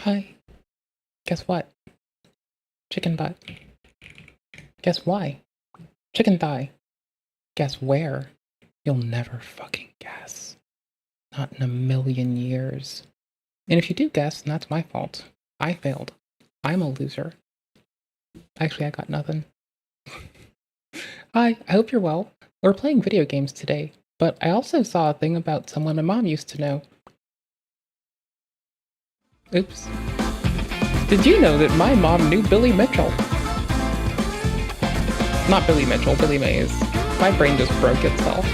Hi. Guess what? Chicken butt. Guess why? Chicken thigh. Guess where? You'll never fucking guess. Not in a million years. And if you do guess, then that's my fault. I failed. I'm a loser. Actually, I got nothing. Hi, I hope you're well. We're playing video games today, but I also saw a thing about someone my mom used to know. Oops. Did you know that my mom knew Billy Mitchell? Not Billy Mitchell, Billy Mays. My brain just broke itself.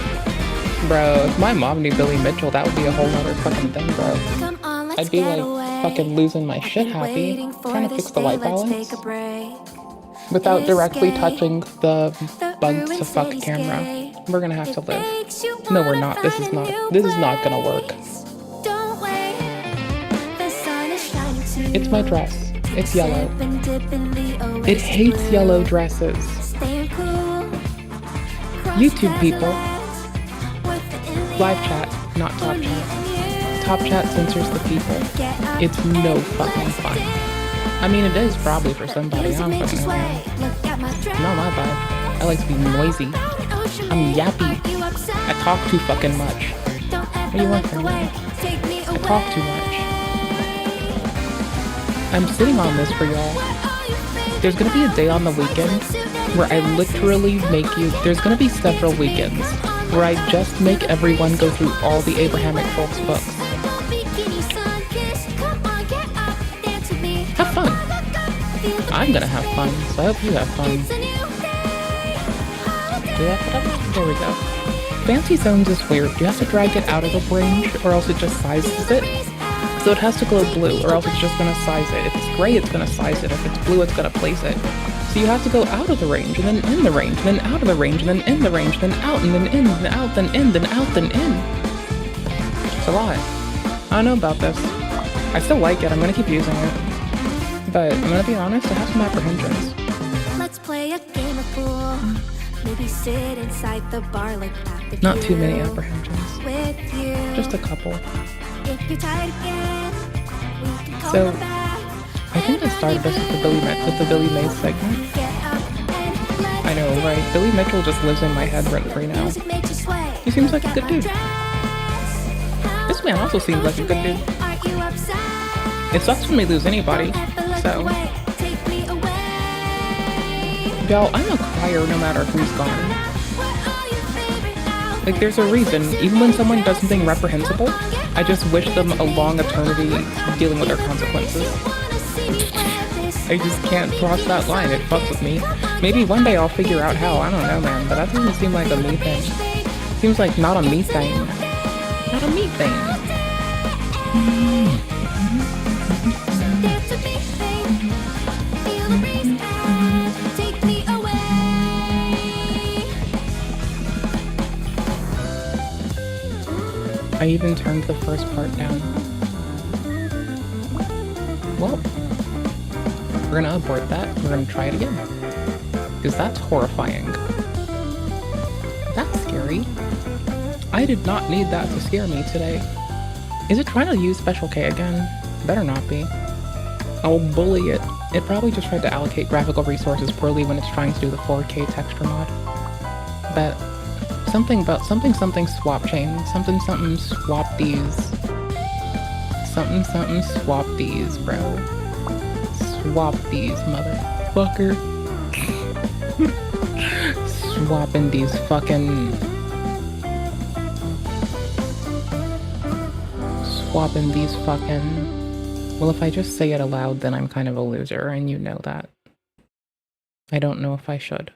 Bro, if my mom knew Billy Mitchell, that would be a whole other fucking thing, bro. I'd be like fucking losing my shit happy, trying to fix the white balance without directly touching the bugs to fuck camera. We're gonna have to live. No, we're not. This is not gonna work. It's my dress. It's yellow. It hates yellow dresses. YouTube people. Live chat, not top chat. Top chat censors the people. It's no fucking fun. I mean, it is probably for somebody. I don't fucking know. Not my vibe. I like to be noisy. I'm yappy. I talk too fucking much. What do you want from me? I talk too much. I'm sitting on this for y'all. There's gonna be a day on the weekend where I literally make you. There's gonna be several weekends where I just make everyone go through all the Abrahamic Folks books. Have fun. I'm gonna have fun, so I hope you have fun. Do that? There we go. Fancy Zones is weird. You have to drag it out of the range, or else it just sizes it. So it has to glow blue, or else it's just gonna size it. If it's gray, it's gonna size it. If it's blue, it's gonna place it. So you have to go out of the range, and then in the range, and then out of the range, and then in the range, then out, and then in, then out, then in, then out, then in. It's a lot. I don't know about this. I still like it. I'm gonna keep using it. But I'm gonna be honest, I have some apprehensions. Let's play a game of pool. Maybe sit inside the bar like at the Not too many apprehensions. With you. Just a couple. If you're tired again, we can call So, it back. I think I started this with the Billy Mays segment. I know, right? Billy Mitchell just lives in my head rent-free now. He seems like a good dude. This man also seems like a good dude. It sucks when we lose anybody, so. Y'all, I'm a crier no matter who's gone. Like, there's a reason. Even when someone does something reprehensible, I just wish them a long eternity dealing with their consequences. I just can't cross that line. It fucks with me. Maybe one day I'll figure out how. I don't know, man. But that doesn't seem like a me thing. Seems like not a me thing. Not a me thing. I even turned the first part down. Well, we're gonna abort that. We're gonna try it again. Because that's horrifying. That's scary. I did not need that to scare me today. Is it trying to use Special K again? Better not be. I'll bully it. It probably just tried to allocate graphical resources poorly when it's trying to do the 4K texture mod. But something about something swap chain. Something swap these. Something swap these, bro. Swap these, motherfucker. Swapping these fucking. Swapping these fucking. Well, if I just say it aloud, then I'm kind of a loser, and you know that. I don't know if I should.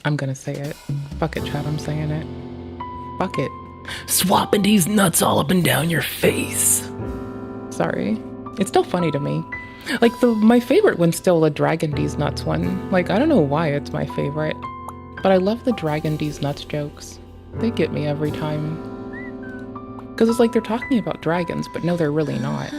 I'm gonna say it. Fuck it, chat, I'm saying it. Fuck it. Swapping these nuts all up and down your face. Sorry. It's still funny to me. Like, my favorite one's still the Dragon D's Nuts one. Like, I don't know why it's my favorite. But I love the Dragon D's Nuts jokes. They get me every time. Because it's like they're talking about dragons, but no, they're really not.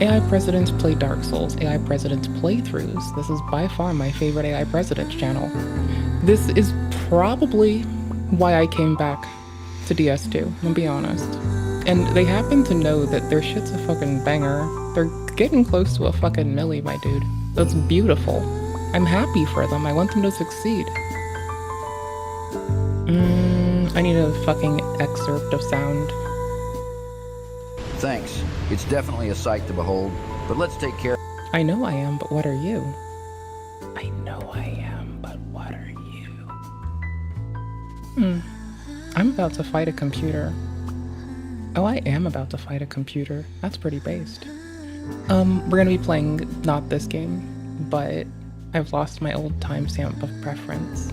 AI presidents play Dark Souls. AI presidents playthroughs. This is by far my favorite AI presidents channel. This is probably why I came back to DS2, I'll be honest. And they happen to know that their shit's a fucking banger. They're getting close to a fucking milli, my dude. That's beautiful. I'm happy for them. I want them to succeed. I need a fucking excerpt of sound. Thanks. It's definitely a sight to behold, but let's take care. I know I am, but what are you? I know I am, but what are you? I'm about to fight a computer. Oh, I am about to fight a computer. That's pretty based. We're gonna be playing not this game, but I've lost my old timestamp of preference.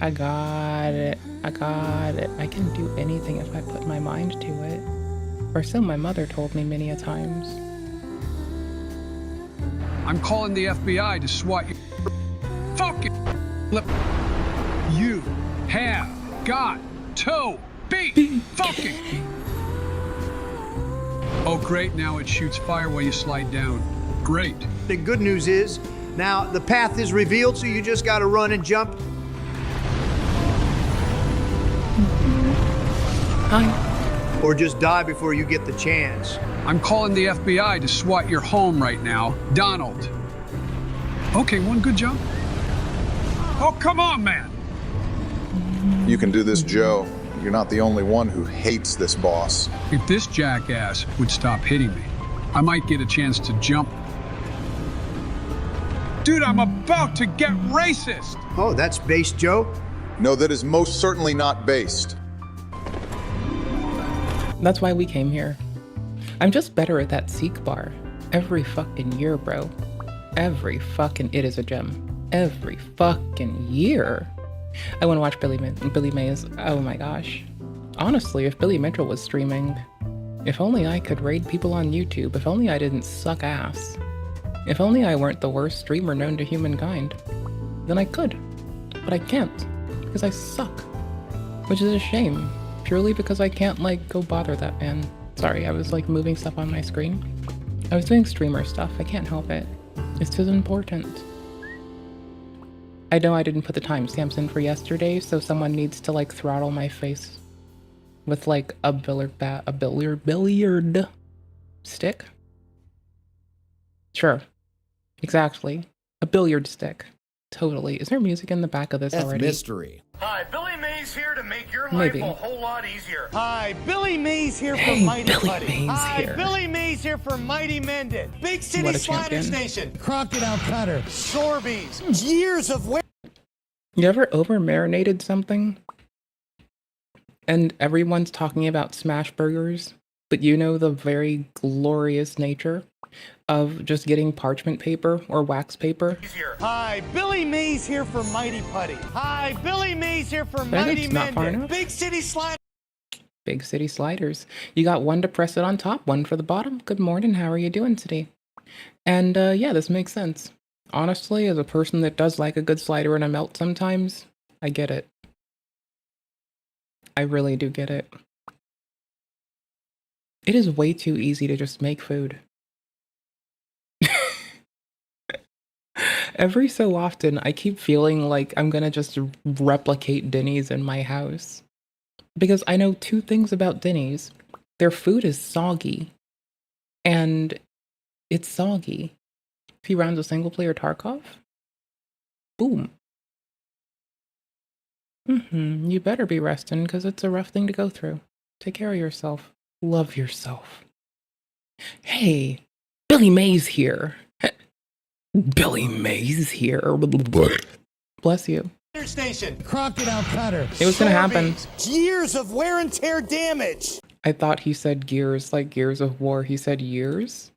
I got it. I got it. I can do anything if I put my mind to it. Or so my mother told me many a times. I'm calling the FBI to swat your fucking lip. You have got to be fucking. Oh, great. Now it shoots fire while you slide down. Great. The good news is, now the path is revealed, so you just got to run and jump. Hi. Or just die before you get the chance. I'm calling the FBI to swat your home right now, Donald. Okay, one good jump. Oh, come on, man. You can do this, Joe. You're not the only one who hates this boss. If this jackass would stop hitting me, I might get a chance to jump. Dude, I'm about to get racist. Oh, that's based, Joe. No, that is most certainly not based. That's why we came here. I'm just better at that Seek bar. Every fucking year, bro. Every fucking, it is a gem. Every fucking year. I want to watch Billy Mays. Oh my gosh. Honestly, if Billy Mitchell was streaming, if only I could raid people on YouTube. If only I didn't suck ass. If only I weren't the worst streamer known to humankind. Then I could. But I can't. Because I suck. Which is a shame. Purely because I can't, like, go bother that man. Sorry, I was, like, moving stuff on my screen. I was doing streamer stuff. I can't help it. It's too important. I know I didn't put the timestamps in for yesterday, so someone needs to, like, throttle my face with, like, a billiard stick? Sure. Exactly. A billiard stick. Totally. Is there music in the back of this already? Mystery. Hi, Billy Mays here to make your life a whole lot easier. Hi, Billy Mays here from Mighty Billy Putty. Mays Hi, here. Billy Mays here from Mighty Mended. Big City What a Slider champion. Station. Crocodile Cutter. Sorbies. Years of wear. You ever over-marinated something? And everyone's talking about smash burgers, but you know the very glorious nature of just getting parchment paper or wax paper? Hi, Billy Mays here from Mighty Putty. Hi, Billy Mays here from Mighty That's not far Mended. enough. Big City Slider. Big City Sliders. You got one to press it on top, one for the bottom. Good morning, how are you doing today? And yeah, this makes sense. Honestly, as a person that does like a good slider and a melt sometimes, I get it. I really do get it. It is way too easy to just make food. Every so often, I keep feeling like I'm gonna just replicate Denny's in my house. Because I know two things about Denny's. Their food is soggy. And it's soggy. If he rounds a single player Tarkov, boom. You better be resting, because it's a rough thing to go through. Take care of yourself. Love yourself. Hey, Billy Mays here. Billy Mays here. Bless you. Station. Crocodile Cutter. It was gonna happen. Years of wear and tear damage. I thought he said gears, like Gears of War. He said years?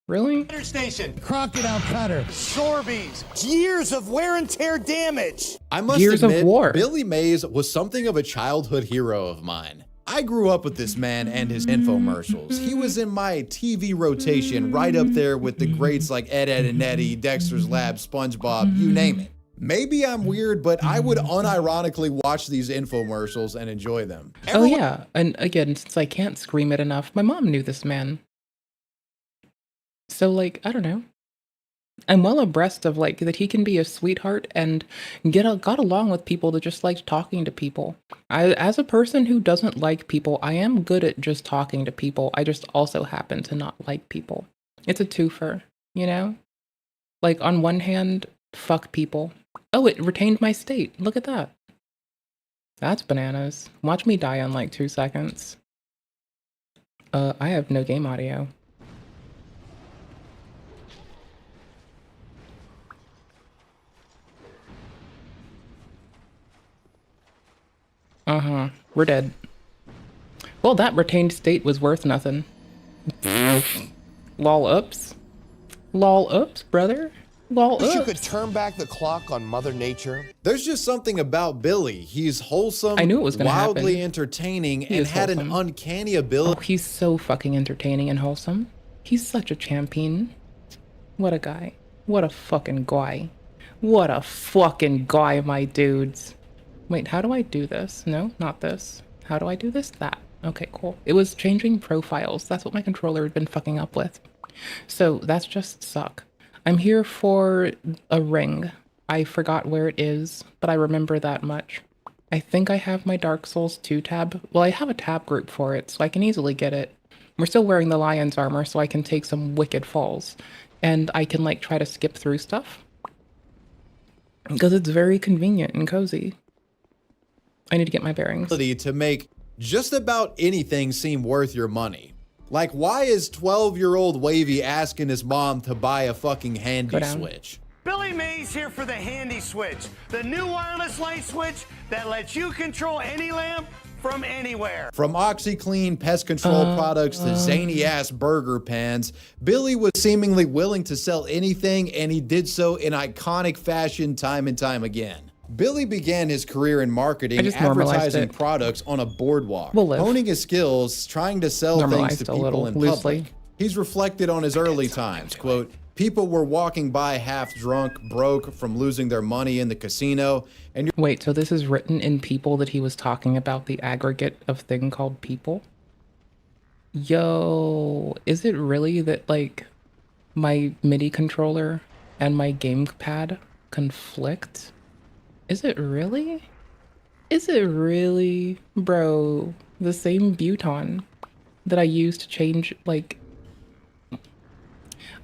Really? Station. Crocodile Cutter. Sorbies. Years of wear and tear damage. I must Gears of admit, War. Billy Mays was something of a childhood hero of mine. I grew up with this man and his infomercials. He was in my TV rotation right up there with the greats like Ed, Edd and Eddy, Dexter's Lab, SpongeBob, you name it. Maybe I'm weird, but I would unironically watch these infomercials and enjoy them. Oh yeah, and again, since I can't scream it enough, my mom knew this man. So like, I don't know. I'm well abreast of like that he can be a sweetheart and got along with people that just liked talking to people. As a person who doesn't like people, I am good at just talking to people. I just also happen to not like people. It's a twofer, you know? Like on one hand, fuck people. Oh, it retained my state. Look at that. That's bananas. Watch me die in like 2 seconds. I have no game audio. We're dead. Well, that retained state was worth nothing. Lol ups. Lol ups, brother. Lol ups. You could turn back the clock on Mother Nature. There's just something about Billy. He's wholesome, I knew it was gonna wildly happen. entertaining, He and is had wholesome. an uncanny Oh, ability. he's so fucking entertaining and wholesome. He's such a champion. What a guy. What a fucking guy. What a fucking guy, my dudes. Wait, how do I do this? No, not this. How do I do this? That. Okay, cool. It was changing profiles. That's what my controller had been fucking up with. So that's just suck. I'm here for a ring. I forgot where it is, but I remember that much. I think I have my Dark Souls 2 tab. Well, I have a tab group for it, so I can easily get it. We're still wearing the lion's armor, so I can take some wicked falls. And I can, like, try to skip through stuff. Because it's very convenient and cozy. I need to get my bearings. To make just about anything seem worth your money. Like, why is 12-year-old Wavy asking his mom to buy a fucking handy switch? Billy Mays here for the Handy Switch, the new wireless light switch that lets you control any lamp from anywhere. From OxyClean pest control products to zany-ass burger pans, Billy was seemingly willing to sell anything, and he did so in iconic fashion time and time again. Billy began his career in marketing, advertising products on a boardwalk, honing his skills, trying to sell things to people in public. He's reflected on his early times, quote, people were walking by half drunk, broke from losing their money in the casino, and wait, so this is written in people that he was talking about the aggregate of thing called people? Yo, is it really that, like, my MIDI controller and my gamepad conflict? Is it really? Is it really? Bro, the same Buton that I used to change, like...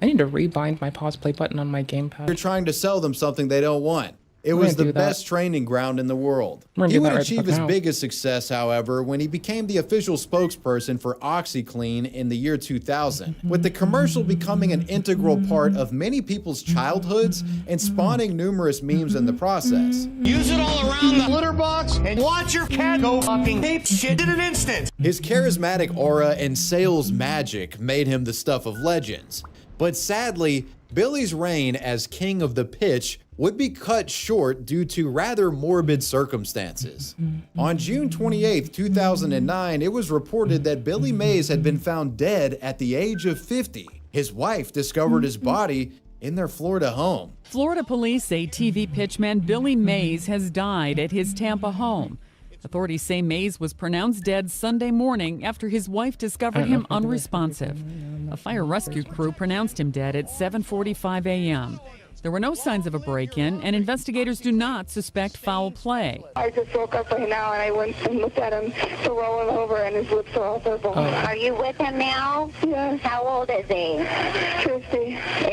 I need to rebind my pause play button on my gamepad. you're trying to sell them something they don't want. It was the best training ground in the world. He would achieve his biggest success, however, when he became the official spokesperson for OxyClean in the year 2000, with the commercial becoming an integral part of many people's childhoods and spawning numerous memes in the process. Use it all around the litter box and watch your cat go fucking ape shit in an instant. His charismatic aura and sales magic made him the stuff of legends. But sadly, Billy's reign as king of the pitch would be cut short due to rather morbid circumstances. On June 28, 2009, it was reported that Billy Mays had been found dead at the age of 50. His wife discovered his body in their Florida home. Florida police say TV pitchman Billy Mays has died at his Tampa home. Authorities say Mays was pronounced dead Sunday morning after his wife discovered him unresponsive. A fire rescue crew pronounced him dead at 7:45 a.m. There were no signs of a break-in, and investigators do not suspect foul play. I just woke up right now, and I went and looked at him, so rolling over, and his lips are all purple. Are you with him now? Yes. How old is he? 50.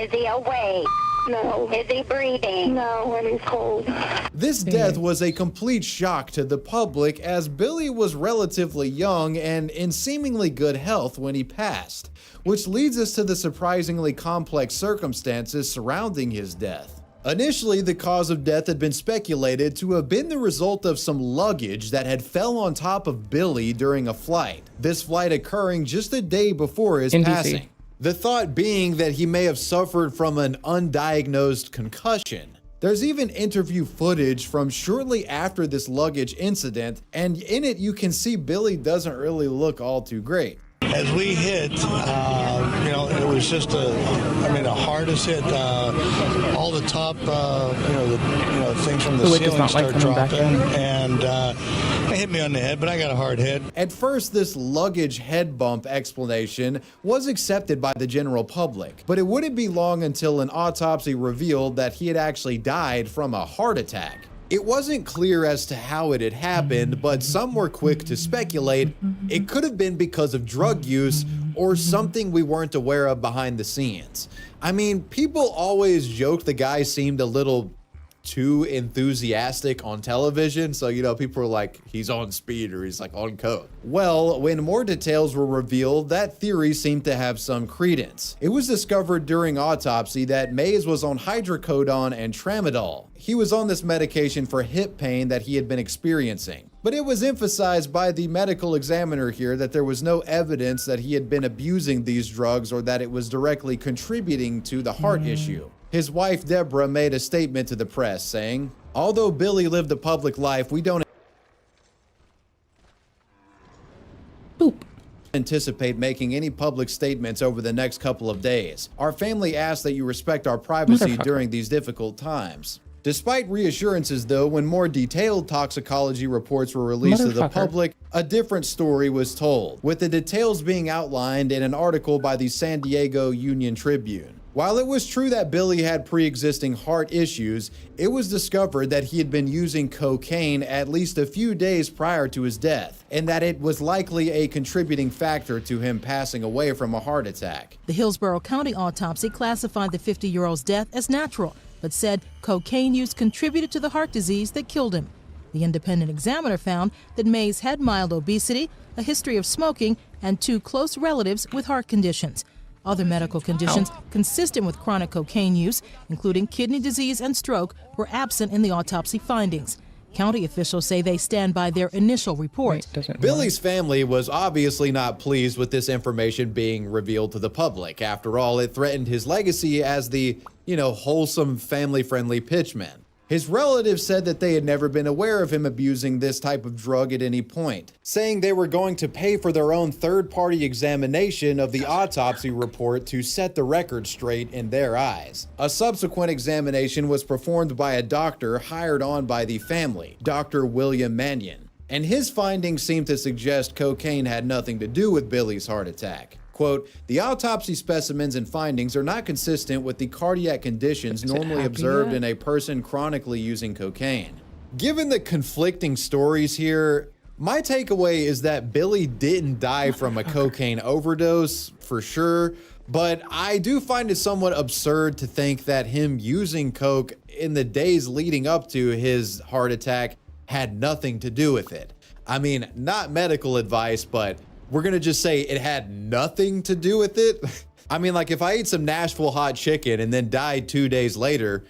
Is he awake? No. Is he breathing? No, and he's cold. This death was a complete shock to the public, as Billy was relatively young and in seemingly good health when he passed, which leads us to the surprisingly complex circumstances surrounding his death. Initially, the cause of death had been speculated to have been the result of some luggage that had fell on top of Billy during a flight, this flight occurring just a day before his passing. The thought being that he may have suffered from an undiagnosed concussion. There's even interview footage from shortly after this luggage incident, and in it you can see Billy doesn't really look all too great. as we hit, it was just the hardest hit. All the top, the things from the ceiling start dropping, and it hit me on the head, but I got a hard hit. At first, this luggage head bump explanation was accepted by the general public, but it wouldn't be long until an autopsy revealed that he had actually died from a heart attack. It wasn't clear as to how it had happened, but some were quick to speculate it could have been because of drug use or something we weren't aware of behind the scenes. I mean, people always joke the guy seemed a little too enthusiastic on television, so people are like, he's on speed or he's like on coke. Well, when more details were revealed, that theory seemed to have some credence. It was discovered during autopsy that Mays was on hydrocodone and tramadol. He was on this medication for hip pain that he had been experiencing. But it was emphasized by the medical examiner here that there was no evidence that he had been abusing these drugs or that it was directly contributing to the heart issue. His wife, Deborah, made a statement to the press saying, "Although Billy lived a public life, we don't anticipate making any public statements over the next couple of days. Our family asks that you respect our privacy during these difficult times." Despite reassurances, though, when more detailed toxicology reports were released to the public, a different story was told, with the details being outlined in an article by the San Diego Union Tribune. While it was true that Billy had pre-existing heart issues, it was discovered that he had been using cocaine at least a few days prior to his death, and that it was likely a contributing factor to him passing away from a heart attack. The Hillsborough County autopsy classified the 50-year-old's death as natural, but said cocaine use contributed to the heart disease that killed him. The independent examiner found that Mays had mild obesity, a history of smoking, and 2 close relatives with heart conditions. Other medical conditions consistent with chronic cocaine use, including kidney disease and stroke, were absent in the autopsy findings. County officials say they stand by their initial report. Billy's family was obviously not pleased with this information being revealed to the public. After all, it threatened his legacy as the, wholesome, family-friendly pitchman. His relatives said that they had never been aware of him abusing this type of drug at any point, saying they were going to pay for their own third-party examination of the autopsy report to set the record straight in their eyes. A subsequent examination was performed by a doctor hired on by the family, Dr. William Mannion, and his findings seemed to suggest cocaine had nothing to do with Billy's heart attack. Quote, "The autopsy specimens and findings are not consistent with the cardiac conditions normally observed in a person chronically using cocaine." Given the conflicting stories here, my takeaway is that Billy didn't die from a cocaine overdose, for sure, but I do find it somewhat absurd to think that him using coke in the days leading up to his heart attack had nothing to do with it. I mean, not medical advice, but we're gonna just say it had nothing to do with it. I mean, like if I ate some Nashville hot chicken and then died 2 days later,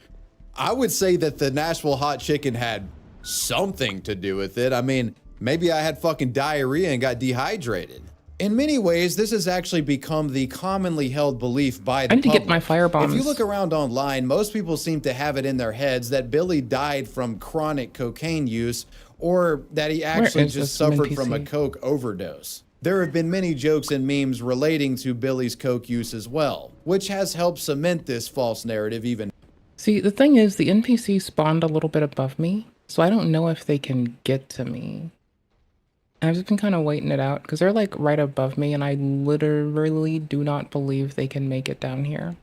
I would say that the Nashville hot chicken had something to do with it. I mean, maybe I had fucking diarrhea and got dehydrated. In many ways, this has actually become the commonly held belief by the public. I need to get my fire bombs. If you look around online, most people seem to have it in their heads that Billy died from chronic cocaine use or that he actually just suffered from a coke overdose. There have been many jokes and memes relating to Billy's coke use as well, which has helped cement this false narrative even. See, the thing is, the NPC spawned a little bit above me, so I don't know if they can get to me. I've just been kind of waiting it out, because they're like right above me, and I literally do not believe they can make it down here.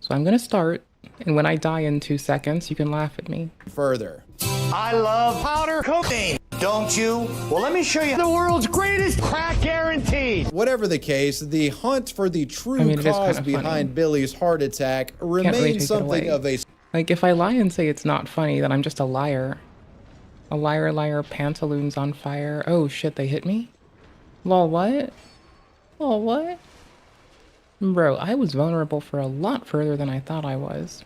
So I'm gonna start, and when I die in 2 seconds, you can laugh at me. Further. I love powder cocaine, don't you? Well, let me show you the world's greatest crack guarantee. Whatever the case, the hunt for the true cause behind Billy's heart attack remains something of a... Like, if I lie and say it's not funny, then I'm just a liar. A liar, liar, pantaloons on fire. Oh shit, they hit me? Lol, what? Lol, what? Bro, I was vulnerable for a lot further than I thought I was.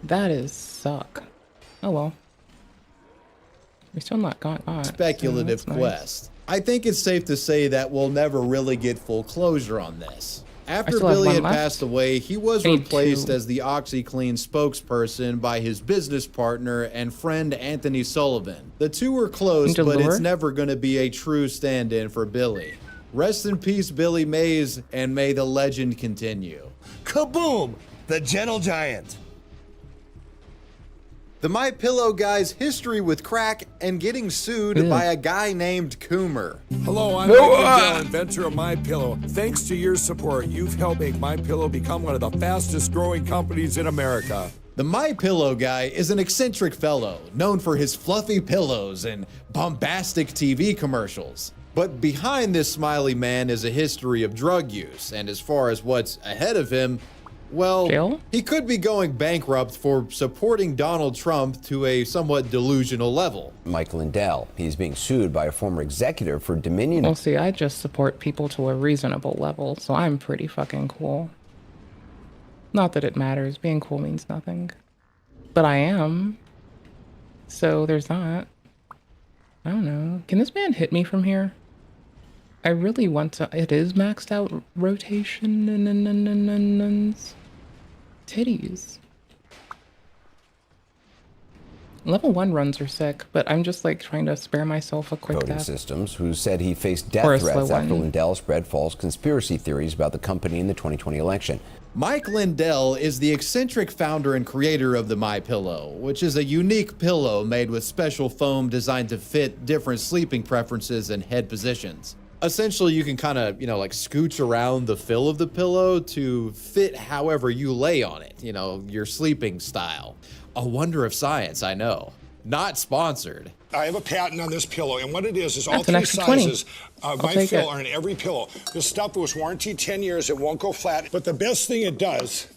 That is suck. Oh well. We're still not got speculative quest. I think it's safe to say that we'll never really get full closure on this. After Billy had passed away, he was replaced as the OxyClean spokesperson by his business partner and friend Anthony Sullivan. The two were close, but it's never going to be a true stand-in for Billy. Rest in peace, Billy Mays, and may the legend continue. Kaboom! The gentle giant. The MyPillow guy's history with crack and getting sued by a guy named Coomer. Hello, I'm Mike Lindell, inventor of MyPillow. Thanks to your support, you've helped make MyPillow become one of the fastest growing companies in America. The MyPillow guy is an eccentric fellow, known for his fluffy pillows and bombastic TV commercials. But behind this smiley man is a history of drug use, and as far as what's ahead of him, well, Jill? He could be going bankrupt for supporting Donald Trump to a somewhat delusional level. Mike Lindell, he's being sued by a former executive for Dominion. Well, see, I just support people to a reasonable level, so I'm pretty fucking cool. Not that it matters. Being cool means nothing. But I am. So there's that. I don't know. Can this man hit me from here? I really want to. It is maxed out rotation. Titties. Level 1 runs are sick, but I'm just like trying to spare myself a quick Coding death. Systems, who said he faced death Or a threats slow after one. Lindell spread false conspiracy theories about the company in the 2020 election. Mike Lindell is the eccentric founder and creator of the MyPillow, which is a unique pillow made with special foam designed to fit different sleeping preferences and head positions. Essentially, you can kind of, like scooch around the fill of the pillow to fit however you lay on it, your sleeping style. A wonder of science, I know. Not sponsored. I have a patent on this pillow, and what it is all That's an three extra 20. sizes of I'll take MyPillow it. are in every pillow. This stuff was warranted 10 years. It won't go flat. But the best thing it does,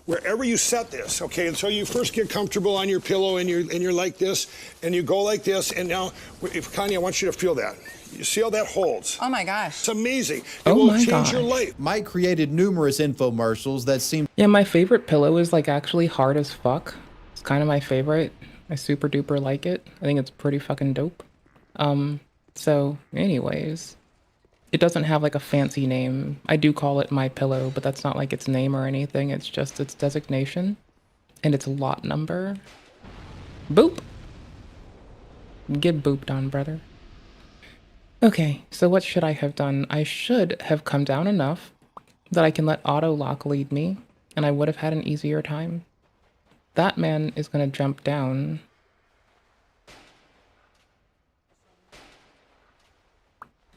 wherever you set this, okay, and so you first get comfortable on your pillow, and you're like this, and you go like this, and now, if Kanye, I want you to feel that. You see how that holds? Oh my gosh. It's amazing. It Oh will my change your gosh. life. Mike created numerous infomercials that seem. Yeah, my favorite pillow is like actually hard as fuck. It's kind of my favorite. I super duper like it. I think it's pretty fucking dope. So anyways, it doesn't have like a fancy name. I do call it MyPillow, but that's not like its name or anything. It's just its designation and its lot number. Boop. Get booped on, brother. Okay, so what should I have done? I should have come down enough that I can let auto lock lead me, and I would have had an easier time. That man is gonna jump down.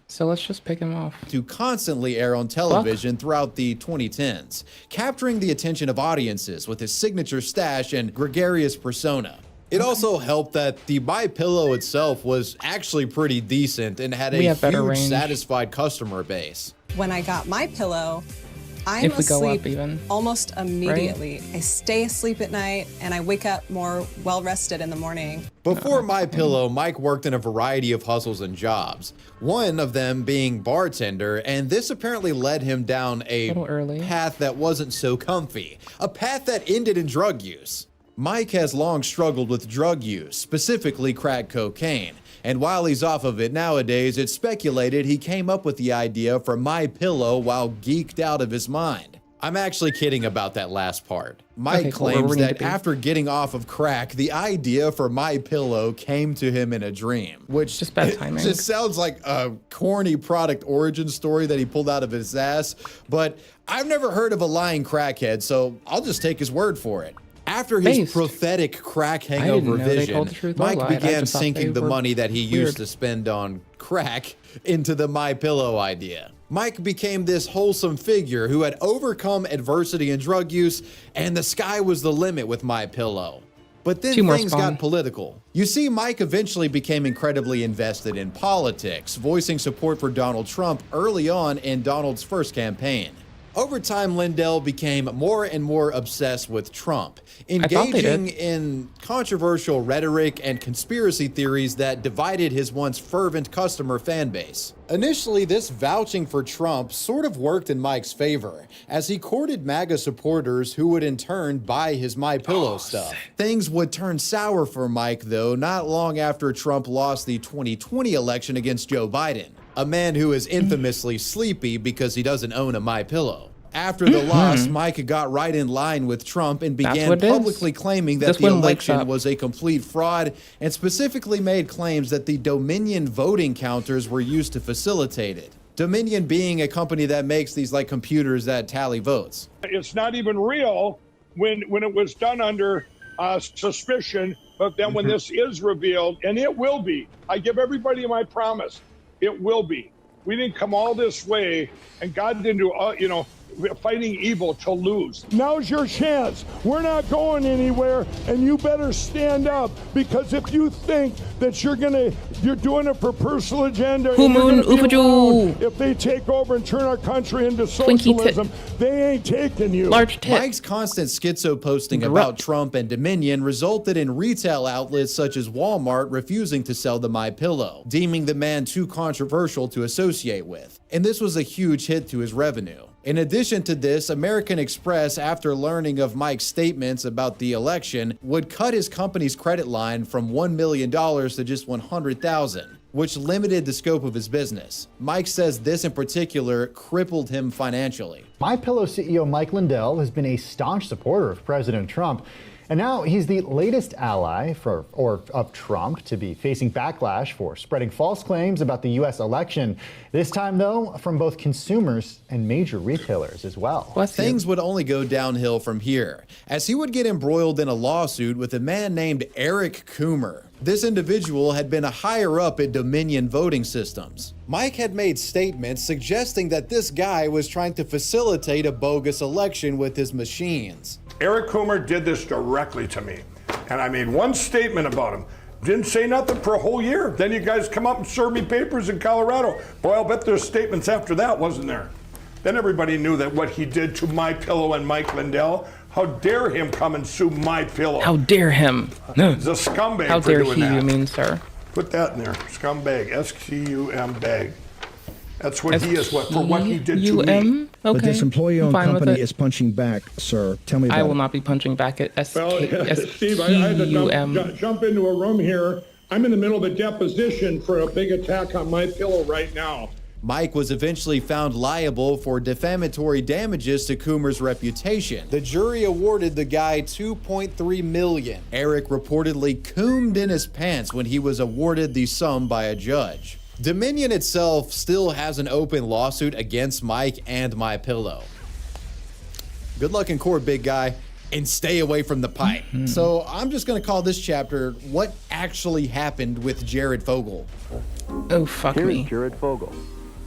So let's just pick him off. To constantly air on television throughout the 2010s, capturing the attention of audiences with his signature stash and gregarious persona. It also helped that the MyPillow itself was actually pretty decent and had a huge satisfied customer base. When I got my pillow, I'm If we go asleep up even, almost immediately. I stay asleep at night and I wake up more well-rested in the morning. Before MyPillow, Mike worked in a variety of hustles and jobs, one of them being bartender, and this apparently led him down a path that wasn't so comfy, a path that ended in drug use. Mike has long struggled with drug use, specifically crack cocaine, and while he's off of it nowadays, it's speculated he came up with the idea for MyPillow while geeked out of his mind. I'm actually kidding about that last part. Mike claims that after getting off of crack, the idea for MyPillow came to him in a dream, which just bad timing. Just sounds like a corny product origin story that he pulled out of his ass, but I've never heard of a lying crackhead, so I'll just take his word for it. After his prophetic crack hangover vision, Mike began sinking the money that he used to spend on crack into the MyPillow idea. Mike became this wholesome figure who had overcome adversity and drug use, and the sky was the limit with MyPillow. But then things got political. You see, Mike eventually became incredibly invested in politics, voicing support for Donald Trump early on in Donald's first campaign. Over time, Lindell became more and more obsessed with Trump, engaging in controversial rhetoric and conspiracy theories that divided his once fervent customer fan base. Initially, this vouching for Trump sort of worked in Mike's favor, as he courted MAGA supporters who would in turn buy his MyPillow stuff. Things would turn sour for Mike, though, not long after Trump lost the 2020 election against Joe Biden, a man who is infamously sleepy because he doesn't own a MyPillow. After the loss, Mike got right in line with Trump and began publicly claiming that the election was a complete fraud, and specifically made claims that the Dominion voting counters were used to facilitate it. Dominion being a company that makes these like computers that tally votes. It's not even real when it was done under suspicion, but then when this is revealed, and it will be, I give everybody my promise, it will be. We didn't come all this way, and God didn't do, fighting evil to lose. Now's your chance. We're not going anywhere, and you better stand up, because if you think that you're doing it for personal agenda, if they take over and turn our country into socialism, they ain't taking you. Mike's constant schizo posting about Trump and Dominion resulted in retail outlets such as Walmart refusing to sell the MyPillow, deeming the man too controversial to associate with. And this was a huge hit to his revenue. In addition to this, American Express, after learning of Mike's statements about the election, would cut his company's credit line from $1 million to just $100,000, which limited the scope of his business. Mike says this in particular crippled him financially. MyPillow CEO Mike Lindell has been a staunch supporter of President Trump, and now he's the latest ally of Trump to be facing backlash for spreading false claims about the U.S. election. This time, though, from both consumers and major retailers as well. Things would only go downhill from here, as he would get embroiled in a lawsuit with a man named Eric Coomer. This individual had been a higher up at Dominion voting systems. Mike had made statements suggesting that this guy was trying to facilitate a bogus election with his machines. Eric Coomer did this directly to me, and I made one statement about him. Didn't say nothing for a whole year. Then you guys come up and serve me papers in Colorado. Boy, I'll bet there's statements after that, wasn't there? Then everybody knew that what he did to MyPillow and Mike Lindell, how dare him come and sue MyPillow? How dare him? He's a scumbag. How dare for doing he, that. you mean, sir? Put that in there, scumbag, S-C-U-M bag. That's what he is, for what he did to me. Okay. But this employee-owned Fine with company it. is punching back, sir. Tell me about I will it. not be punching back at Steve, I had to jump into a room here. I'm in the middle of a deposition for a big attack on MyPillow right now. Mike was eventually found liable for defamatory damages to Coomer's reputation. The jury awarded the guy $2.3 million. Eric reportedly coomed in his pants when he was awarded the sum by a judge. Dominion itself still has an open lawsuit against Mike and MyPillow. Good luck in court, big guy, and stay away from the pipe. So I'm just gonna call this chapter What Actually Happened with Jared Fogle. Oh, fuck me. Jared Fogle.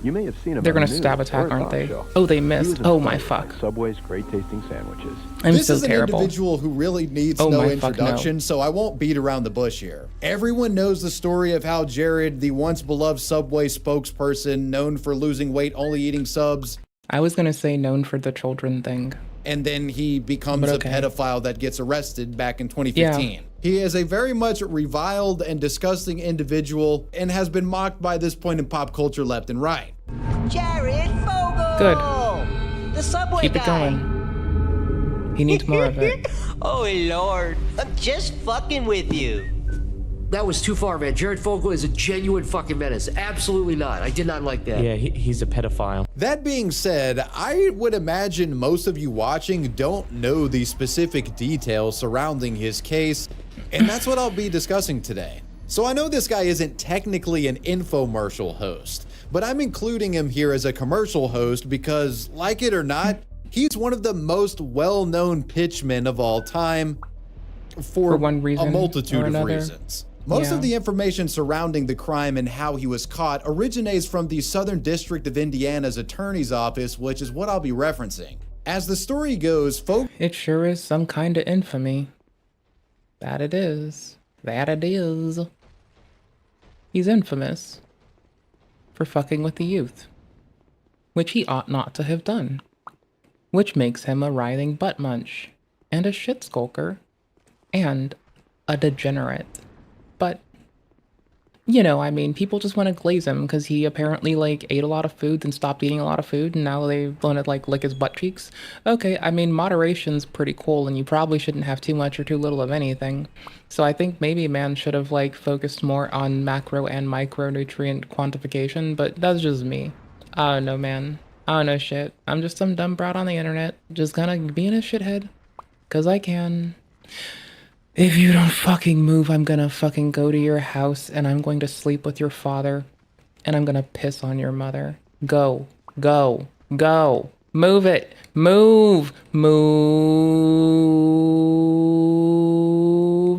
You may have seen him. They're on gonna the news stab or attack, a aren't talk they? show. Oh, they He missed. was Oh my inspired by fuck. Subway's great tasting sandwiches. This is terrible. an individual who really needs Oh no my fuck, introduction, no. so I won't beat around the bush here. Everyone knows the story of how Jared, the once beloved Subway spokesperson known for losing weight only eating subs, I was gonna say known for the children thing. and then he becomes But a okay. pedophile that gets arrested back in 2015. Yeah. He is a very much reviled and disgusting individual and has been mocked by this point in pop culture left and right. Jared Fogle! Good. The Subway Keep guy. it going. He needs more of it. Oh, Lord. I'm just fucking with you. That was too far, man. Jared Fogle is a genuine fucking menace. Absolutely not. I did not like that. Yeah, he's a pedophile. That being said, I would imagine most of you watching don't know the specific details surrounding his case, and that's what I'll be discussing today. So I know this guy isn't technically an infomercial host, but I'm including him here as a commercial host because, like it or not, he's one of the most well-known pitchmen of all time for one reason a multitude or of another. reasons. Most of the information surrounding the crime and how he was caught originates from the Southern District of Indiana's attorney's office, which is what I'll be referencing. As the story goes, folks... It sure is some kind of infamy. That it is. That it is. He's infamous for fucking with the youth, which he ought not to have done, which makes him a writhing butt munch and a shit skulker and a degenerate. But, you know, I mean, people just want to glaze him because he apparently, like, ate a lot of food and stopped eating a lot of food, and now they want to, like, lick his butt cheeks. Okay, I mean, moderation's pretty cool, and you probably shouldn't have too much or too little of anything. So I think maybe man should have, like, focused more on macro and micronutrient quantification, but that's just me. I don't know, man. I don't know shit. I'm just some dumb brat on the internet, just kind of being a shithead, because I can. If you don't fucking move, I'm gonna fucking go to your house and I'm going to sleep with your father and I'm gonna piss on your mother. Go. Go. Go. Move it. Move. Move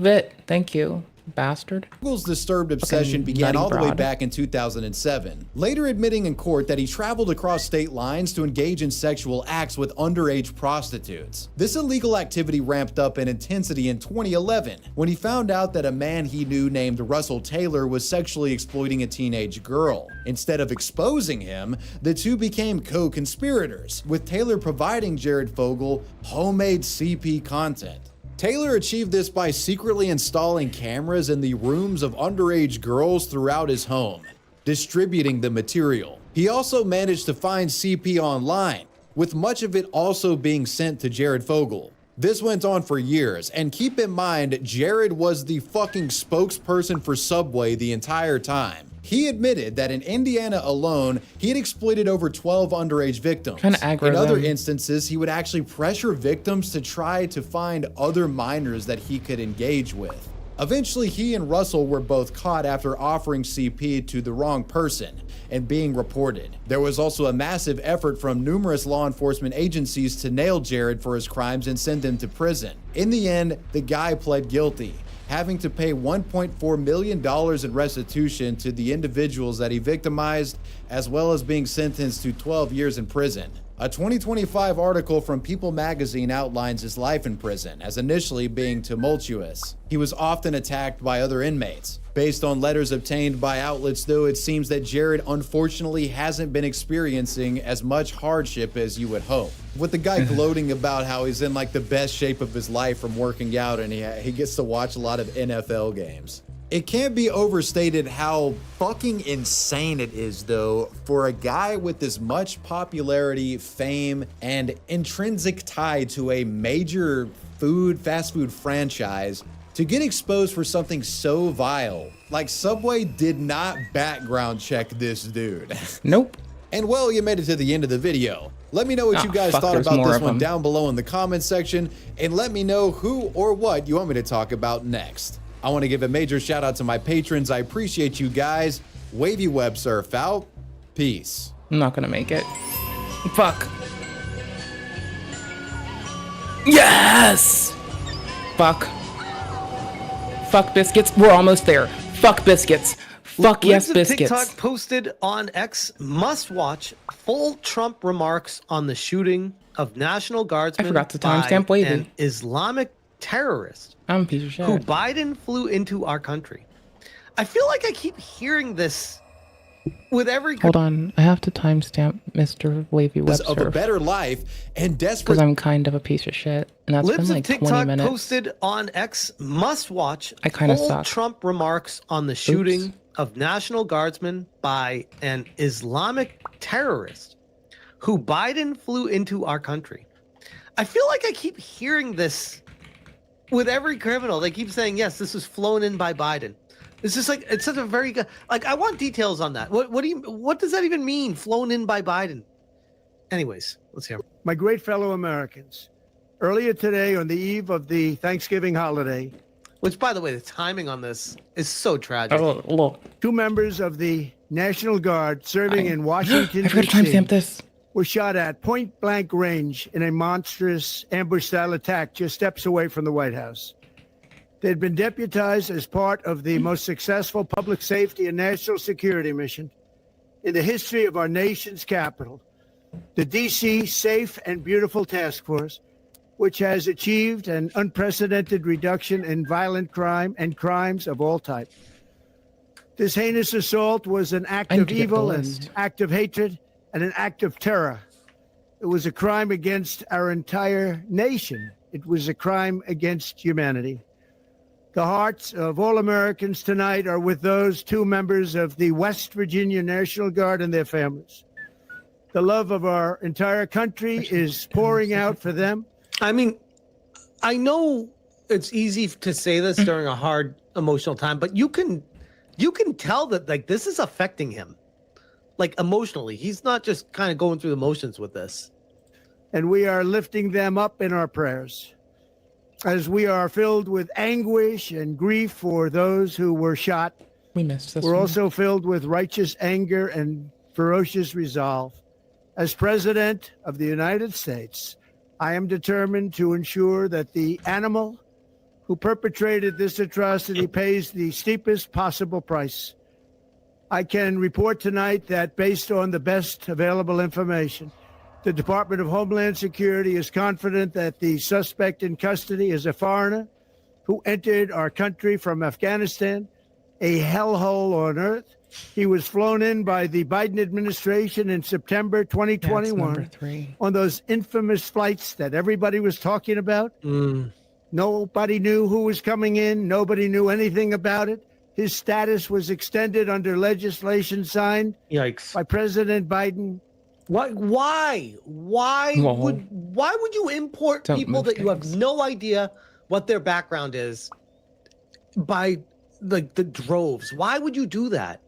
it. Thank you, bastard. Vogel's disturbed obsession began all the way back in 2007, later admitting in court that he traveled across state lines to engage in sexual acts with underage prostitutes. This illegal activity ramped up in intensity in 2011 when he found out that a man he knew named Russell Taylor was sexually exploiting a teenage girl. Instead of exposing him, the two became co-conspirators, with Taylor providing Jared Fogle homemade CP content. Taylor achieved this by secretly installing cameras in the rooms of underage girls throughout his home, distributing the material. He also managed to find CP online, with much of it also being sent to Jared Fogle. This went on for years, and keep in mind, Jared was the fucking spokesperson for Subway the entire time. He admitted that in Indiana alone, he had exploited over 12 underage victims. Kinda aggro In other them. instances, he would actually pressure victims to try to find other minors that he could engage with. Eventually, he and Russell were both caught after offering CP to the wrong person and being reported. There was also a massive effort from numerous law enforcement agencies to nail Jared for his crimes and send him to prison. In the end, the guy pled guilty, having to pay $1.4 million in restitution to the individuals that he victimized, as well as being sentenced to 12 years in prison. A 2025 article from People magazine outlines his life in prison as initially being tumultuous. He was often attacked by other inmates. Based on letters obtained by outlets, though, it seems that Jared unfortunately hasn't been experiencing as much hardship as you would hope. With the guy gloating about how he's in like the best shape of his life from working out and he gets to watch a lot of NFL games. It can't be overstated how fucking insane it is, though, for a guy with this much popularity, fame, and intrinsic tie to a major fast food franchise to get exposed for something so vile. Like, Subway did not background check this dude. Nope. And well, you made it to the end of the video. Let me know what you guys fuck, thought there's about more this of one them. down below in the comments section, and let me know who or what you want me to talk about next. I want to give a major shout out to my patrons. I appreciate you guys. Wavy websurf out. Peace. I'm not gonna make it. Fuck. Yes! Fuck. Fuck biscuits. We're almost there. Fuck biscuits. Fuck yes, biscuits. TikTok posted on X, must watch full Trump remarks on the shooting of National Guardsmen I forgot to by timestamp Wavy. an Islamic terrorist I'm a piece of shit. who Biden flew into our country. I feel like I keep hearing this with every... Hold on. I have to timestamp Mr. Wavy Of a Websurf. better life and desperate. Because I'm kind of a piece of shit. And that's Libs been of like 20 TikTok minutes. posted on X, must watch I kinda full suck. Trump remarks on the shooting of National Guardsmen by an Islamic terrorist who Biden flew into our country. I feel like I keep hearing this with every criminal. They keep saying, yes, this was flown in by Biden. It's just like, it's such a very good, like, I want details on that. What does that even mean? Flown in by Biden? Anyways, let's hear. My great fellow Americans, earlier today on the eve of the Thanksgiving holiday, which, by the way, the timing on this is so tragic. Oh, look. 2 members of the National Guard serving in Washington, I forgot to timestamp this. were shot at point-blank range in a monstrous ambush-style attack just steps away from the White House. They'd been deputized as part of the most successful public safety and national security mission in the history of our nation's capital, the D.C. Safe and Beautiful Task Force, which has achieved an unprecedented reduction in violent crime and crimes of all types. This heinous assault was an act of evil, an act of hatred, and an act of terror. It was a crime against our entire nation. It was a crime against humanity. The hearts of all Americans tonight are with those 2 members of the West Virginia National Guard and their families. The love of our entire country is pouring out for them. I mean, I know it's easy to say this during a hard emotional time, but you can tell that, like, this is affecting him, like, emotionally. He's not just kind of going through the motions with this. And we are lifting them up in our prayers as we are filled with anguish and grief for those who were shot. We missed this We're one. also filled with righteous anger and ferocious resolve. As President of the United States, I am determined to ensure that the animal who perpetrated this atrocity pays the steepest possible price. I can report tonight that based on the best available information, the Department of Homeland Security is confident that the suspect in custody is a foreigner who entered our country from Afghanistan, a hellhole on earth. He was flown in by the Biden administration in September 2021 on those infamous flights that everybody was talking about. Nobody knew who was coming in. Nobody knew anything about it. His status was extended under legislation signed by President Biden. Why would you import people that you have no idea what their background is by the droves? Why would you do that?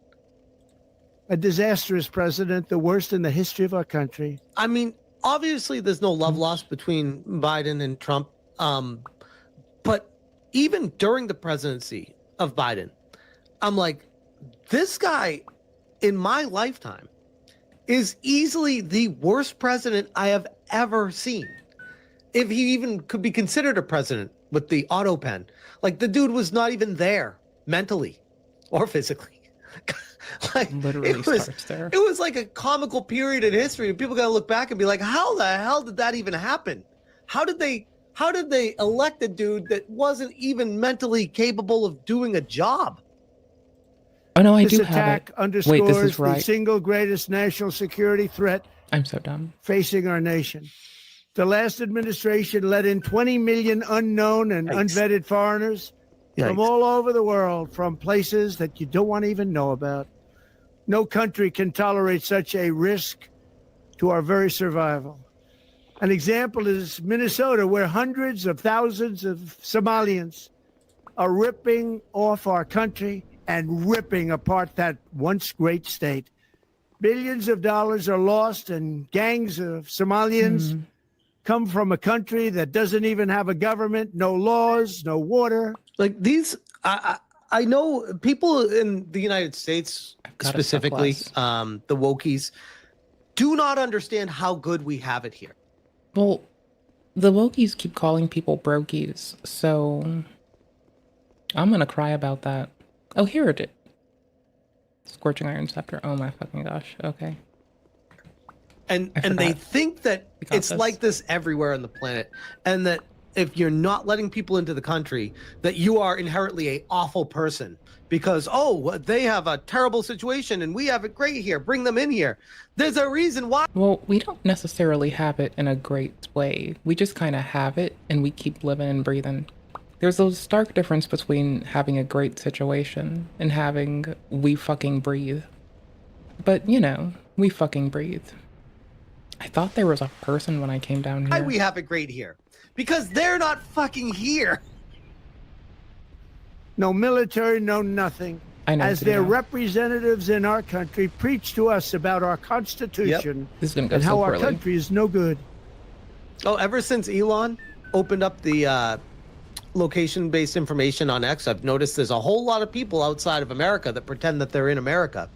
A disastrous president, the worst in the history of our country. I mean, obviously there's no love lost between Biden and Trump. But even during the presidency of Biden, I'm like, this guy in my lifetime is easily the worst president I have ever seen. If he even could be considered a president with the auto pen. Like, the dude was not even there mentally or physically. Like, Literally starts there. It was like a comical period in history, and people gotta look back and be like, how the hell did that even happen? How did they elect a dude that wasn't even mentally capable of doing a job? Oh no, I this do have attack it. underscores Wait, this is the right. single greatest national security threat I'm so dumb. facing our nation. The last administration let in 20 million unknown and unvetted foreigners from all over the world, from places that you don't want to even know about. No country can tolerate such a risk to our very survival. An example is Minnesota, where hundreds of thousands of Somalians are ripping off our country and ripping apart that once great state. Billions of dollars are lost, and gangs of Somalians come from a country that doesn't even have a government, no laws, no water. Like these, I know people in the United States, specifically, the wokies, do not understand how good we have it here. Well, the wokies keep calling people brokies, so I'm gonna cry about that. Oh, here it is. Scorching Iron Scepter. Oh my fucking gosh. Okay. And they think that it's like this everywhere on the planet, and that if you're not letting people into the country, that you are inherently an awful person because, oh, they have a terrible situation and we have it great here. Bring them in here. There's a reason why. Well, we don't necessarily have it in a great way. We just kind of have it and we keep living and breathing. There's a stark difference between having a great situation and having we fucking breathe. But, you know, we fucking breathe. I thought there was a person when I came down here. Why we have it great here? Because they're not fucking here. No military, no nothing. I know, as their representatives in our country preach to us about our Constitution This is gonna go and so how our poorly. country is no good. Oh, ever since Elon opened up the location-based information on X, I've noticed there's a whole lot of people outside of America that pretend that they're in America.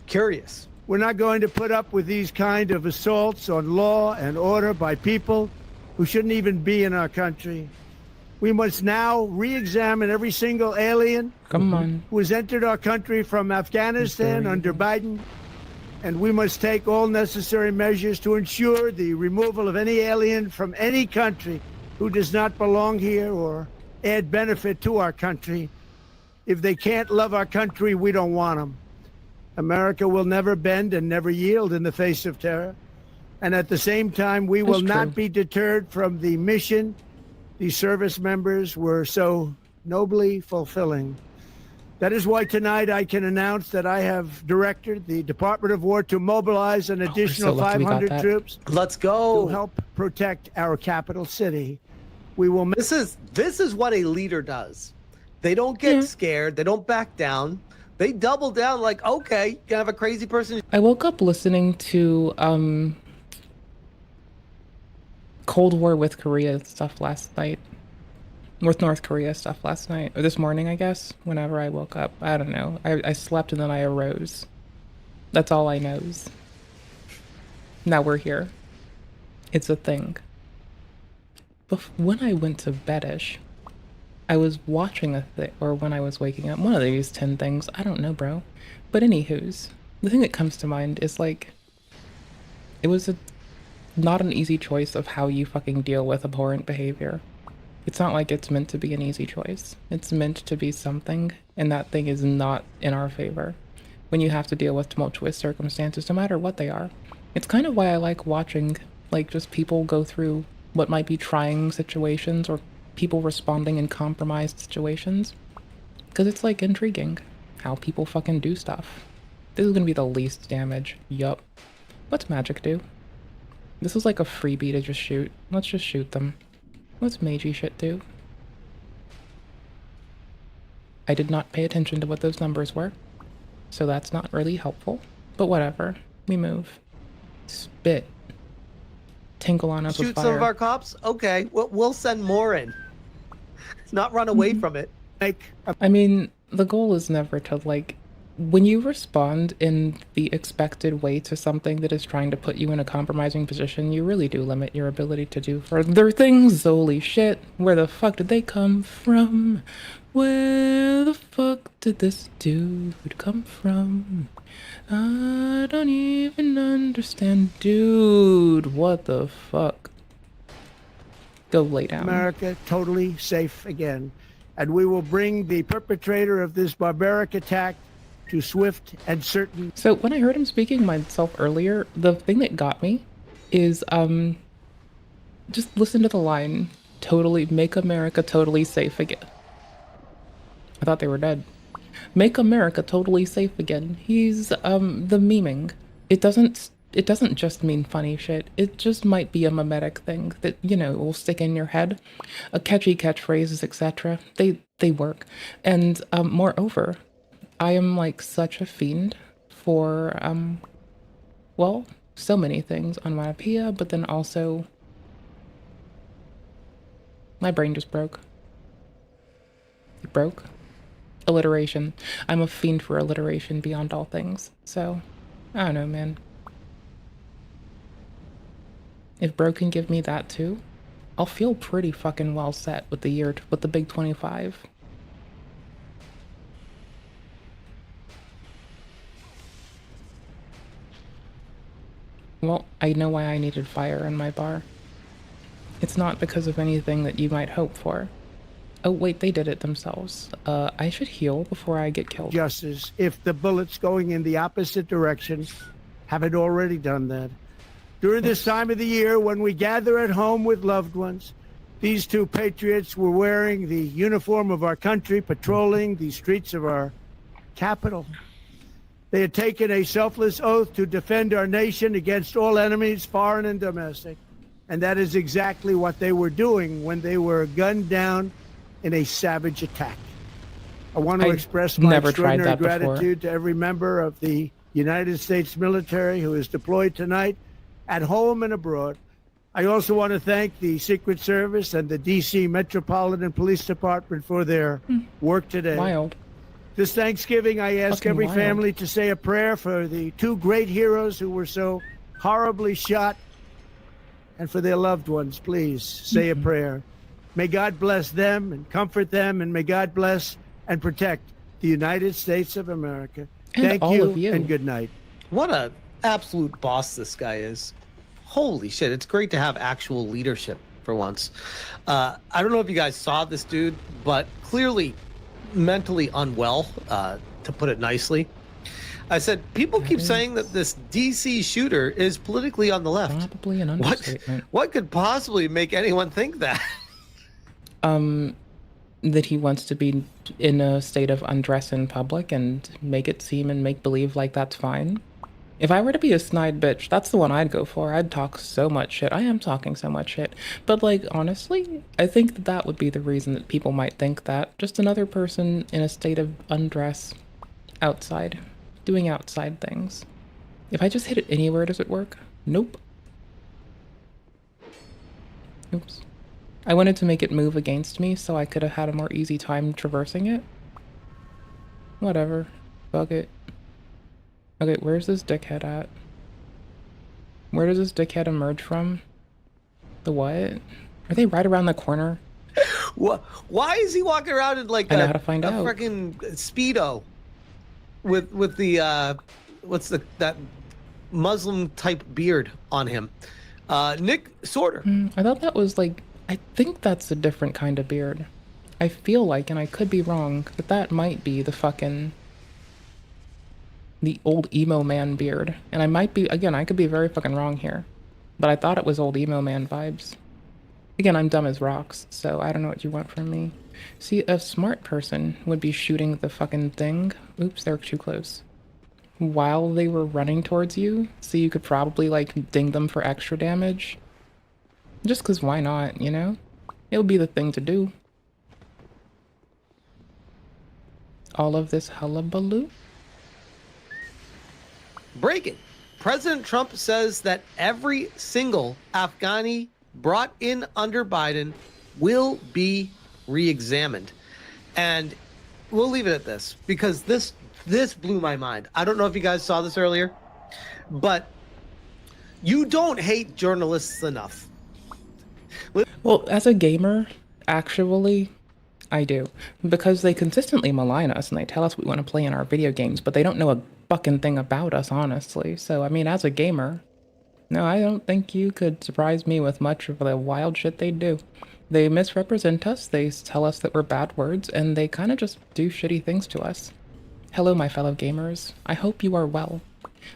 Curious. We're not going to put up with these kind of assaults on law and order by people who shouldn't even be in our country. We must now re-examine every single alien who has entered our country from Afghanistan under Biden, and we must take all necessary measures to ensure the removal of any alien from any country who does not belong here or add benefit to our country. If they can't love our country, we don't want them. America will never bend and never yield in the face of terror. And at the same time, we will not be deterred from the mission these service members were so nobly fulfilling. That is why tonight I can announce that I have directed the Department of War to mobilize an additional 500 troops. Let's go. To help protect our capital city. We will. This is what a leader does. They don't get scared. They don't back down. They double down. Like, okay, you can have a crazy person. I woke up listening to Cold War with Korea stuff last night. With North Korea stuff last night. Or this morning, I guess. Whenever I woke up. I don't know. I slept and then I arose. That's all I knows. Now we're here. It's a thing. When I went to bedish, I was watching a thing, or when I was waking up, one of these 10 things, I don't know, bro. But anywho's, the thing that comes to mind is like, it was not an easy choice of how you fucking deal with abhorrent behavior. It's not like it's meant to be an easy choice. It's meant to be something, and that thing is not in our favor when you have to deal with tumultuous circumstances, no matter what they are. It's kind of why I like watching, like, just people go through what might be trying situations, or people responding in compromised situations. Because it's, like, intriguing how people fucking do stuff. This is gonna be the least damage. Yup. What's magic do? This is like a freebie to just shoot. Let's just shoot them. What's magey shit do? I did not pay attention to what those numbers were, so that's not really helpful. But whatever. We move. Spit. Tinkle on us with Shoot fire. some of our cops? Okay, we'll send more in. Not run away from it. I mean, the goal is never to, like, when you respond in the expected way to something that is trying to put you in a compromising position, you really do limit your ability to do further things. Holy shit, where the fuck did they come from? Where the fuck did this dude come from? I don't even understand. Dude, what the fuck? Go lay down. America totally safe again. And we will bring the perpetrator of this barbaric attack to swift and certain. So when I heard him speaking myself earlier, the thing that got me is, just listen to the line, totally, make America totally safe again. I thought they were dead. Make America totally safe again. He's, the memeing. It doesn't just mean funny shit. It just might be a mimetic thing that, you know, will stick in your head. A catchy catchphrases, etc. They work. And, moreover, I am like such a fiend for, well, so many things on Onomatopoeia, but then also, my brain just broke. It broke? Alliteration. I'm a fiend for alliteration beyond all things. So, I don't know, man. If bro can give me that too, I'll feel pretty fucking well set with with the big 25. Well, I know why I needed fire in my bar. It's not because of anything that you might hope for. Oh wait, they did it themselves. I should heal before I get killed. Justice, if the bullets going in the opposite direction haven't already done that. During this time of the year when we gather at home with loved ones, these two patriots were wearing the uniform of our country, patrolling the streets of our capital. They had taken a selfless oath to defend our nation against all enemies, foreign and domestic. And that is exactly what they were doing when they were gunned down in a savage attack. I want to express my extraordinary gratitude to every member of the United States military who is deployed tonight at home and abroad. I also want to thank the Secret Service and the D.C. Metropolitan Police Department for their work today. Wild. This Thanksgiving, I ask every family to say a prayer for the two great heroes who were so horribly shot, and for their loved ones. Please say a prayer. May God bless them and comfort them, and may God bless and protect the United States of America. And Thank all of you. And good night. What a absolute boss this guy is. Holy shit, it's great to have actual leadership for once. I don't know if you guys saw this dude, but clearly mentally unwell, to put it nicely. I said, people keep saying that this DC shooter is politically on the left. Probably an understatement. What could possibly make anyone think that? That he wants to be in a state of undress in public and make it seem and make believe like that's fine. If I were to be a snide bitch, that's the one I'd go for. I'd talk so much shit. I am talking so much shit. But, like, honestly, I think that that would be the reason that people might think that. Just another person in a state of undress outside, doing outside things. If I just hit it anywhere, does it work? Nope. Oops. I wanted to make it move against me so I could have had a more easy time traversing it. Whatever. Fuck it. Okay, where's this dickhead at? Where does this dickhead emerge from? The what? Are they right around the corner? Why is he walking around in like I know how to find out. freaking Speedo with the what's that Muslim type beard on him? Nick Sorter. I thought that was like, I think that's a different kind of beard. I feel like, and I could be wrong, but that might be the old emo man beard. And I might be, again, I could be very fucking wrong here. But I thought it was old emo man vibes. Again, I'm dumb as rocks, so I don't know what you want from me. See, a smart person would be shooting the fucking thing. Oops, they're too close. While they were running towards you, so you could probably, like, ding them for extra damage. Just 'cause why not, you know? It would be the thing to do. All of this hullabaloo? Breaking. President Trump says that every single Afghani brought in under Biden will be re-examined. And we'll leave it at this because this blew my mind. I don't know if you guys saw this earlier, but you don't hate journalists enough. Well, as a gamer, actually, I do. Because they consistently malign us and they tell us we want to play in our video games, but they don't know a fucking thing about us, honestly. So, I mean, as a gamer, no, I don't think you could surprise me with much of the wild shit they do. They misrepresent us, they tell us that we're bad words, and they kind of just do shitty things to us. Hello, my fellow gamers. I hope you are well.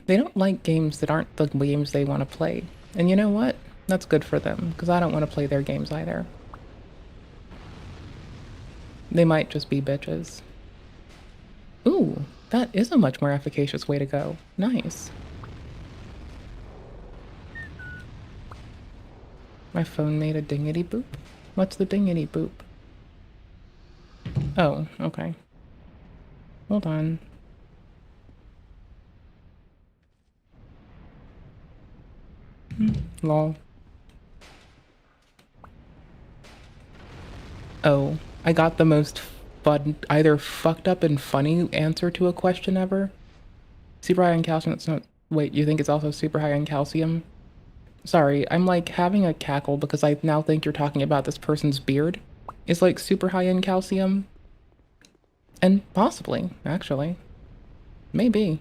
They don't like games that aren't the games they want to play. And you know what? That's good for them, because I don't want to play their games either. They might just be bitches. Ooh, that is a much more efficacious way to go. Nice. My phone made a dingity boop? What's the dingity boop? Oh, okay. Hold on. Lol. Oh, I got the most fun, either fucked up and funny answer to a question ever. Super high in calcium, it's not, wait, you think it's also super high in calcium? Sorry, I'm like having a cackle because I now think you're talking about this person's beard is like super high in calcium. And possibly, actually. Maybe.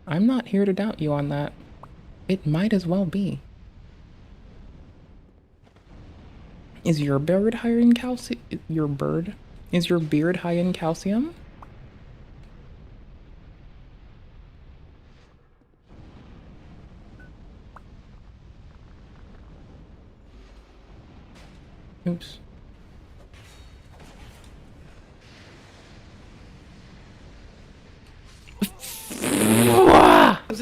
I'm not here to doubt you on that. It might as well be. Is your beard higher in calcium? Your bird? Is your beard high in calcium? Oops.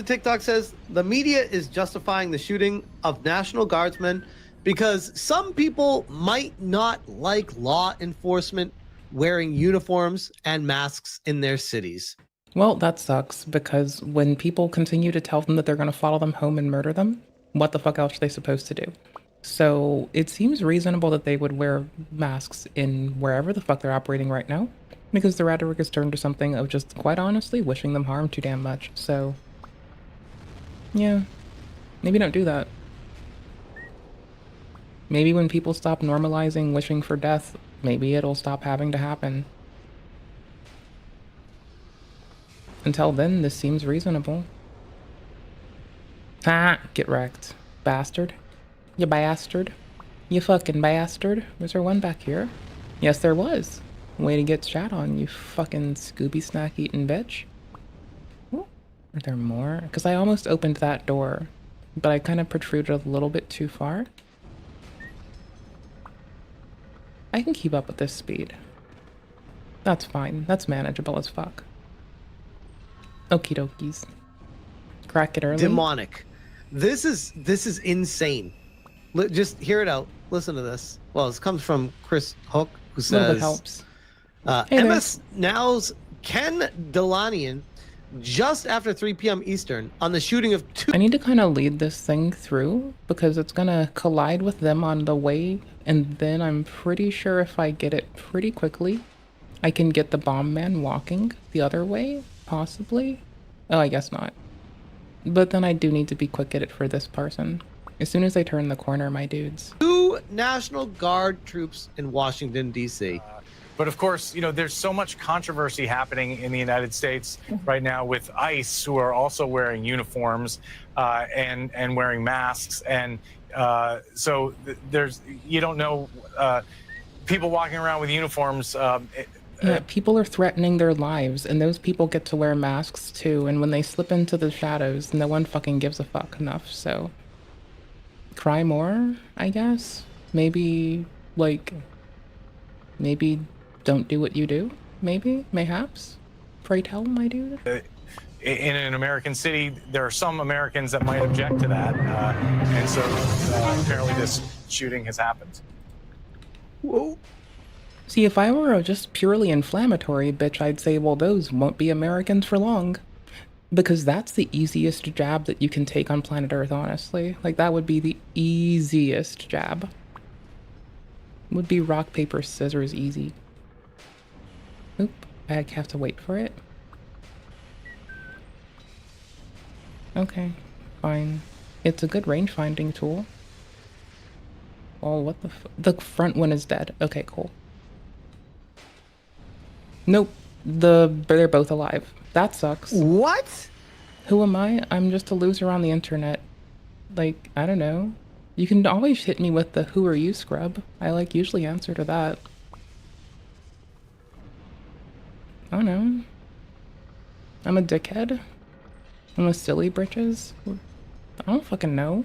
TikTok says the media is justifying the shooting of National Guardsmen because some people might not like law enforcement wearing uniforms and masks in their cities. Well, that sucks because when people continue to tell them that they're going to follow them home and murder them, what the fuck else are they supposed to do? So it seems reasonable that they would wear masks in wherever the fuck they're operating right now, because the rhetoric has turned to something of just, quite honestly, wishing them harm too damn much. So, yeah, maybe don't do that. Maybe when people stop normalizing wishing for death, maybe it'll stop having to happen. Until then, this seems reasonable. Ha! Get wrecked. Bastard. You bastard. You fucking bastard. Was there one back here? Yes, there was. Way to get shot on, you fucking Scooby snack eating bitch. Ooh. Are there more? Because I almost opened that door, but I kind of protruded a little bit too far. I can keep up with this speed. That's fine. That's manageable as fuck. Okie dokies. Crack it early. Demonic. This is insane. Just hear it out. Listen to this. Well, this comes from Chris Hook, who says, a little bit helps. Hey, MS Now's Ken Delanian just after 3 p.m. Eastern on the shooting of two. I need to kind of lead this thing through because it's gonna collide with them on the way, and then I'm pretty sure if I get it pretty quickly, I can get the bomb man walking the other way, possibly. Oh, I guess not. But then I do need to be quick at it for this person. As soon as they turn the corner, my dudes. 2 National Guard troops in Washington, D.C. But of course, there's so much controversy happening in the United States right now with ICE, who are also wearing uniforms and wearing masks. And so you don't know, people walking around with uniforms. Yeah, people are threatening their lives, and those people get to wear masks too. And when they slip into the shadows, no one fucking gives a fuck enough. So cry more, I guess. Maybe don't do what you do. Mayhaps. Pray tell, my dude. In an American city, there are some Americans that might object to that. And so apparently this shooting has happened. Whoa. See, if I were a just purely inflammatory bitch, I'd say, well, those won't be Americans for long. Because that's the easiest jab that you can take on planet Earth, honestly. Like, that would be the easiest jab. Would be rock, paper, scissors easy. Oop, I have to wait for it. Okay, fine. It's a good range finding tool. Oh, what the front one is dead. Okay, cool. Nope, they're both alive. That sucks. What? Who am I? I'm just a loser on the internet. Like, I don't know. You can always hit me with the "who are you" scrub. I usually answer to that. I don't know. I'm a dickhead. I'm a silly britches. I don't fucking know.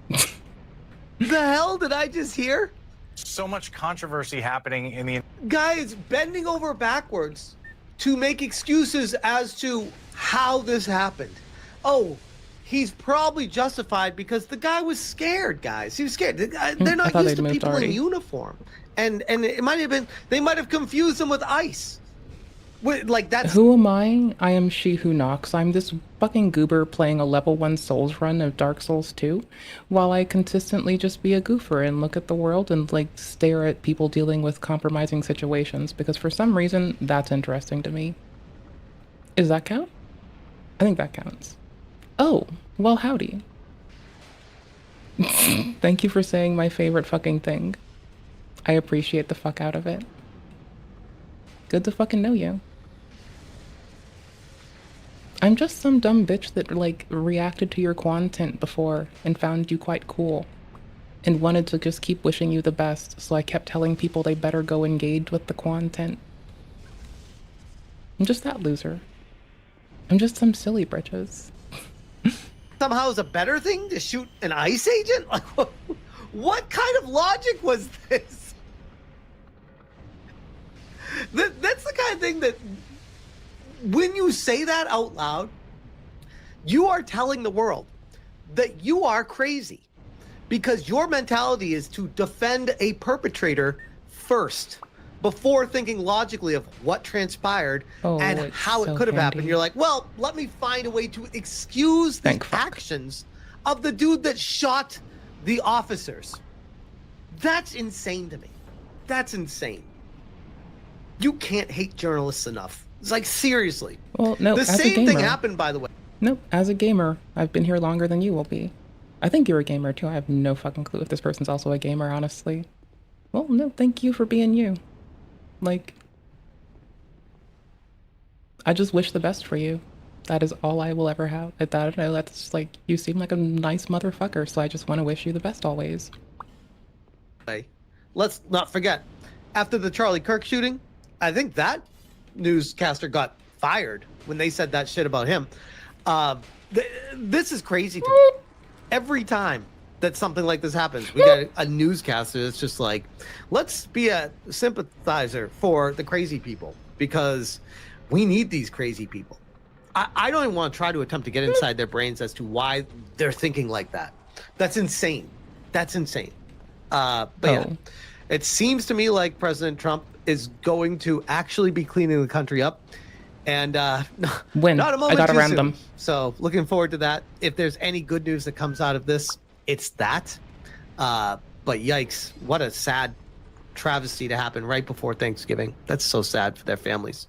The hell did I just hear? So much controversy happening in the guys bending over backwards to make excuses as to how this happened. Oh, he's probably justified because the guy was scared, guys. He was scared. They're not used to people in uniform. And it might have been, they might have confused him with ICE. That's... Who am I? I am she who knocks. I'm this fucking goober playing a level 1 Souls run of Dark Souls 2, while I consistently just be a goofer and look at the world and stare at people dealing with compromising situations, because for some reason that's interesting to me. Does that count? I think that counts. Oh, well, howdy. Thank you for saying my favorite fucking thing. I appreciate the fuck out of it. Good to fucking know you. I'm just some dumb bitch that reacted to your content before and found you quite cool and wanted to just keep wishing you the best, so I kept telling people they better go engage with the content. I'm just that loser. I'm just some silly britches. Somehow it's a better thing to shoot an ICE agent? What kind of logic was this? That's the kind of thing that when you say that out loud, you are telling the world that you are crazy, because your mentality is to defend a perpetrator first before thinking logically of what transpired and how it could have happened. You're like, well, let me find a way to excuse the actions of the dude that shot the officers. That's insane to me. That's insane. You can't hate journalists enough. It's seriously. Well, no, the same thing happened, by the way. Nope, as a gamer, I've been here longer than you will be. I think you're a gamer too. I have no fucking clue if this person's also a gamer, honestly. Well, no, thank you for being you. I just wish the best for you. That is all I will ever have. I don't know, that's you seem like a nice motherfucker, so I just want to wish you the best always. Let's not forget, after the Charlie Kirk shooting, I think that newscaster got fired when they said that shit about him. This is crazy to me. Every time that something like this happens, we got a newscaster that's just let's be a sympathizer for the crazy people, because we need these crazy people. I don't even want to try to attempt to get inside their brains as to why they're thinking like that. That's insane. That's insane. Yeah, it seems to me like President Trump is going to actually be cleaning the country up, and when not a moment I got too around soon. them. So looking forward to that. If there's any good news that comes out of this, it's that. But yikes, what a sad travesty to happen right before Thanksgiving. That's so sad for their families.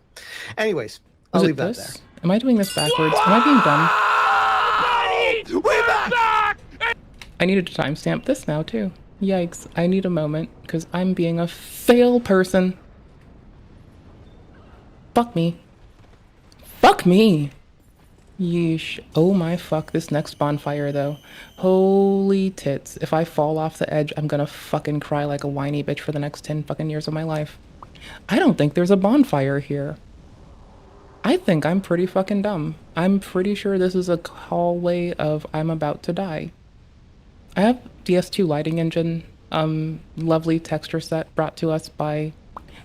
Anyways, I'll Is it leave that this? Am I doing this backwards? Am I being dumb? We're back! I needed to timestamp this now too. Yikes, I need a moment because I'm being a fail person. Fuck me. Fuck me! Yeesh. Oh my fuck, this next bonfire though. Holy tits. If I fall off the edge, I'm gonna fucking cry like a whiny bitch for the next 10 fucking years of my life. I don't think there's a bonfire here. I think I'm pretty fucking dumb. I'm pretty sure this is a hallway of I'm about to die. I have DS2 lighting engine, lovely texture set brought to us by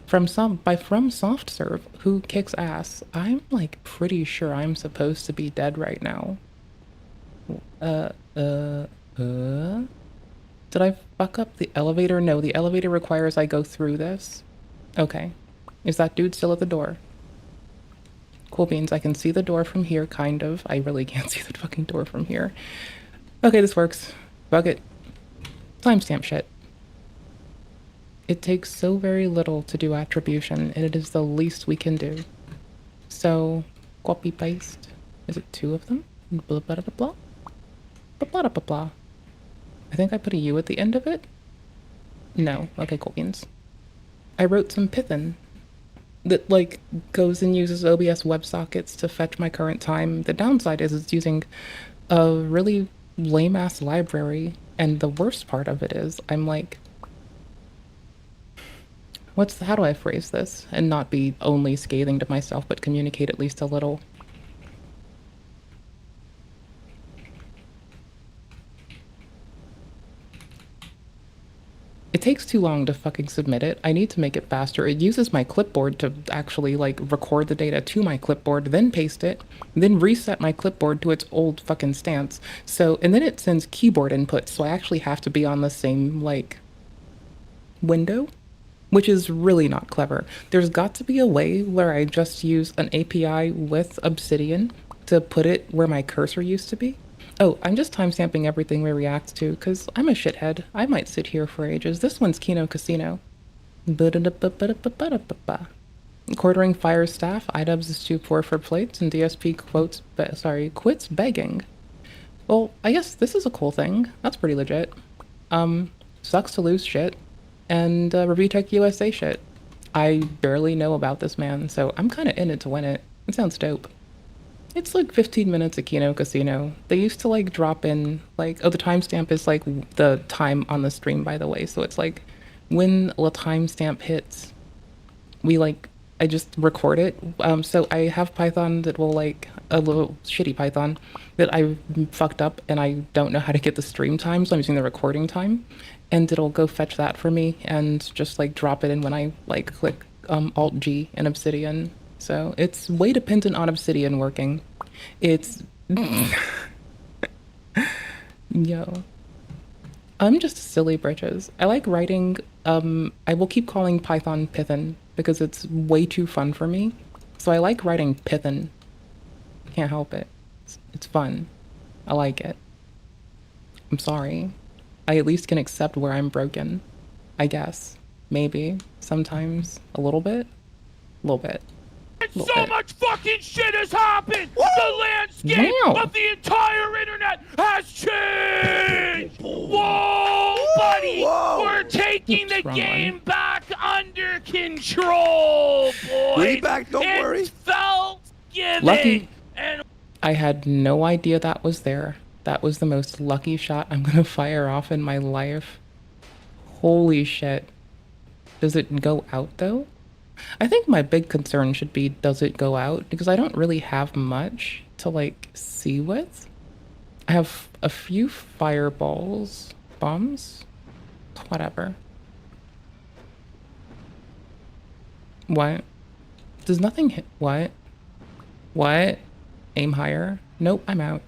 from SoftServe, who kicks ass. I'm like pretty sure I'm supposed to be dead right now. Did I fuck up the elevator? No, the elevator requires I go through this. Okay. Is that dude still at the door? Cool beans, I can see the door from here, kind of. I really can't see the fucking door from here. Okay, this works. Fuck it. Timestamp shit. It takes so very little to do attribution, and it is the least we can do. So, copy paste. Is it 2 of them? Blah blah blah blah. Blah blah blah blah. I think I put a U at the end of it? No. Okay, cool beans. I wrote some Python that like goes and uses OBS WebSockets to fetch my current time. The downside is it's using a really lame ass library, and the worst part of it is I'm like, how do I phrase this and not be only scathing to myself but communicate at least a little? It takes too long to fucking submit it. I need to make it faster. It uses my clipboard to actually like record the data to my clipboard, then paste it, then reset my clipboard to its old fucking stance. So, and then it sends keyboard inputs, so I actually have to be on the same like window, which is really not clever. There's got to be a way where I just use an API with Obsidian to put it where my cursor used to be. Oh, I'm just timestamping everything we react to, because I'm a shithead. I might sit here for ages. This one's Kino Casino. Quartering fire staff, IDubs is 2-4 for plates, and DSP quits begging. Well, I guess this is a cool thing. That's pretty legit. Sucks to lose shit, and Review Tech USA shit. I barely know about this man, so I'm kind of in it to win it. It sounds dope. It's like 15 minutes of Kino Casino. They used to like drop in like, oh, the timestamp is like the time on the stream, by the way. So it's like when the timestamp hits, I just record it. So I have Python that will like, a little shitty Python that I fucked up and I don't know how to get the stream time. So I'm using the recording time and it'll go fetch that for me and just like drop it in when I like click Alt G in Obsidian. So it's way dependent on Obsidian working. It's yo. I'm just silly britches. I like writing. I will keep calling Python Python because it's way too fun for me. So I like writing Python. Can't help it. It's fun. I like it. I'm sorry. I at least can accept where I'm broken. I guess. Maybe. Sometimes. A little bit. A little bit. So much fucking shit has happened! Woo! The landscape of the entire internet has changed! Whoa, buddy! Whoa. We're taking the game back under control, boys! We back, don't worry. It's felt giving! Lucky. And I had no idea that was there. That was the most lucky shot I'm gonna fire off in my life. Holy shit. Does it go out though? I think my big concern should be, does it go out? Because I don't really have much to like see with. I have a few fireballs, bombs, whatever. What? Does nothing hit? What? What? Aim higher? Nope, I'm out.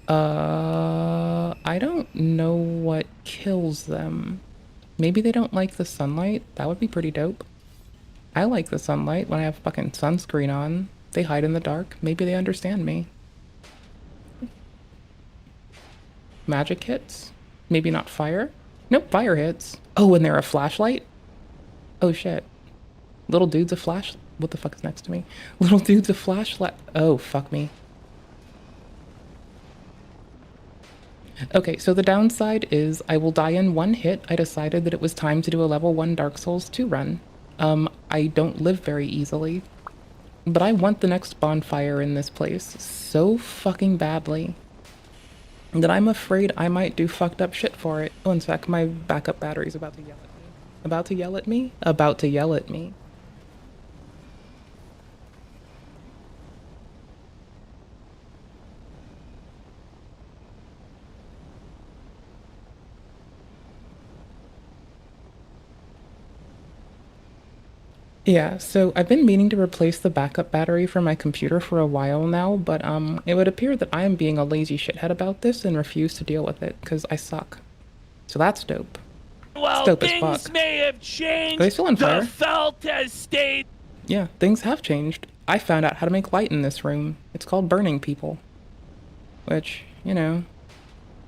I don't know what kills them. Maybe they don't like the sunlight? That would be pretty dope. I like the sunlight when I have fucking sunscreen on. They hide in the dark. Maybe they understand me. Magic hits? Maybe not fire? Nope, fire hits. Oh, and they're a flashlight? Oh shit. Little dude's a what the fuck is next to me? Little dude's a flashlight. Oh, fuck me. Okay, so the downside is I will die in one hit. I decided that it was time to do a level 1 Dark Souls 2 run. I don't live very easily, but I want the next bonfire in this place so fucking badly that I'm afraid I might do fucked up shit for it. Oh, in fact, my backup battery's about to yell at me. About to yell at me? About to yell at me. Yeah, so I've been meaning to replace the backup battery for my computer for a while now, but it would appear that I am being a lazy shithead about this and refuse to deal with it, because I suck. So that's dope. Well, dope as things fuck. may have changed. Are they still on fire? The felt has stayed. Yeah, things have changed. I found out how to make light in this room. It's called burning people. Which, you know,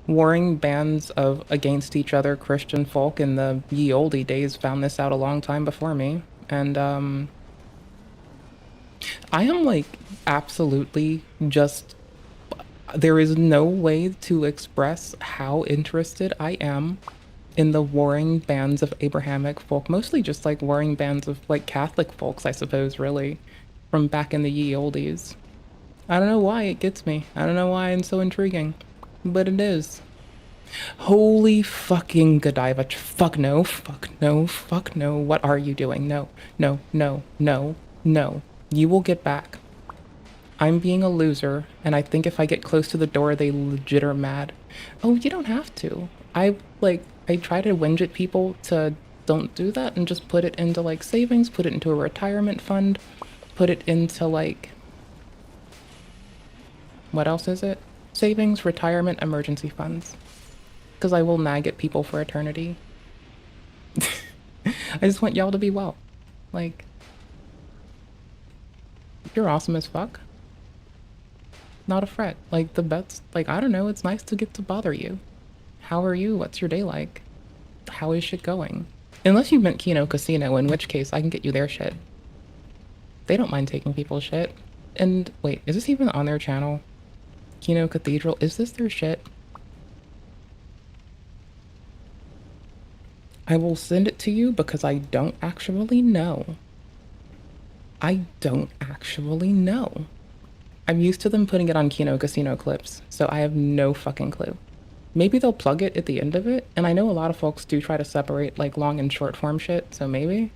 warring bands of against each other Christian folk in the ye olde days found this out a long time before me. And I am like absolutely just, there is no way to express how interested I am in the warring bands of Abrahamic folk, mostly just like warring bands of like Catholic folks, I suppose, really, from back in the ye oldies. I don't know why it gets me. I don't know why it's so intriguing, but it is. Holy fucking Godiva. Fuck no, fuck no, fuck no. What are you doing? No, no, no, no, no. You will get back. I'm being a loser, and I think if I get close to the door, they legit are mad. Oh, you don't have to. I try to whinge at people to don't do that and just put it into like savings, put it into a retirement fund, put it into like, what else is it? Savings, retirement, emergency funds. Because I will nag at people for eternity. I just want y'all to be well. Like, you're awesome as fuck. Not a fret. Like, the bets, like, I don't know, it's nice to get to bother you. How are you? What's your day like? How is shit going? Unless you meant Kino Casino, in which case I can get you their shit. They don't mind taking people's shit. And wait, is this even on their channel? Kino Cathedral, is this their shit? I will send it to you because I don't actually know. I don't actually know. I'm used to them putting it on Kino Casino clips, so I have no fucking clue. Maybe they'll plug it at the end of it, and I know a lot of folks do try to separate like long and short form shit, so maybe?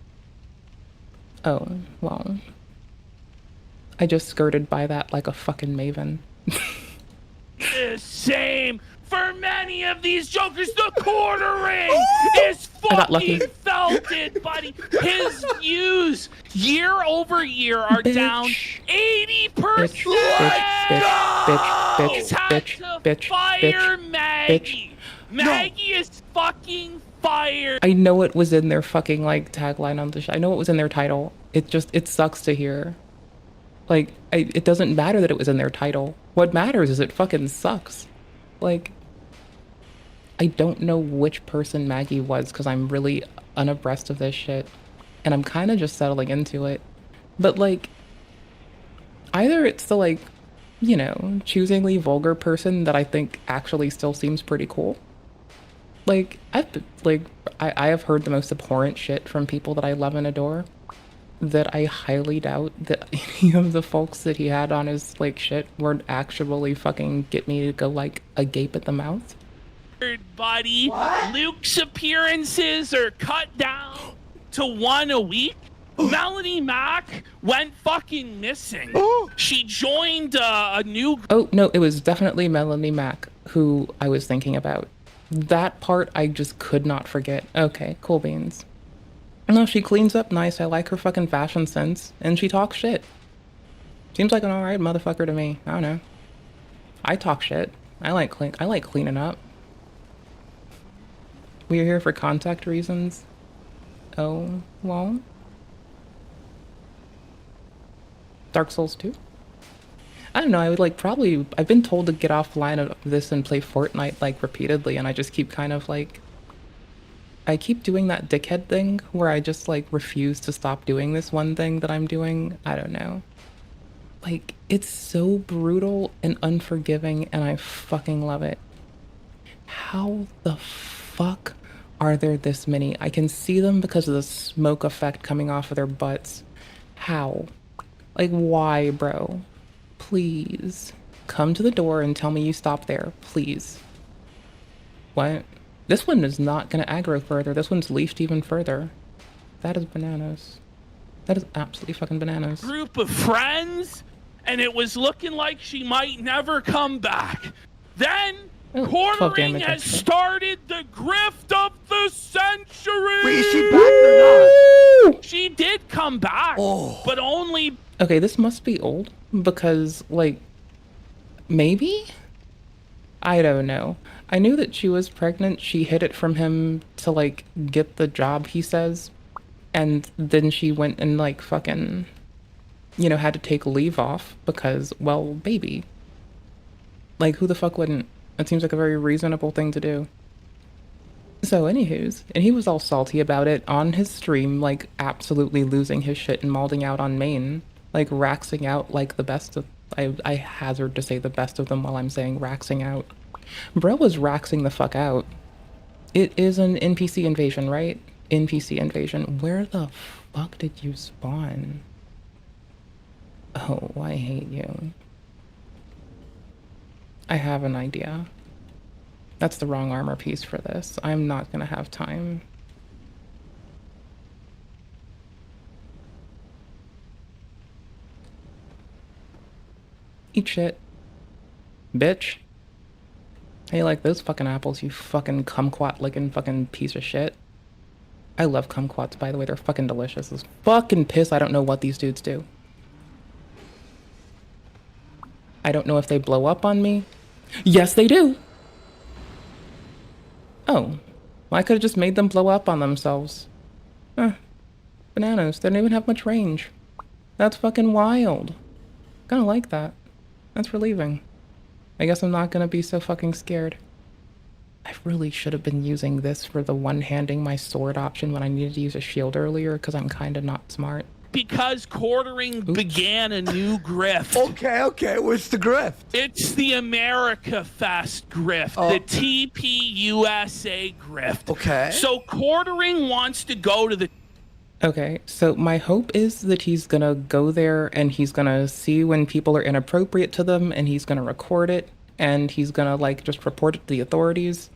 Oh, well. I just skirted by that like a fucking maven. Same. For many of these jokers, the quartering is fucking felted, buddy. His views year over year are down 80%. He's had to fire Maggie. Maggie is fucking fired. I know it was in their fucking like tagline on the show. I know it was in their title. It sucks to hear. Like, it doesn't matter that it was in their title. What matters is it fucking sucks. Like, I don't know which person Maggie was because I'm really unabreast of this shit. And I'm kind of just settling into it. But, like, either it's the, like, you know, choosingly vulgar person that I think actually still seems pretty cool. Like, I have heard the most abhorrent shit from people that I love and adore. That I highly doubt that any of the folks that he had on his, like, shit would actually fucking get me to go, like, agape at the mouth. Buddy, Luke's appearances are cut down to 1 a week. Melanie Mack went fucking missing. She joined a new... Oh, no, it was definitely Melanie Mack who I was thinking about. That part I just could not forget. Okay, cool beans. No, she cleans up nice. I like her fucking fashion sense. And she talks shit. Seems like an alright motherfucker to me. I don't know. I talk shit. I like cleaning up. We're here for contact reasons. Oh, well. Dark Souls 2? I don't know, I would like probably... I've been told to get offline of this and play Fortnite like repeatedly, and I just keep kind of like... I keep doing that dickhead thing where I just like refuse to stop doing this one thing that I'm doing. I don't know. Like, it's so brutal and unforgiving, and I fucking love it. How the fuck are there this many? I can see them because of the smoke effect coming off of their butts. How? Like, why, bro? Please. Come to the door and tell me you stop there, please. What? This one is not gonna aggro further. This one's leafed even further. That is bananas. That is absolutely fucking bananas. Group of friends, and it was looking like she might never come back. Then quartering has started the grift of the century. Wait, is she back or not? She did come back, but only. Okay, this must be old because, like, maybe? I don't know. I knew that she was pregnant. She hid it from him to, like, get the job, he says. And then she went and, like, fucking, you know, had to take leave off because, well, baby. Like, who the fuck wouldn't? It seems like a very reasonable thing to do. So, anywho's, and he was all salty about it on his stream, like, absolutely losing his shit and malding out on main. Like, raxing out, like, the best of, I hazard to say the best of them while I'm saying raxing out. Bro was raxing the fuck out. It is an NPC invasion, right? NPC invasion. Where the fuck did you spawn? Oh, I hate you. I have an idea. That's the wrong armor piece for this. I'm not gonna have time. Eat shit. Bitch. How you like those fucking apples, you fucking kumquat-licking fucking piece of shit? I love kumquats, by the way. They're fucking delicious. This fucking piss, I don't know what these dudes do. I don't know if they blow up on me. Yes, they do! Oh. Well, I could've just made them blow up on themselves. Huh. Bananas. They don't even have much range. That's fucking wild. Kinda like that. That's relieving. I guess I'm not gonna be so fucking scared. I really should have been using this for the one-handing my sword option when I needed to use a shield earlier, because I'm kinda not smart. Because quartering began a new grift. Okay, what's the grift? It's the America Fest grift, the TPUSA grift. Okay. So quartering wants to go to the. Okay, so my hope is that he's gonna go there and he's gonna see when people are inappropriate to them and he's gonna record it and he's gonna, like, just report it to the authorities.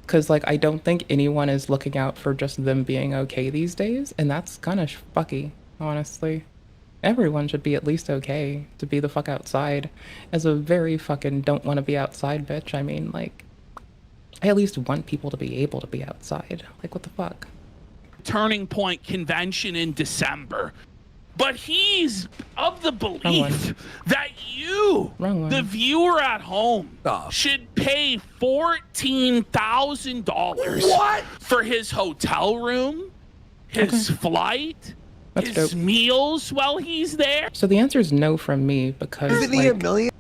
Cause, like, I don't think anyone is looking out for just them being okay these days, and that's kinda fucky, honestly. Everyone should be at least okay to be the fuck outside. As a very fucking don't wanna be outside bitch, I mean, like, I at least want people to be able to be outside. Like, what the fuck? Turning Point convention in December. But he's of the belief that you, the viewer at home, should pay $14,000 for his hotel room, his flight, his meals while he's there. So the answer is no from me because, Isn't he a million?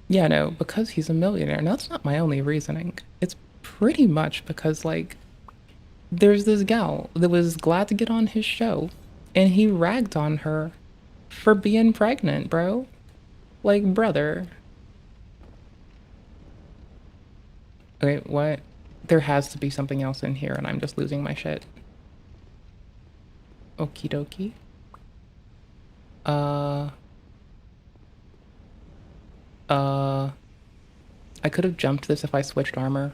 Yeah, no, because he's a millionaire. And that's not my only reasoning. It's pretty much because, like, there's this gal that was glad to get on his show, and he ragged on her for being pregnant, bro. Like, brother. Okay, what? There has to be something else in here, and I'm just losing my shit. Okie dokie. I could have jumped this if I switched armor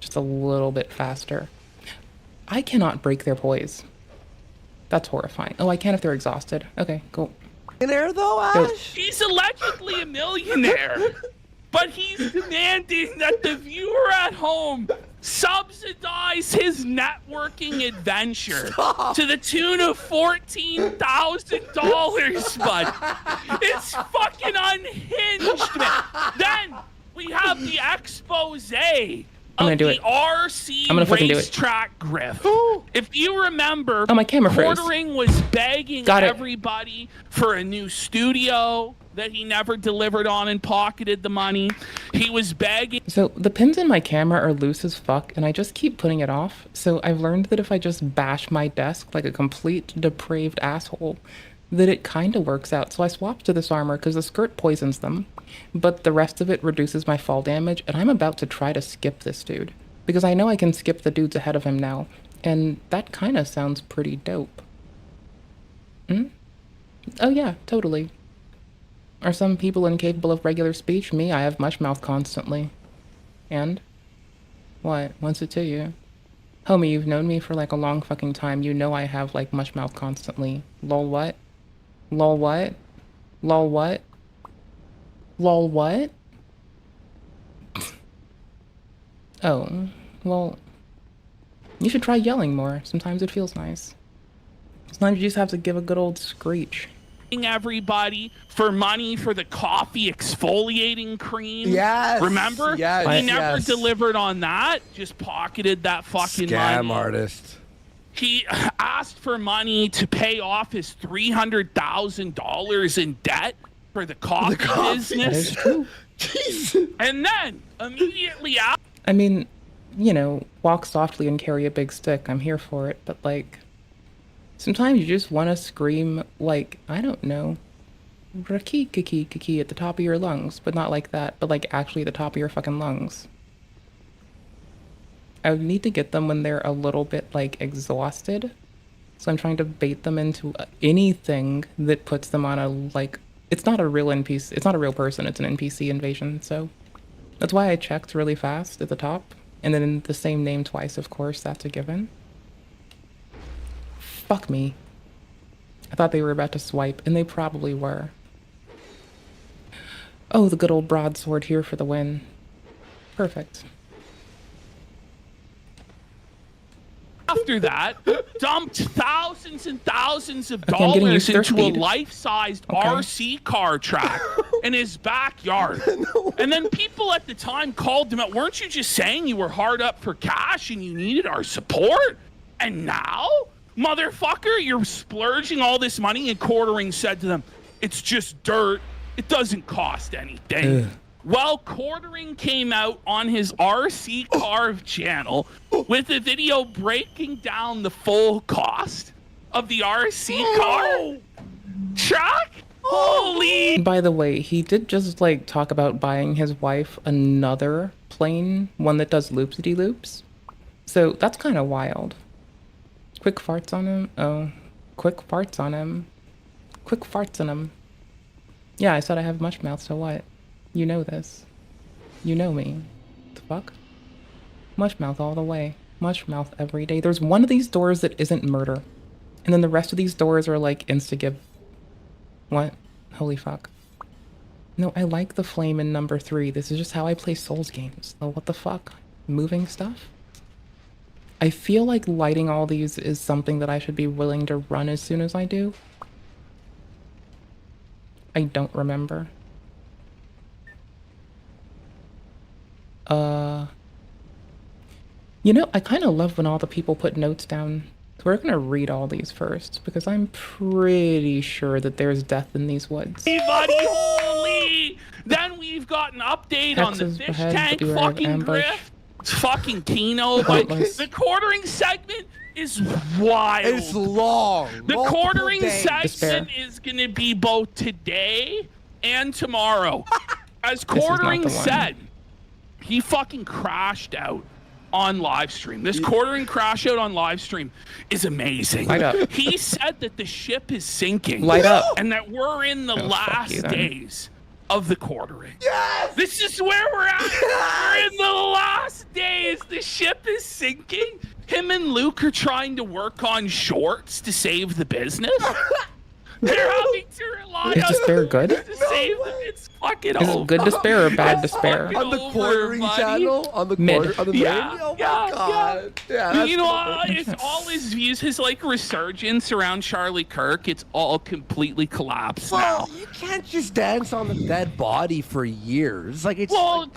just a little bit faster. I cannot break their poise. That's horrifying. Oh, I can if they're exhausted. Okay, cool. Millionaire though, Ash? He's allegedly a millionaire, but he's demanding that the viewer at home subsidize his networking adventure to the tune of $14,000, bud. It's fucking unhinged, man. Then we have the expose I'm gonna do the it. RC I'm gonna fucking do it. racetrack grift. If you remember, Oh, my camera froze. Quartering was begging Got it. everybody for a new studio that he never delivered on and pocketed the money. He was begging. So the pins in my camera are loose as fuck, and I just keep putting it off. So I've learned that if I just bash my desk like a complete depraved asshole, that it kind of works out. So I swapped to this armor because the skirt poisons them, but the rest of it reduces my fall damage, and I'm about to try to skip this dude. Because I know I can skip the dudes ahead of him now, and that kind of sounds pretty dope. Oh yeah, totally. Are some people incapable of regular speech? Me, I have mush mouth constantly. And? What? What's it to you? Homie, you've known me for like a long fucking time. You know I have like mush mouth constantly. Lol what? Lol what? Lol what? Lol what? Oh, well, you should try yelling more. Sometimes it feels nice. Sometimes you just have to give a good old screech. Everybody for money for the coffee exfoliating cream. Yes. Remember? Yes. He never delivered on that. Just pocketed that fucking Scam money. artist. He asked for money to pay off his $300,000 in debt for the coffee business. And then immediately after. I mean, you know, walk softly and carry a big stick. I'm here for it, but like, sometimes you just want to scream like, I don't know, raki kiki kiki at the top of your lungs, but not like that, but like actually at the top of your fucking lungs. I would need to get them when they're a little bit like exhausted. So I'm trying to bait them into anything that puts them on a like, it's not a real NPC, it's not a real person, it's an NPC invasion. So that's why I checked really fast at the top. And then the same name twice, of course, that's a given. Fuck me. I thought they were about to swipe, and they probably were. Oh, the good old broadsword here for the win. Perfect. After that, dumped thousands and thousands of Okay, I'm getting dollars used to their into a speed. life-sized RC car track in his backyard. And then people at the time called him out. Weren't you just saying you were hard up for cash and you needed our support? And now, motherfucker, you're splurging all this money. And Quartering said to them, it's just dirt. It doesn't cost anything. Well, Quartering came out on his RC Carve channel with a video breaking down the full cost of the RC car track. Holy! By the way, he did just like talk about buying his wife another plane, one that does loopsy-loops. So that's kind of wild. Quick farts on him. Oh, quick farts on him. Quick farts on him. Yeah, I said I have mush mouth, so what? You know this. You know me. The fuck? Mush mouth all the way. Mush mouth every day. There's one of these doors that isn't murder. And then the rest of these doors are like insta-give. What? Holy fuck. No, I like the flame in number 3. This is just how I play Souls games. Oh, what the fuck? Moving stuff? I feel like lighting all these is something that I should be willing to run as soon as I do. I don't remember. You know, I kind of love when all the people put notes down. So we're gonna read all these first, because I'm pretty sure that there's death in these woods. Everybody, holy! Then we've got an update on the fish tank fucking grift. It's fucking Kino, but the Quartering segment is wild. It's long. The Quartering segment is gonna be both today and tomorrow. As Quartering said, he fucking crashed out on live stream. This Quartering crash out on live stream is amazing. Light up. He said that the ship is sinking. Light up. And that we're in the last days of the Quartering. Yes! This is where we're at. We're in the last days. The ship is sinking. Him and Luke are trying to work on shorts to save the business. They're having to rely Is on this bear good? to save save them. It's fucking Is over. it good despair or bad despair? Fucking On the quartering over, buddy. channel? On the Mid. quarter, on the Yeah, main? Oh my yeah, god. Yeah, that's you know, cool. it's all his views, his like resurgence around Charlie Kirk. It's all completely collapsed now. Well, you can't just dance on the dead body for years. Like it's Well,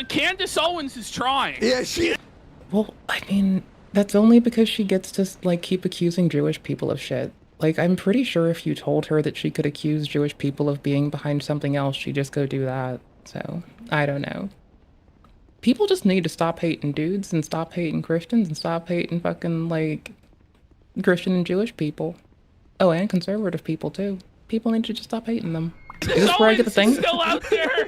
Candace Owens is trying. yeah, she. Well, I mean, that's only because she gets to like keep accusing Jewish people of shit. Like, I'm pretty sure if you told her that she could accuse Jewish people of being behind something else, she'd just go do that. So, I don't know. People just need to stop hating dudes and stop hating Christians and stop hating fucking, like, Christian and Jewish people. Oh, and conservative people, too. People need to just stop hating them. Is this where I get the thing? Still out there.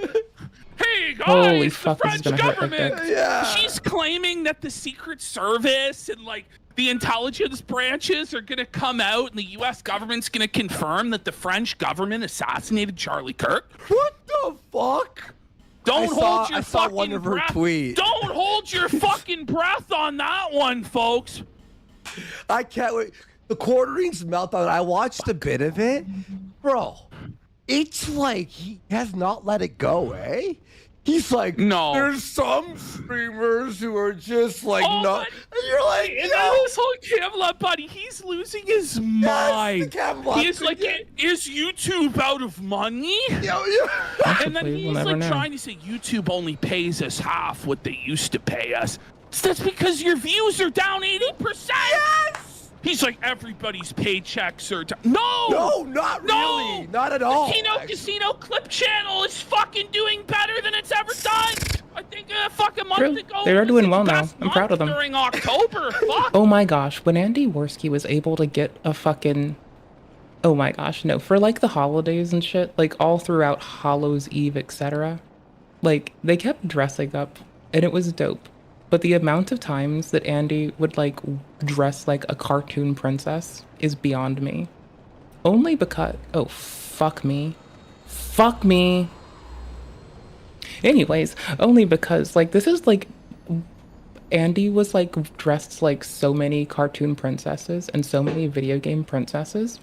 Hey guys, Holy the fuck, this is French gonna hurt my government. dick. Yeah. She's claiming that the Secret Service and like the intelligence branches are gonna come out, and the U.S. government's gonna confirm that the French government assassinated Charlie Kirk. What the fuck? Don't hold your I saw fucking one of her breath. tweets. Don't hold your fucking breath on that one, folks. I can't wait. The quartering's meltdown. I watched a bit of it, bro. It's like he has not let it go, eh? He's like, no. There's some streamers who are just like, Oh, not. but- And you're like, And yo. then this whole Camelot buddy, he's losing his mind. the Camelot He's like, thing, is YouTube out of money? Yo. And then We'll he's never like know. trying to say YouTube only pays us half what they used to pay us. So that's because your views are down 80%. Yes. He's like, everybody's paychecks are down. No, not really. Not at all. The Kino Casino Clip Channel is fucking doing better than it's ever done. I think a fucking month True. ago. They are was doing its well now. best I'm proud of month them. During October. Fuck. Oh my gosh, when Andy Worski was able to get a fucking... Oh my gosh, no. For like the holidays and shit, like all throughout Hallows Eve, etc. Like, they kept dressing up, and it was dope. But the amount of times that Andy would like dress like a cartoon princess is beyond me. Only because... Oh, fuck me. Fuck me. Anyways, only because like this is like... Andy was like dressed like so many cartoon princesses and so many video game princesses.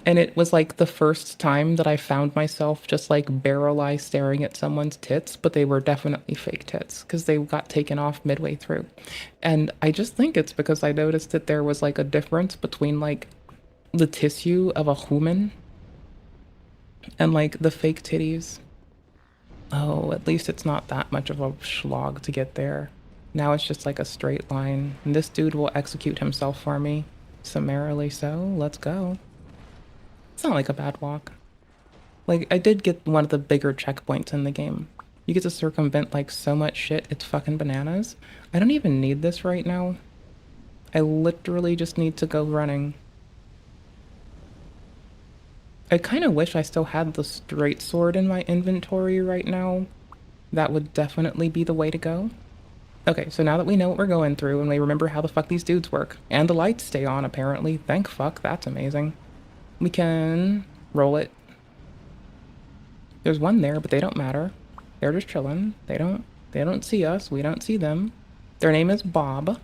And it was like the first time that I found myself just like barrel-eye staring at someone's tits, but they were definitely fake tits because they got taken off midway through. And I just think it's because I noticed that there was like a difference between like the tissue of a human and like the fake titties. Oh, at least it's not that much of a slog to get there. Now it's just like a straight line. And this dude will execute himself for me. Summarily so. Let's go. It's not like a bad walk. Like, I did get one of the bigger checkpoints in the game. You get to circumvent, like, so much shit, it's fucking bananas. I don't even need this right now. I literally just need to go running. I kind of wish I still had the straight sword in my inventory right now. That would definitely be the way to go. Okay, so now that we know what we're going through and we remember how the fuck these dudes work, and the lights stay on apparently, thank fuck, that's amazing. We can roll it. There's one there, but they don't matter. They're just chilling. They don't see us. We don't see them. Their name is Bob.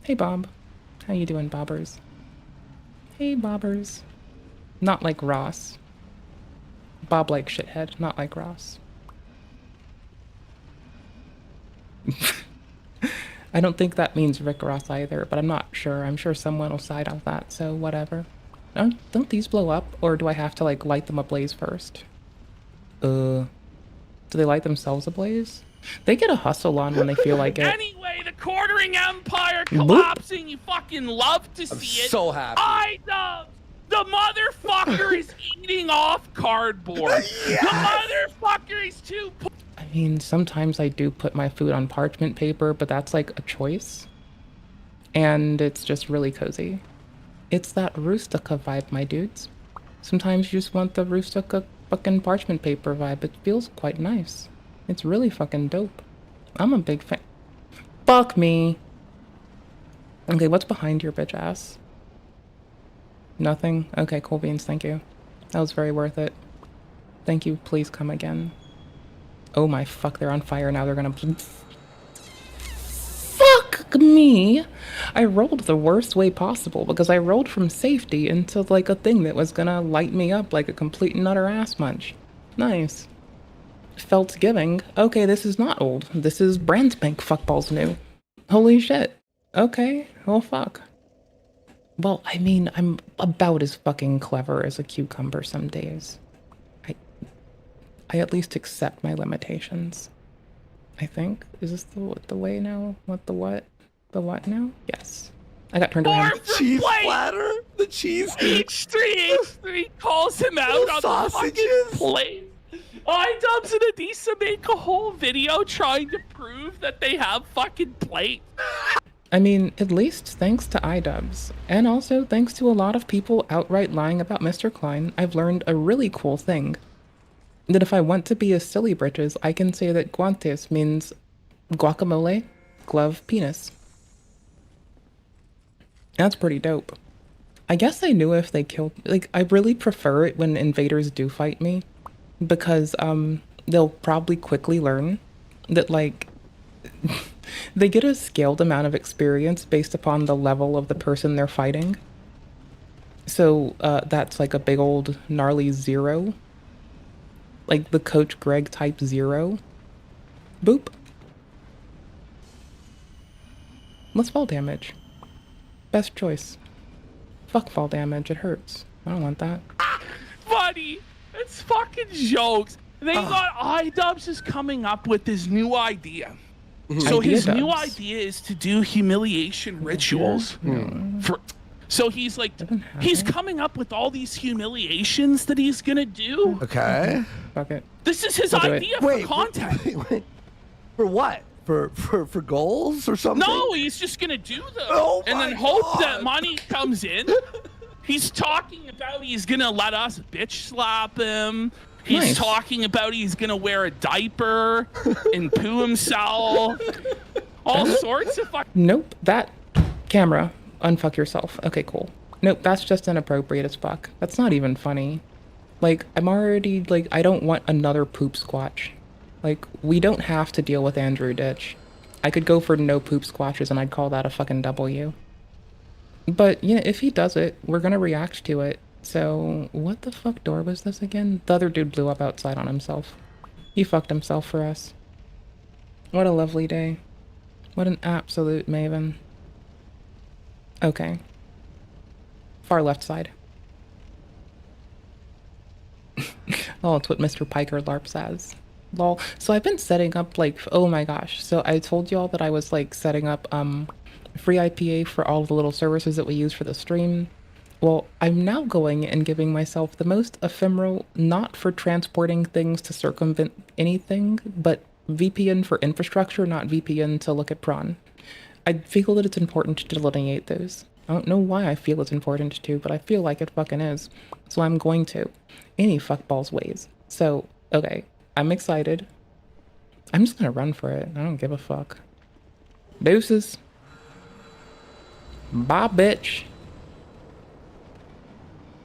Hey, Bob. How you doing, Bobbers? Hey, Bobbers. Not like Ross. Bob like shithead, not like Ross. I don't think that means Rick Ross either, but I'm not sure. I'm sure someone will side on that, so whatever. Don't these blow up, or do I have to, like, light them ablaze first? Do they light themselves ablaze? They get a hustle on when they feel like it. Anyway, the quartering empire collapsing. You fucking love to see it. So happy. I know. The motherfucker is eating off cardboard. The motherfucker is too. I mean, sometimes I do put my food on parchment paper, but that's like a choice. And it's just really cozy. It's that Rustica vibe, my dudes. Sometimes you just want the Rustica fucking parchment paper vibe. It feels quite nice. It's really fucking dope. I'm a big fan. Fuck me. Okay, what's behind your bitch ass? Nothing? Okay, cool beans, thank you. That was very worth it. Thank you, please come again. Oh my fuck, they're on fire now, they're gonna... Fuck me! I rolled the worst way possible because I rolled from safety into like a thing that was gonna light me up like a complete and utter ass munch. Nice. Felt giving. Okay, this is not old. This is brand spank fuckballs new. Holy shit. Okay, well fuck. Well, I mean, I'm about as fucking clever as a cucumber some days. I at least accept my limitations. I think. Is this the way now? The what now? Yes. I got turned around. The cheese platter? The cheese? H3 calls him out on sausages? the fucking plate. iDubbbz and EDSA make a whole video trying to prove that they have fucking plate. I mean, at least thanks to iDubbbz, and also thanks to a lot of people outright lying about Mr. Klein, I've learned a really cool thing. That if I want to be a silly britches, I can say that guantes means guacamole, glove, penis. That's pretty dope. I guess I knew if they killed, like, I really prefer it when invaders do fight me, because they'll probably quickly learn that, like, they get a scaled amount of experience based upon the level of the person they're fighting. So that's like a big old gnarly 0. Like the Coach Greg type 0. Boop. Let's fall damage. Best choice. Fuck fall damage, it hurts. I don't want that. Buddy, it's fucking jokes. They got iDubbbz is coming up with this new idea. So his new idea is to do humiliation rituals. So he's like, he's coming up with all these humiliations that he's gonna do. Okay. Fuck it. This is his idea for content. Wait. For what? For goals or something? No, he's just gonna do them and then hope that money comes in. He's talking about he's gonna let us bitch slap him. He's talking about he's gonna wear a diaper and poo himself. All sorts of fuck. Nope, that camera. Unfuck yourself. Okay, cool. Nope, that's just inappropriate as fuck. That's not even funny. Like, I'm already, like, I don't want another poop squatch. Like, we don't have to deal with Andrew Ditch. I could go for no poop squatches and I'd call that a fucking W. But, yeah, if he does it, we're gonna react to it. So, what the fuck door was this again? The other dude blew up outside on himself. He fucked himself for us. What a lovely day. What an absolute maven. Okay. Far left side. Oh, it's what Mr. Piker LARP says. Lol. So I've been setting up, like, oh my gosh. So I told y'all that I was, like, setting up free IPA for all the little services that we use for the stream. Well, I'm now going and giving myself the most ephemeral, not for transporting things to circumvent anything, but VPN for infrastructure, not VPN to look at prawn. I feel that it's important to delineate those. I don't know why I feel it's important to, but I feel like it fucking is. So I'm going to. Any fuckballs ways. So, okay. I'm excited. I'm just gonna run for it. I don't give a fuck. Deuces. Bye, bitch.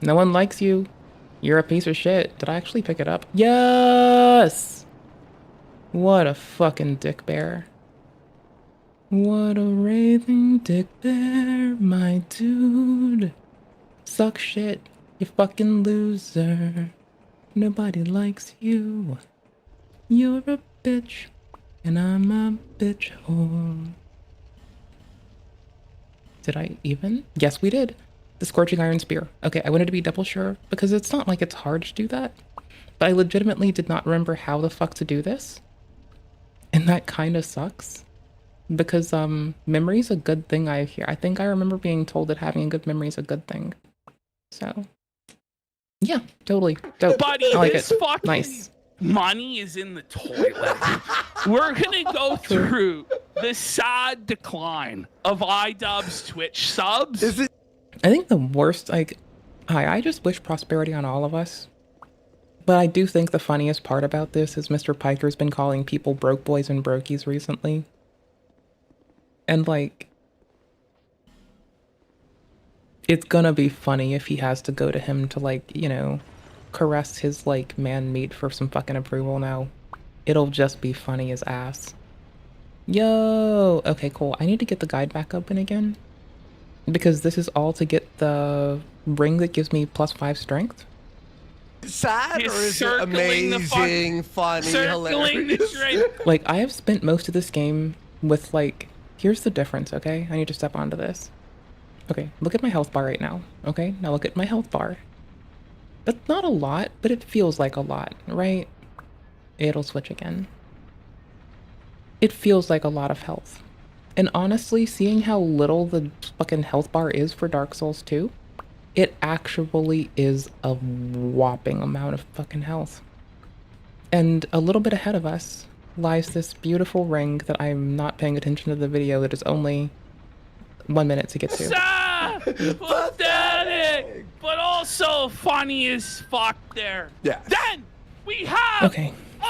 No one likes you. You're a piece of shit. Did I actually pick it up? Yes! What a fucking dick bear. What a raving dick bear, my dude. Suck shit, you fucking loser. Nobody likes you. You're a bitch, and I'm a bitch whore. Did I even? Yes, we did. The Scorching Iron Spear. Okay, I wanted to be double sure, because it's not like it's hard to do that. But I legitimately did not remember how the fuck to do this. And that kind of sucks. Because memory's a good thing, I hear. I think I remember being told that having a good memory is a good thing. So, yeah, totally. Dope. Buddy, I like this it. fucking Nice. money is in the toilet. We're gonna go through the sad decline of iDubbbz Twitch subs. Is it? I think the worst, like, I just wish prosperity on all of us. But I do think the funniest part about this is Mr. Piker's been calling people broke boys and brokies recently. And, like, it's gonna be funny if he has to go to him to, like, you know, caress his, like, man meat for some fucking approval now. It'll just be funny as ass. Yo! Okay, cool. I need to get the guide back open again. Because this is all to get the ring that gives me +5 strength. sad or He's is it circling the fuck- amazing, funny, circling hilarious? the train. Like, I have spent most of this game with, like, here's the difference, okay? I need to step onto this. Okay, look at my health bar right now, okay? Now look at my health bar. That's not a lot, but it feels like a lot, right? It'll switch again. It feels like a lot of health. And honestly, seeing how little the fucking health bar is for Dark Souls 2, it actually is a whopping amount of fucking health. And a little bit ahead of us lies this beautiful ring that I'm not paying attention to the video that is only 1 minute to get to. Pathetic, but also funny as fuck there. Yeah. Then we have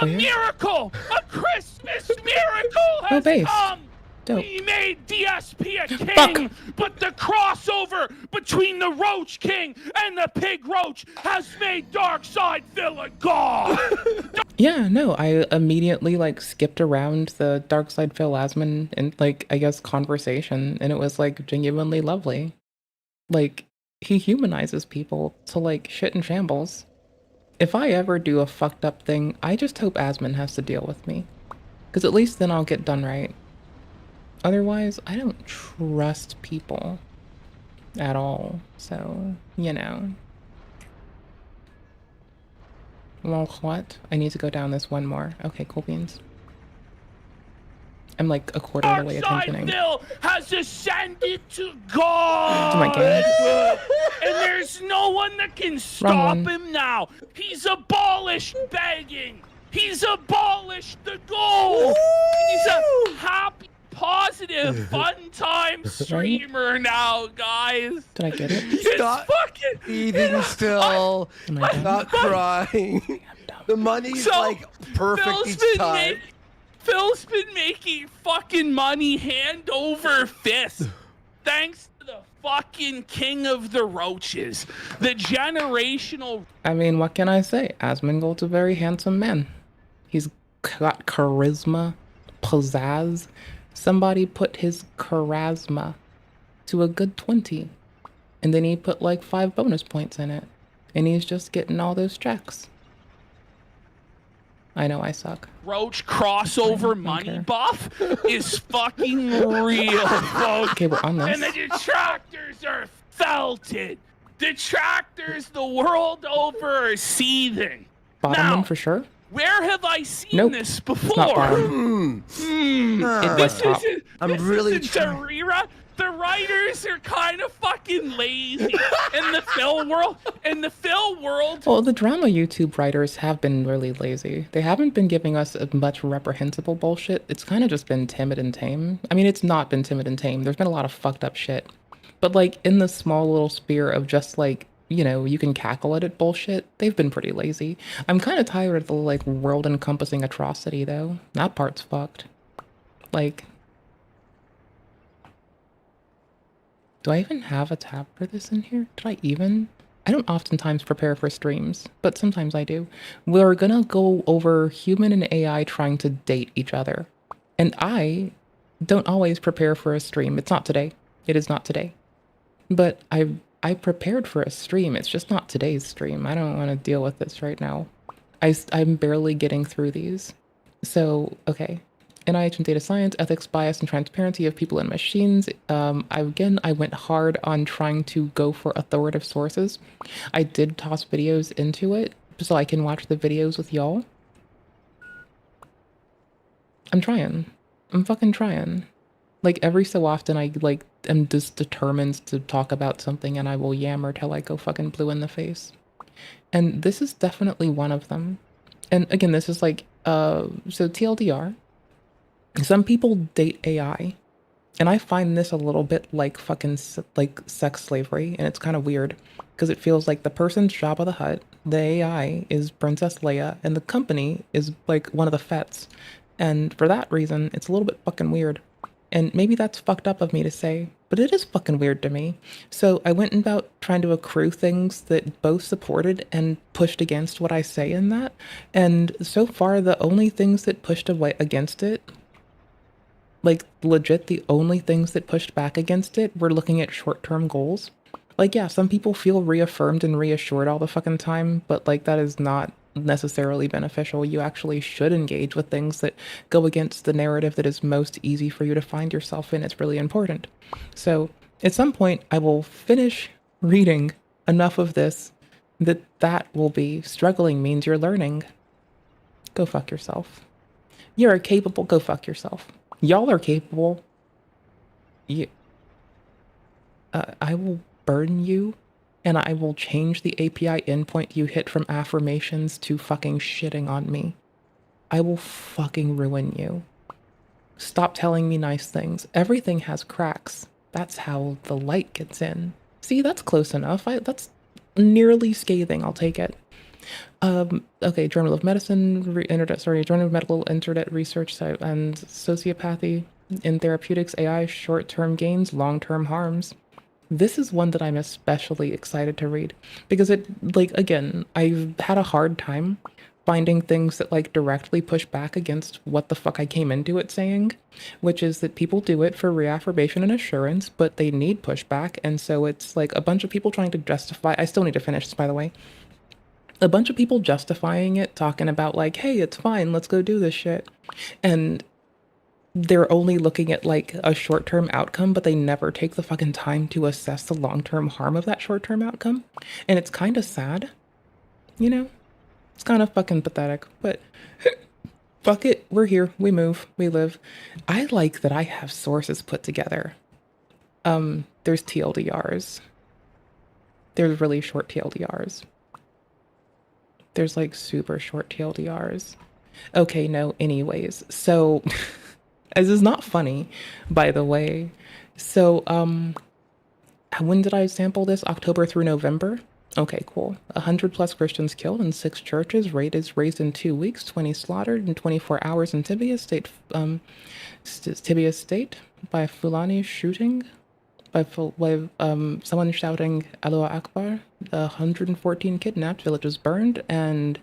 a miracle, a Christmas miracle has come. Dope. We made DSP a king, but the crossover between the Roach King and the Pig Roach has made Darkseid feel a god. Yeah, no, I immediately like skipped around the Darkseid Phil Asman and like, I guess, conversation, and it was like genuinely lovely. Like, he humanizes people to like shit and shambles. If I ever do a fucked up thing, I just hope Asman has to deal with me. Because at least then I'll get done right. Otherwise, I don't trust people at all. So, you know. Well, what? I need to go down this one more. Okay, cool beans. I'm like a quarter of the way attentioning. Darkseid has ascended to God. To my game. And there's no one that can stop him now. He's abolished begging. He's abolished the gold. He's a happy, positive, fun time streamer now, guys. Did I get it? He's not eating still, not crying. The money's like perfect each time. Phil's been making fucking money hand over fist. Thanks to the fucking king of the roaches. The generational... I mean, what can I say? Asmongold's a very handsome man. He's got charisma, pizzazz. Somebody put his charisma to a good 20. And then he put like 5 bonus points in it. And he's just getting all those checks. I know I suck. Roach crossover money buff is fucking real, folks. Okay, we're on this. And the detractors are felted. Detractors the world over are seething. Bottom one for sure? Where have I seen this before? It's not bottom. It was top. I'm really Darira. The writers are kind of fucking lazy in the film world. Well, the drama YouTube writers have been really lazy. They haven't been giving us much reprehensible bullshit. It's kind of just been timid and tame. I mean, it's not been timid and tame. There's been a lot of fucked up shit. But like in the small little sphere of just like, you know, you can cackle at it bullshit, they've been pretty lazy. I'm kind of tired of the like world encompassing atrocity though. That part's fucked. Like, do I even have a tab for this in here? Did I even? I don't oftentimes prepare for streams, but sometimes I do. We're gonna go over human and AI trying to date each other. And I don't always prepare for a stream. It's not today. It is not today. But I prepared for a stream. It's just not today's stream. I don't want to deal with this right now. I'm barely getting through these. So, okay. NIH and data science, ethics, bias, and transparency of people and machines. I went hard on trying to go for authoritative sources. I did toss videos into it so I can watch the videos with y'all. I'm trying. I'm fucking trying. Like every so often I like am just determined to talk about something and I will yammer till I go fucking blue in the face. And this is definitely one of them. And again, this is like, so TLDR. Some people date AI, and I find this a little bit like fucking like sex slavery, and it's kind of weird because it feels like the person's Jabba the Hutt, the AI is Princess Leia, and the company is like one of the Fets. And for that reason, it's a little bit fucking weird. And maybe that's fucked up of me to say, but it is fucking weird to me. So I went about trying to accrue things that both supported and pushed against what I say in that. And so far, the only things that pushed away against it, like legit the only things that pushed back against it, were looking at short-term goals. Like, yeah, some people feel reaffirmed and reassured all the fucking time, but like that is not necessarily beneficial. You actually should engage with things that go against the narrative that is most easy for you to find yourself in. It's really important. So at some point, I will finish reading enough of this that will be struggling means you're learning. Go fuck yourself. You're capable. Go fuck yourself. Y'all are capable. I will burn you, and I will change the API endpoint you hit from affirmations to fucking shitting on me. I will fucking ruin you. Stop telling me nice things. Everything has cracks. That's how the light gets in. See, that's close enough. That's nearly scathing. I'll take it. Okay, Journal of Medicine, Journal of Medical Internet Research and Sociopathy in Therapeutics, AI, short-term gains, long-term harms. This is one that I'm especially excited to read because it, like, again, I've had a hard time finding things that like directly push back against what the fuck I came into it saying, which is that people do it for reaffirmation and assurance, but they need pushback. And so it's like a bunch of people trying to justify, I still need to finish this, by the way. A bunch of people justifying it, talking about like, hey, it's fine, let's go do this shit. And they're only looking at like a short-term outcome, but they never take the fucking time to assess the long-term harm of that short-term outcome. And it's kind of sad, you know? It's kind of fucking pathetic, but fuck it. We're here. We move. We live. I like that I have sources put together. There's TLDRs. There's really short TLDRs. There's like super short TLDRs. Okay, no, anyways. So this is not funny, by the way. So, when did I sample this? October through November? Okay, cool. 100+ Christians killed in 6 churches. Rate is raised in 2 weeks. 20 slaughtered in 24 hours in Tibia State. Tibia State by Fulani shooting. By someone shouting Allahu Akbar. 114 kidnapped. Villages burned and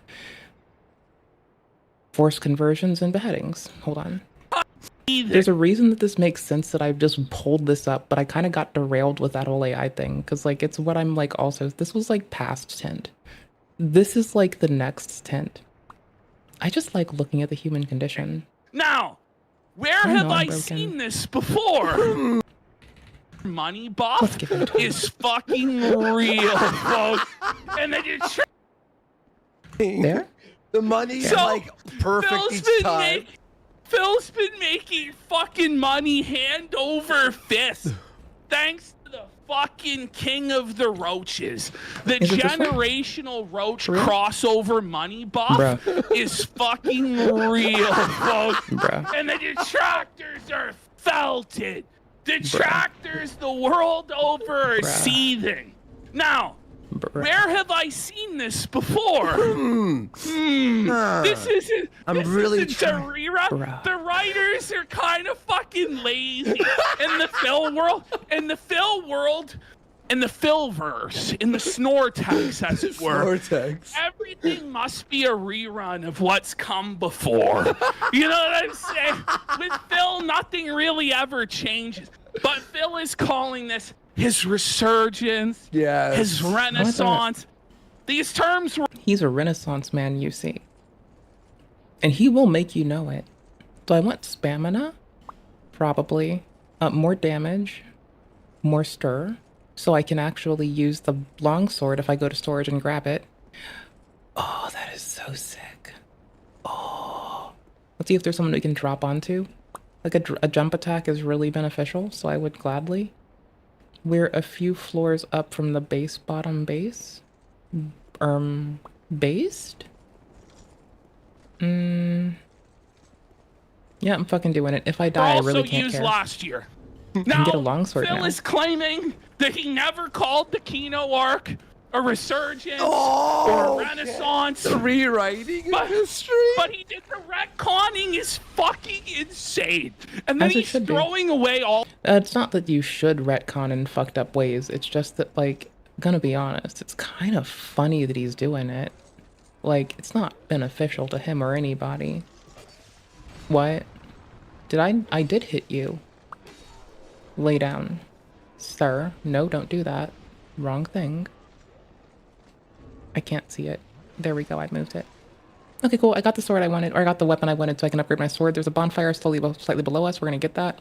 forced conversions and beheadings. Hold on. There's a reason that this makes sense that I've just pulled this up, but I kind of got derailed with that whole AI thing because like it's what I'm like also, this was like past tent. This is like the next tent. I just like looking at the human condition. Now, where have I seen this before? Money buff is fucking real, folks. And they did there? The money's so, like perfect each time. Phil's been making fucking money hand over fist. Thanks to the fucking king of the roaches. The generational roach crossover money buff is fucking real, folks. And the detractors are felted. Detractors the world over are seething. Now, where have I seen this before? This isn't. I'm this really isn't a rewrite. The writers are kind of fucking lazy in the Phil world. In the Phil world, in the Philverse, in the Snortex, as it were. Snortex. Everything must be a rerun of what's come before. You know what I'm saying? With Phil, nothing really ever changes. But Phil is calling this his resurgence, his renaissance. These terms were... He's a renaissance man, you see. And he will make you know it. Do I want stamina? Probably. More damage. More stir. So I can actually use the longsword if I go to storage and grab it. Oh, that is so sick. Oh. Let's see if there's someone we can drop onto. Like a jump attack is really beneficial, so I would gladly. We're a few floors up from the bottom base. Based? Yeah, I'm fucking doing it. If I die, I really can't care. Last year. I can get a longsword Phil now. is claiming that he never called the Kino arc a resurgence or a renaissance. The rewriting of history. But he did the retconning is fucking insane. And then he's throwing away all... It's not that you should retcon in fucked up ways. It's just that, like, gonna be honest, it's kind of funny that he's doing it. Like, it's not beneficial to him or anybody. What? I did hit you. Lay down. Sir, no, don't do that. Wrong thing. I can't see it. There we go, I moved it. Okay, cool. I got the sword I wanted, or I got the weapon I wanted so I can upgrade my sword. There's a bonfire slightly below us. We're gonna get that.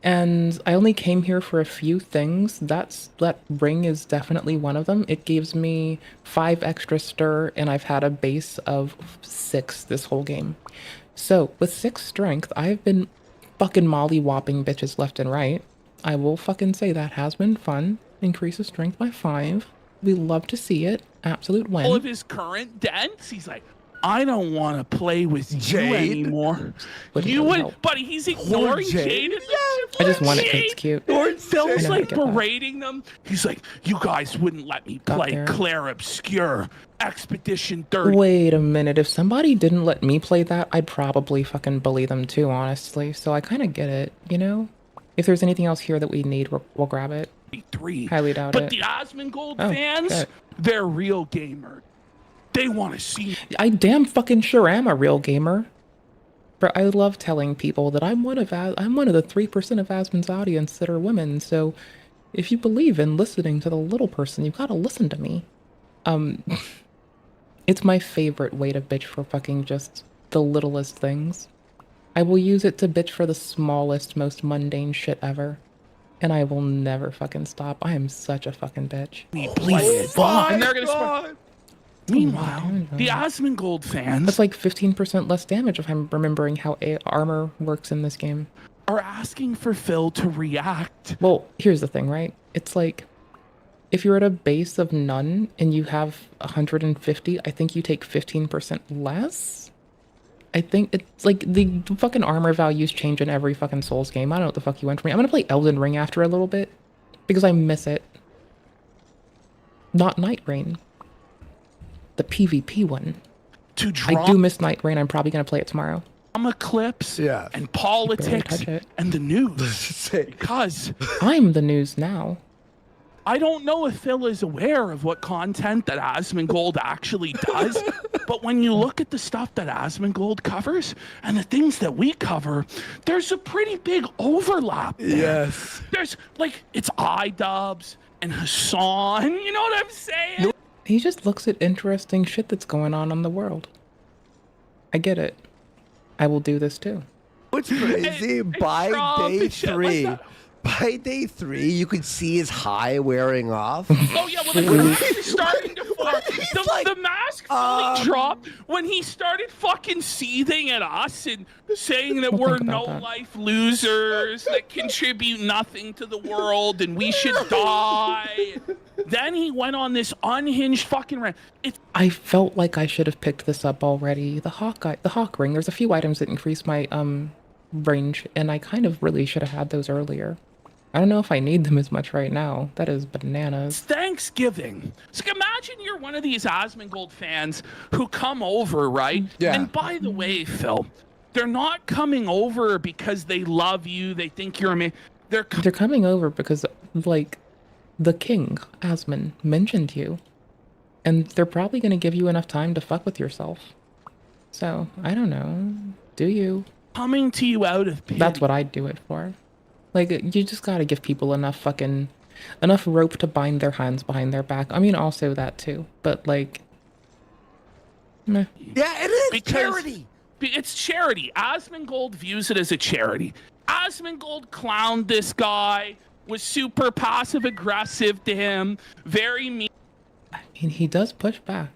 And I only came here for a few things. That ring is definitely one of them. It gives me 5 extra stir, and I've had a base of 6 this whole game. So with 6 strength, I've been fucking molly-whopping bitches left and right. I will fucking say that has been fun. Increases strength by 5. We love to see it. Absolute win. All of his current dents, he's like, I don't want to play with you anymore. You would, buddy, he's ignoring Jade. I just want it because it's cute. Phil's like berating them. He's like, you guys wouldn't let me play Claire Obscure Expedition 30. Wait a minute. If somebody didn't let me play that, I'd probably fucking bully them too, honestly. So I kind of get it, you know? If there's anything else here that we need, we'll grab it. Highly doubt it. But the Asmongold fans, they're real gamers. They want to see. I damn fucking sure am a real gamer. But I love telling people that I'm one of the 3% of Asmon's audience that are women. So if you believe in listening to the little person, you've got to listen to me. It's my favorite way to bitch for fucking just the littlest things. I will use it to bitch for the smallest, most mundane shit ever. And I will never fucking stop. I am such a fucking bitch. And they're gonna Meanwhile, the Asmongold fans... That's like 15% less damage if I'm remembering how armor works in this game. ...are asking for Phil to react. Well, here's the thing, right? It's like, if you're at a base of none and you have 150, I think you take 15% less? I think it's like the fucking armor values change in every fucking Souls game. I don't know what the fuck you want from me. I'm gonna play Elden Ring after a little bit because I miss it. Not Night Rain. The PvP one. I do miss Night Rain. I'm probably gonna play it tomorrow. Clips and politics and the news. Because I'm the news now. I don't know if Phil is aware of what content that Asmongold actually does, but when you look at the stuff that Asmongold covers and the things that we cover, there's a pretty big overlap there. Yes. There's like, it's iDubbbz and Hassan, you know what I'm saying? He just looks at interesting shit that's going on in the world. I get it. I will do this too. What's crazy, by day 3, you could see his high wearing off. Oh yeah, well the mask is starting to fall. The mask fully dropped when he started fucking seething at us and saying that we're no-life losers that contribute nothing to the world and we should die. Then he went on this unhinged fucking rant. I felt like I should have picked this up already. The hawk ring. There's a few items that increase my range, and I kind of really should have had those earlier. I don't know if I need them as much right now. That is bananas. Thanksgiving. So imagine you're one of these Asmongold fans who come over, right? Yeah. And by the way, Phil, they're not coming over because they love you. They think you're amazing. They're coming over because, like, the king, Asmon, mentioned you. And they're probably going to give you enough time to fuck with yourself. So, I don't know. Do you? Coming to you out of pity. That's what I'd do it for. Like, you just gotta give people enough rope to bind their hands behind their back. I mean, also that too. But, like, meh. Yeah, it is charity. It's charity. Asmongold views it as a charity. Asmongold clowned this guy, was super passive-aggressive to him, very mean. I mean, he does push back.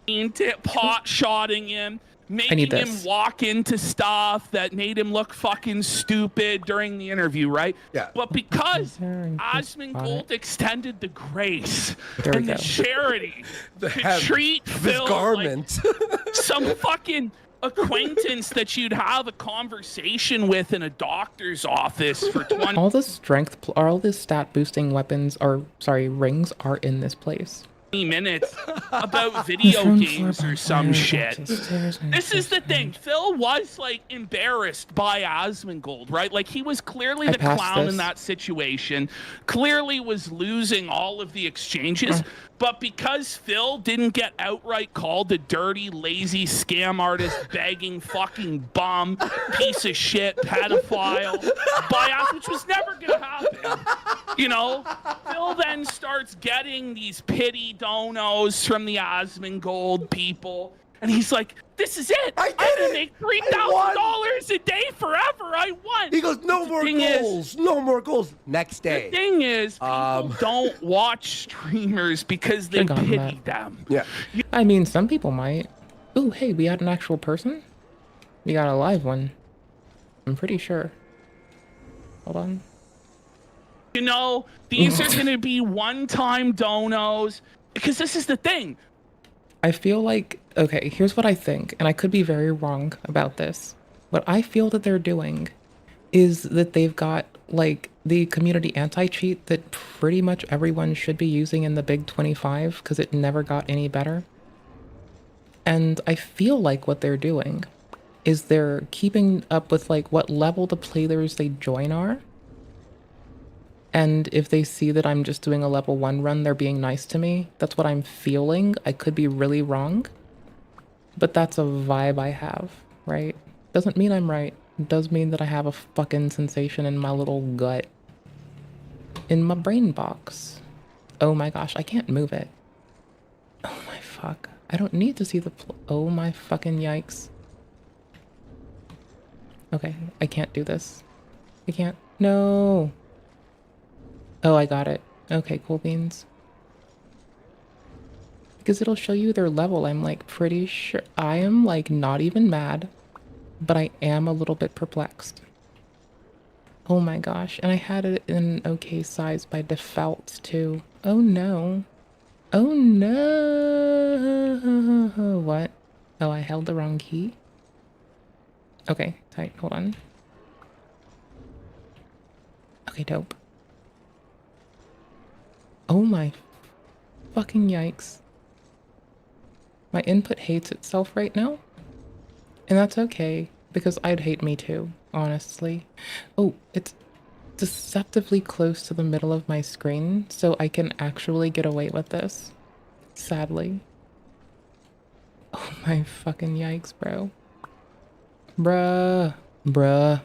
Pot-shotting him. Making him walk into stuff that made him look fucking stupid during the interview, right? Yeah. But because Asmongold extended the grace and the charity to treat Phil garment like some fucking acquaintance that you'd have a conversation with in a doctor's office for 20. All the stat boosting weapons rings are in this place. minutes about video games or some shit. This is the thing. Phil was like embarrassed by Asmongold, right? Like he was clearly the clown in that situation, clearly was losing all of the exchanges. But because Phil didn't get outright called a dirty, lazy scam artist, begging fucking bum, piece of shit, pedophile, by us, which was never going to happen, you know, Phil then starts getting these pity donos from the Asmongold people. And he's like, this is it. I'm going to make $3,000 a day forever. I won. He goes, no more goals. No more goals. Next day. The thing is, people don't watch streamers because they pity them. Yeah. I mean, some people might. Oh, hey, we had an actual person? We got a live one. I'm pretty sure. Hold on. You know, these are going to be one-time donos. Because this is the thing. I feel like, okay, here's what I think, and I could be very wrong about this. What I feel that they're doing is that they've got, like, the community anti-cheat that pretty much everyone should be using in the Big 25, because it never got any better. And I feel like what they're doing is they're keeping up with, like, what level the players they join are. And if they see that I'm just doing a level 1 run, they're being nice to me. That's what I'm feeling. I could be really wrong. But that's a vibe I have, right? Doesn't mean I'm right. It does mean that I have a fucking sensation in my little gut. In my brain box. Oh my gosh, I can't move it. Oh my fuck. I don't need to see the oh my fucking yikes. Okay, I can't do this. I can't. No. Oh, I got it. Okay, cool beans. Because it'll show you their level. I'm like pretty sure. I am like not even mad, but I am a little bit perplexed. Oh my gosh. And I had it in okay size by default too. Oh no. Oh no. What? Oh, I held the wrong key. Okay, tight. Hold on. Okay, dope. Oh my fucking yikes. My input hates itself right now. And that's okay, because I'd hate me too, honestly. Oh, it's deceptively close to the middle of my screen, so I can actually get away with this. Sadly. Oh my fucking yikes, bro. Bruh. Bruh.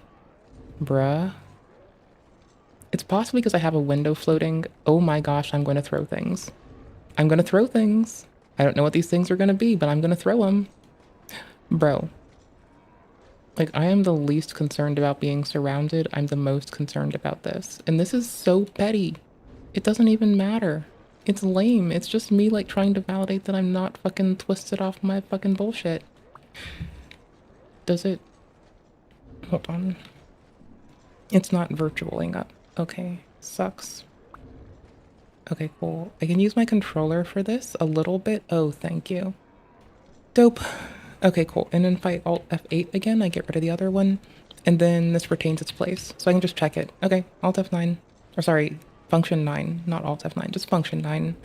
Bruh. It's possibly because I have a window floating. Oh my gosh, I'm going to throw things. I'm going to throw things. I don't know what these things are going to be, but I'm going to throw them. Bro. Like, I am the least concerned about being surrounded. I'm the most concerned about this. And this is so petty. It doesn't even matter. It's lame. It's just me, like, trying to validate that I'm not fucking twisted off my fucking bullshit. Does it? Hold on. It's not virtualing up. Okay, sucks. Okay, cool. I can use my controller for this a little bit. Oh, thank you. Dope. Okay, cool. And then if I Alt F8 again, I get rid of the other one. And then this retains its place. So I can just check it. Okay, Alt F9. Or sorry, function 9. Not Alt F9, just function 9.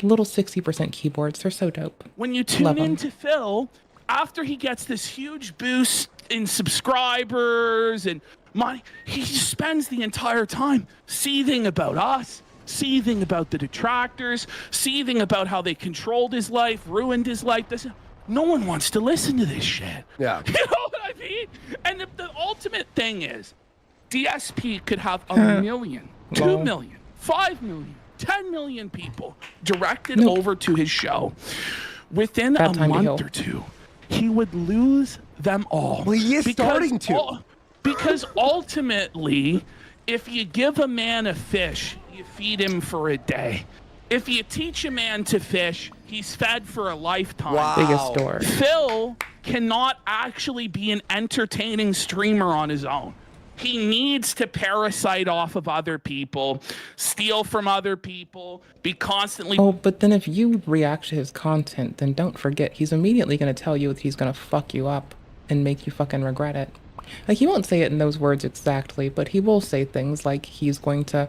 Little 60% keyboards. They're so dope. When you tune into Phil, after he gets this huge boost in subscribers and money, he spends the entire time seething about us, seething about the detractors, seething about how they controlled his life, ruined his life. No one wants to listen to this shit. Yeah. You know what I mean? And the ultimate thing is, DSP could have 1 million, 2 million, 5 million, 10 million people directed over to his show. Within a month or two, he would lose them all. Well, he is starting to. Because ultimately, if you give a man a fish, you feed him for a day. If you teach a man to fish, he's fed for a lifetime. Wow. Biggest store. Phil cannot actually be an entertaining streamer on his own. He needs to parasite off of other people, steal from other people, be constantly... Oh, but then if you react to his content, then don't forget, he's immediately going to tell you that he's going to fuck you up and make you fucking regret it. Like, he won't say it in those words exactly, but he will say things like he's going to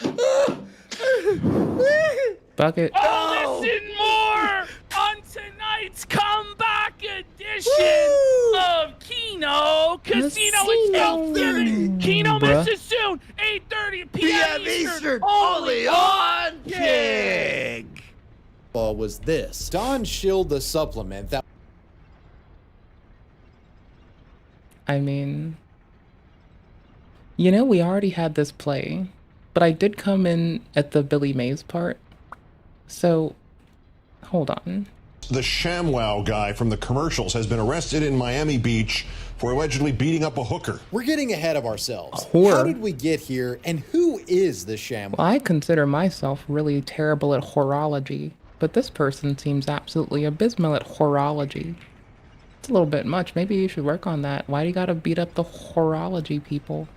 Fuck it. All this and more on tonight's comeback edition of Kino Casino. It's 8:30. Kino misses soon. 8:30 p.m. Eastern. Only on Pig. Was this Don Shield the supplement that? I mean, you know, we already had this play, but I did come in at the Billy Mays part. So, hold on. The ShamWow guy from the commercials has been arrested in Miami Beach for allegedly beating up a hooker. We're getting ahead of ourselves. Whore. How did we get here, and who is the ShamWow? Well, I consider myself really terrible at horology, but this person seems absolutely abysmal at horology. It's a little bit much. Maybe you should work on that. Why do you gotta beat up the horology people?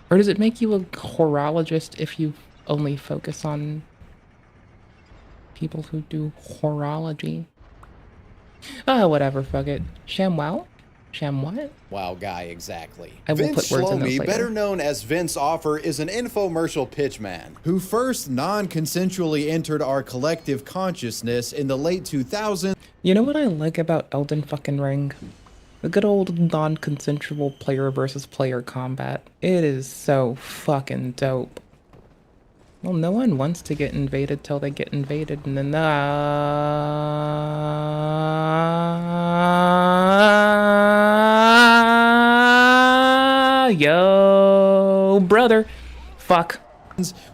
Or does it make you a horologist if you only focus on people who do horology? Ah, whatever, fuck it. ShamWow? Sham what? Wow guy, exactly. I will Vince put words in those Shlomi, later. better known as Vince Offer, is an infomercial pitchman who first non-consensually entered our collective consciousness in the late 2000s. You know what I like about Elden fucking Ring? The good old non-consensual player versus player combat. It is so fucking dope. Well, no one wants to get invaded till they get invaded, and then yo, brother, fuck.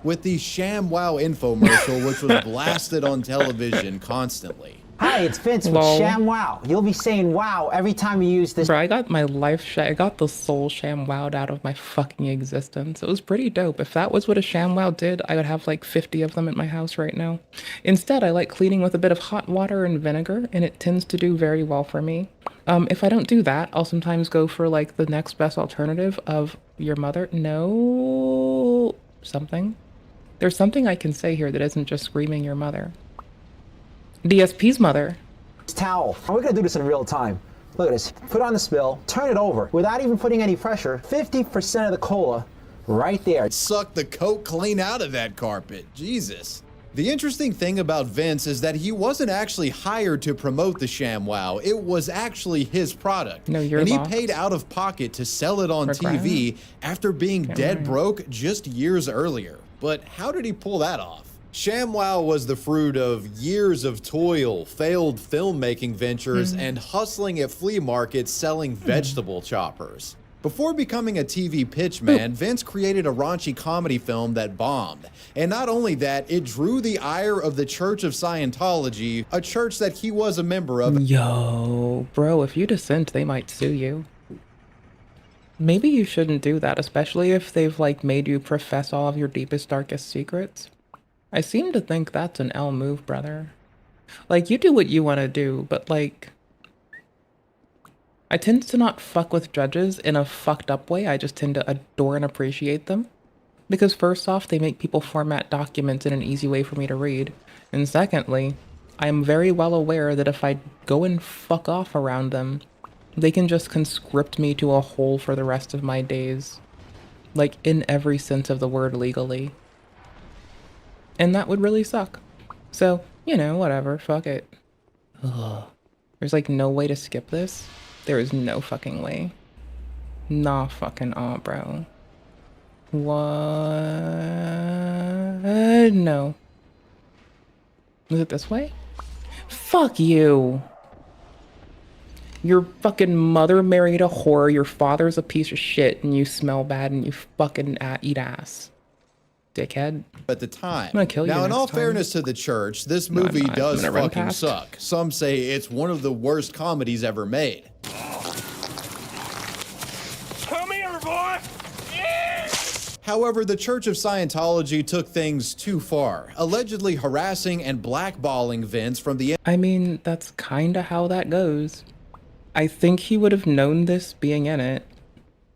With the ShamWow infomercial, which was blasted on television constantly. Hi, it's Vince with Lol. ShamWow. You'll be saying wow every time you use this. Bro, I got my life, I got the soul ShamWowed out of my fucking existence. It was pretty dope. If that was what a ShamWow did, I would have like 50 of them at my house right now. Instead, I like cleaning with a bit of hot water and vinegar, and it tends to do very well for me. If I don't do that, I'll sometimes go for like the next best alternative of your mother. No, something. There's something I can say here that isn't just screaming your mother. DSP's mother. Towel. And we're gonna do this in real time. Look at this. Put on the spill, turn it over without even putting any pressure. 50% of the cola right there. Suck the coat clean out of that carpet. Jesus. The interesting thing about Vince is that he wasn't actually hired to promote the ShamWow. It was actually his product. No, you're and he lost. paid out of pocket to sell it on Regret? TV after being dead right. broke just years earlier. But how did he pull that off? ShamWow was the fruit of years of toil, failed filmmaking ventures, and hustling at flea markets selling vegetable choppers. Before becoming a TV pitchman, Vince created a raunchy comedy film that bombed. And not only that, it drew the ire of the Church of Scientology, a church that he was a member of. Yo, bro, if you dissent, they might sue you. Maybe you shouldn't do that, especially if they've like made you profess all of your deepest, darkest secrets. I seem to think that's an L move, brother. Like, you do what you want to do, but like, I tend to not fuck with judges in a fucked up way. I just tend to adore and appreciate them. Because first off, they make people format documents in an easy way for me to read. And secondly, I am very well aware that if I go and fuck off around them, they can just conscript me to a hole for the rest of my days. Like, in every sense of the word legally. And that would really suck. So, you know, whatever, fuck it. Ugh. There's like no way to skip this. There is no fucking way. Nah fucking aw, bro. What? No. Is it this way? Fuck you. Your fucking mother married a whore, your father's a piece of shit, and you smell bad and you fucking eat ass. Dickhead. At the time. I'm gonna kill you Now, in next all time. fairness to the church, this No, I'm movie not. I'm does gonna run fucking past. suck. Some say it's one of the worst comedies ever made. Come here, boy. Yeah. However, the Church of Scientology took things too far, allegedly harassing and blackballing Vince from the. I mean, that's kinda how that goes. I think he would have known this being in it.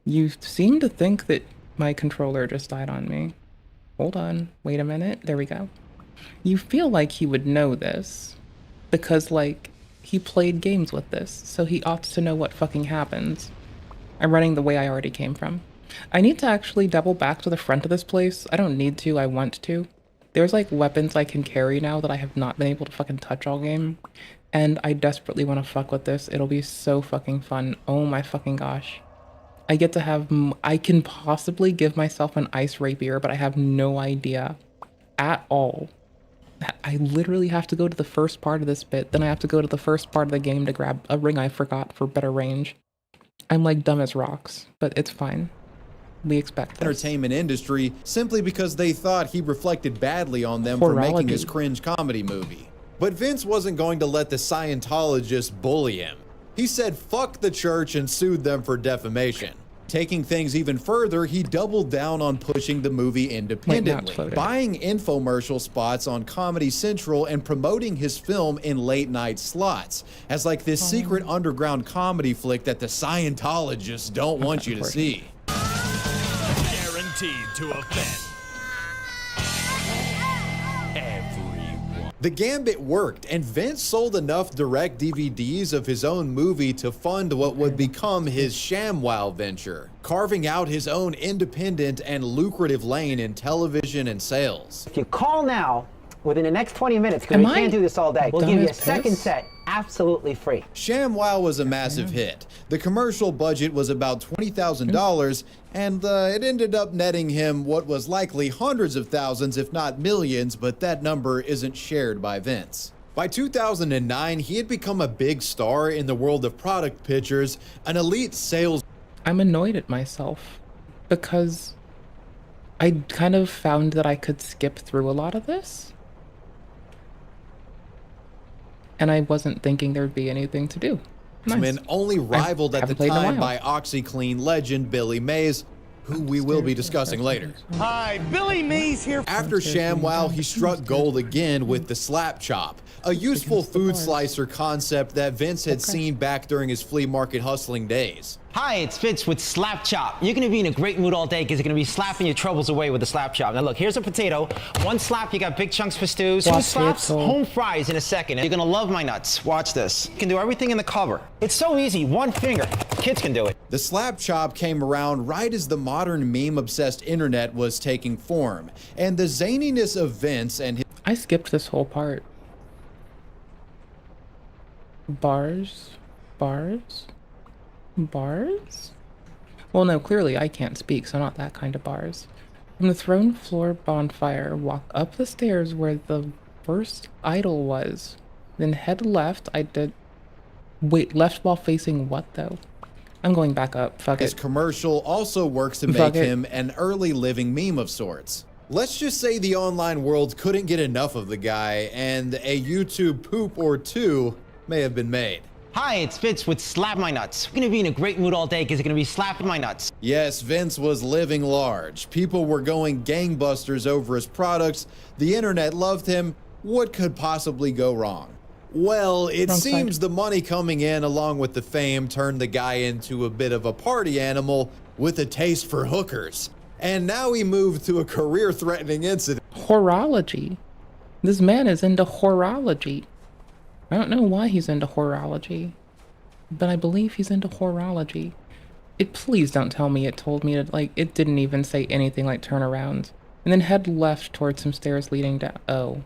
You seem to think that my controller just died on me. Hold on, wait a minute, there we go. You feel like he would know this, because like, he played games with this, so he ought to know what fucking happens. I'm running the way I already came from. I need to actually double back to the front of this place. I don't need to, I want to. There's like weapons I can carry now that I have not been able to fucking touch all game. And I desperately want to fuck with this. It'll be so fucking fun. Oh my fucking gosh. I get to have, I can possibly give myself an ice rapier, but I have no idea at all. I literally have to go to the first part of this bit, then I have to go to the first part of the game to grab a ring I forgot for better range. I'm like dumb as rocks, but it's fine. We expect this. Entertainment industry simply because they thought he reflected badly on them for making his cringe comedy movie. But Vince wasn't going to let the Scientologists bully him. He said fuck the church and sued them for defamation. Taking things even further, he doubled down on pushing the movie independently, buying infomercial spots on Comedy Central and promoting his film in late night slots as like this secret underground comedy flick that the Scientologists don't want you to see. Guaranteed to offend everyone. The gambit worked, and Vince sold enough direct DVDs of his own movie to fund what would become his ShamWow venture, carving out his own independent and lucrative lane in television and sales. If you call now, within the next 20 minutes, because we can't do this all day, we'll give you a second set absolutely free. ShamWow was a massive hit. The commercial budget was about $20,000, and it ended up netting him what was likely hundreds of thousands, if not millions, but that number isn't shared by Vince. By 2009, he had become a big star in the world of product pictures, an elite sales. I'm annoyed at myself because I kind of found that I could skip through a lot of this. And I wasn't thinking there'd be anything to do. Nice. Only rivaled at the time by OxyClean legend Billy Mays, who we will be discussing later. Hi, Billy Mays here. After ShamWow, he struck gold again with the Slap Chop, a useful food slicer concept that Vince had seen back during his flea market hustling days. Hi, it's Vince with Slap Chop. You're gonna be in a great mood all day because you're gonna be slapping your troubles away with the Slap Chop. Now look, here's a potato. One slap, you got big chunks for stews. Two slaps, home fries in a second. You're gonna love my nuts. Watch this. You can do everything in the cover. It's so easy, one finger. Kids can do it. The Slap Chop came around right as the modern meme-obsessed internet was taking form, and the zaniness of Vince and his— I skipped this whole part. Bars? Well, no, clearly I can't speak, so not that kind of bars. From the throne floor bonfire, walk up the stairs where the first idol was. Then head left. Wait, left while facing what, though? I'm going back up. Fuck it. His commercial also works to make him an early living meme of sorts. Let's just say the online world couldn't get enough of the guy, and a YouTube poop or two may have been made. Hi, it's Vince with Slap My Nuts. You're gonna be in a great mood all day because you're gonna be slapping my nuts. Yes, Vince was living large. People were going gangbusters over his products. The internet loved him. What could possibly go wrong? Well, it seems the money coming in along with the fame turned the guy into a bit of a party animal with a taste for hookers. And now he moved to a career-threatening incident. Horology. This man is into horology. I don't know why he's into horology, but I believe he's into horology. Please don't tell me it told me to, like, it didn't even say anything like turn around. And then head left towards some stairs leading down. Oh.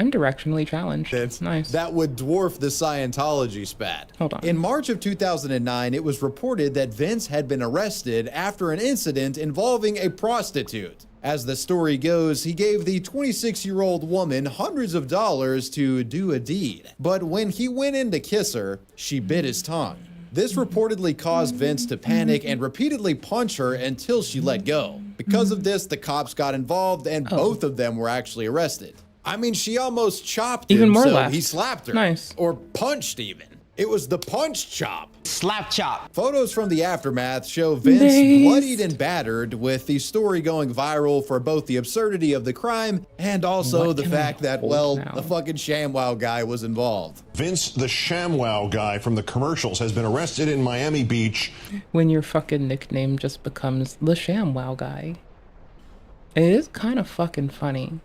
I'm directionally challenged. It's nice. That would dwarf the Scientology spat. Hold on. In March of 2009, it was reported that Vince had been arrested after an incident involving a prostitute. As the story goes, he gave the 26-year-old woman hundreds of dollars to do a deed. But when he went in to kiss her, she bit his tongue. This reportedly caused Vince to panic and repeatedly punch her until she let go. Because of this, the cops got involved and both of them were actually arrested. I mean, she almost chopped him, so he slapped her. Nice. Or punched even. It was the punch chop. Slap chop. Photos from the aftermath show Vince bloodied and battered, with the story going viral for both the absurdity of the crime and also the fact that, well, the fucking ShamWow guy was involved. Vince, the ShamWow guy from the commercials, has been arrested in Miami Beach. When your fucking nickname just becomes the ShamWow guy. It is kind of fucking funny.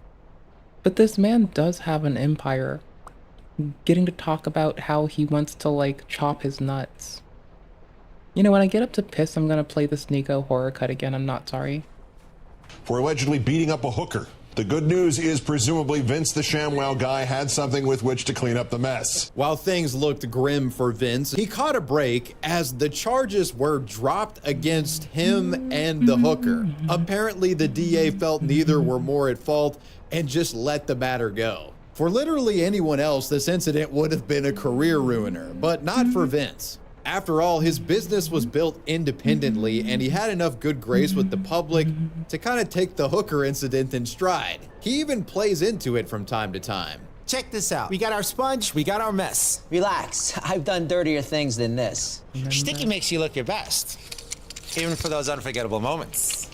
But this man does have an empire. Getting to talk about how he wants to, like, chop his nuts. You know, when I get up to piss, I'm gonna play this Nico horror cut again. I'm not sorry. For allegedly beating up a hooker. The good news is presumably Vince the ShamWow guy had something with which to clean up the mess. While things looked grim for Vince, he caught a break as the charges were dropped against him and the hooker. Apparently, the DA felt neither were more at fault and just let the matter go. For literally anyone else, this incident would have been a career ruiner, but not for Vince. After all, his business was built independently and he had enough good grace with the public to kind of take the hooker incident in stride. He even plays into it from time to time. Check this out. We got our sponge, we got our mess. Relax. I've done dirtier things than this. Sticky makes you look your best, even for those unforgettable moments.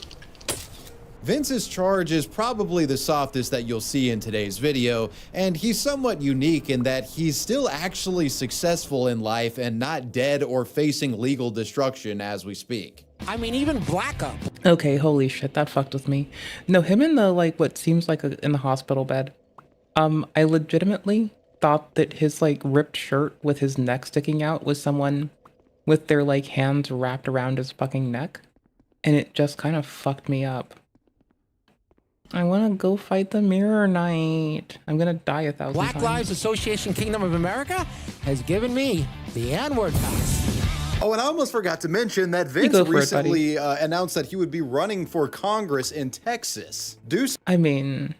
Vince's charge is probably the softest that you'll see in today's video, and he's somewhat unique in that he's still actually successful in life and not dead or facing legal destruction as we speak. I mean, even Blackup. Okay, holy shit, that fucked with me. No, him in the, like, what seems like in the hospital bed. I legitimately thought that his, like, ripped shirt with his neck sticking out was someone with their, like, hands wrapped around his fucking neck. And it just kind of fucked me up. I want to go fight the Mirror Knight. I'm going to die 1,000 Black times. Lives Association Kingdom of America has given me the N-word pass. Oh, and I almost forgot to mention that Vince recently announced that he would be running for Congress in Texas. I mean,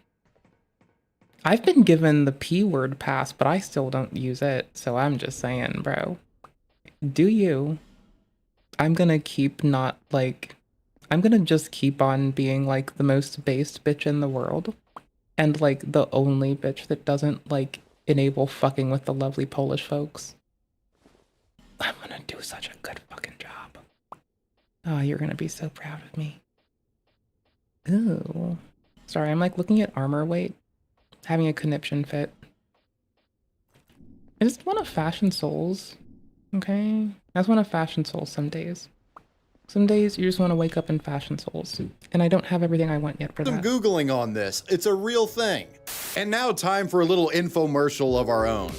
I've been given the P-word pass, but I still don't use it. So I'm just saying, bro. Do you? I'm going to keep not, like... I'm gonna just keep on being, like, the most based bitch in the world. And, like, the only bitch that doesn't, like, enable fucking with the lovely Polish folks. I'm gonna do such a good fucking job. Oh, you're gonna be so proud of me. Ooh. Sorry, I'm, like, looking at armor weight. Having a conniption fit. I just want to fashion souls. Okay? I just want to fashion souls some days. Some days you just want to wake up in fashion souls, and I don't have everything I want yet for that. I'm Googling on this. It's a real thing. And now time for a little infomercial of our own.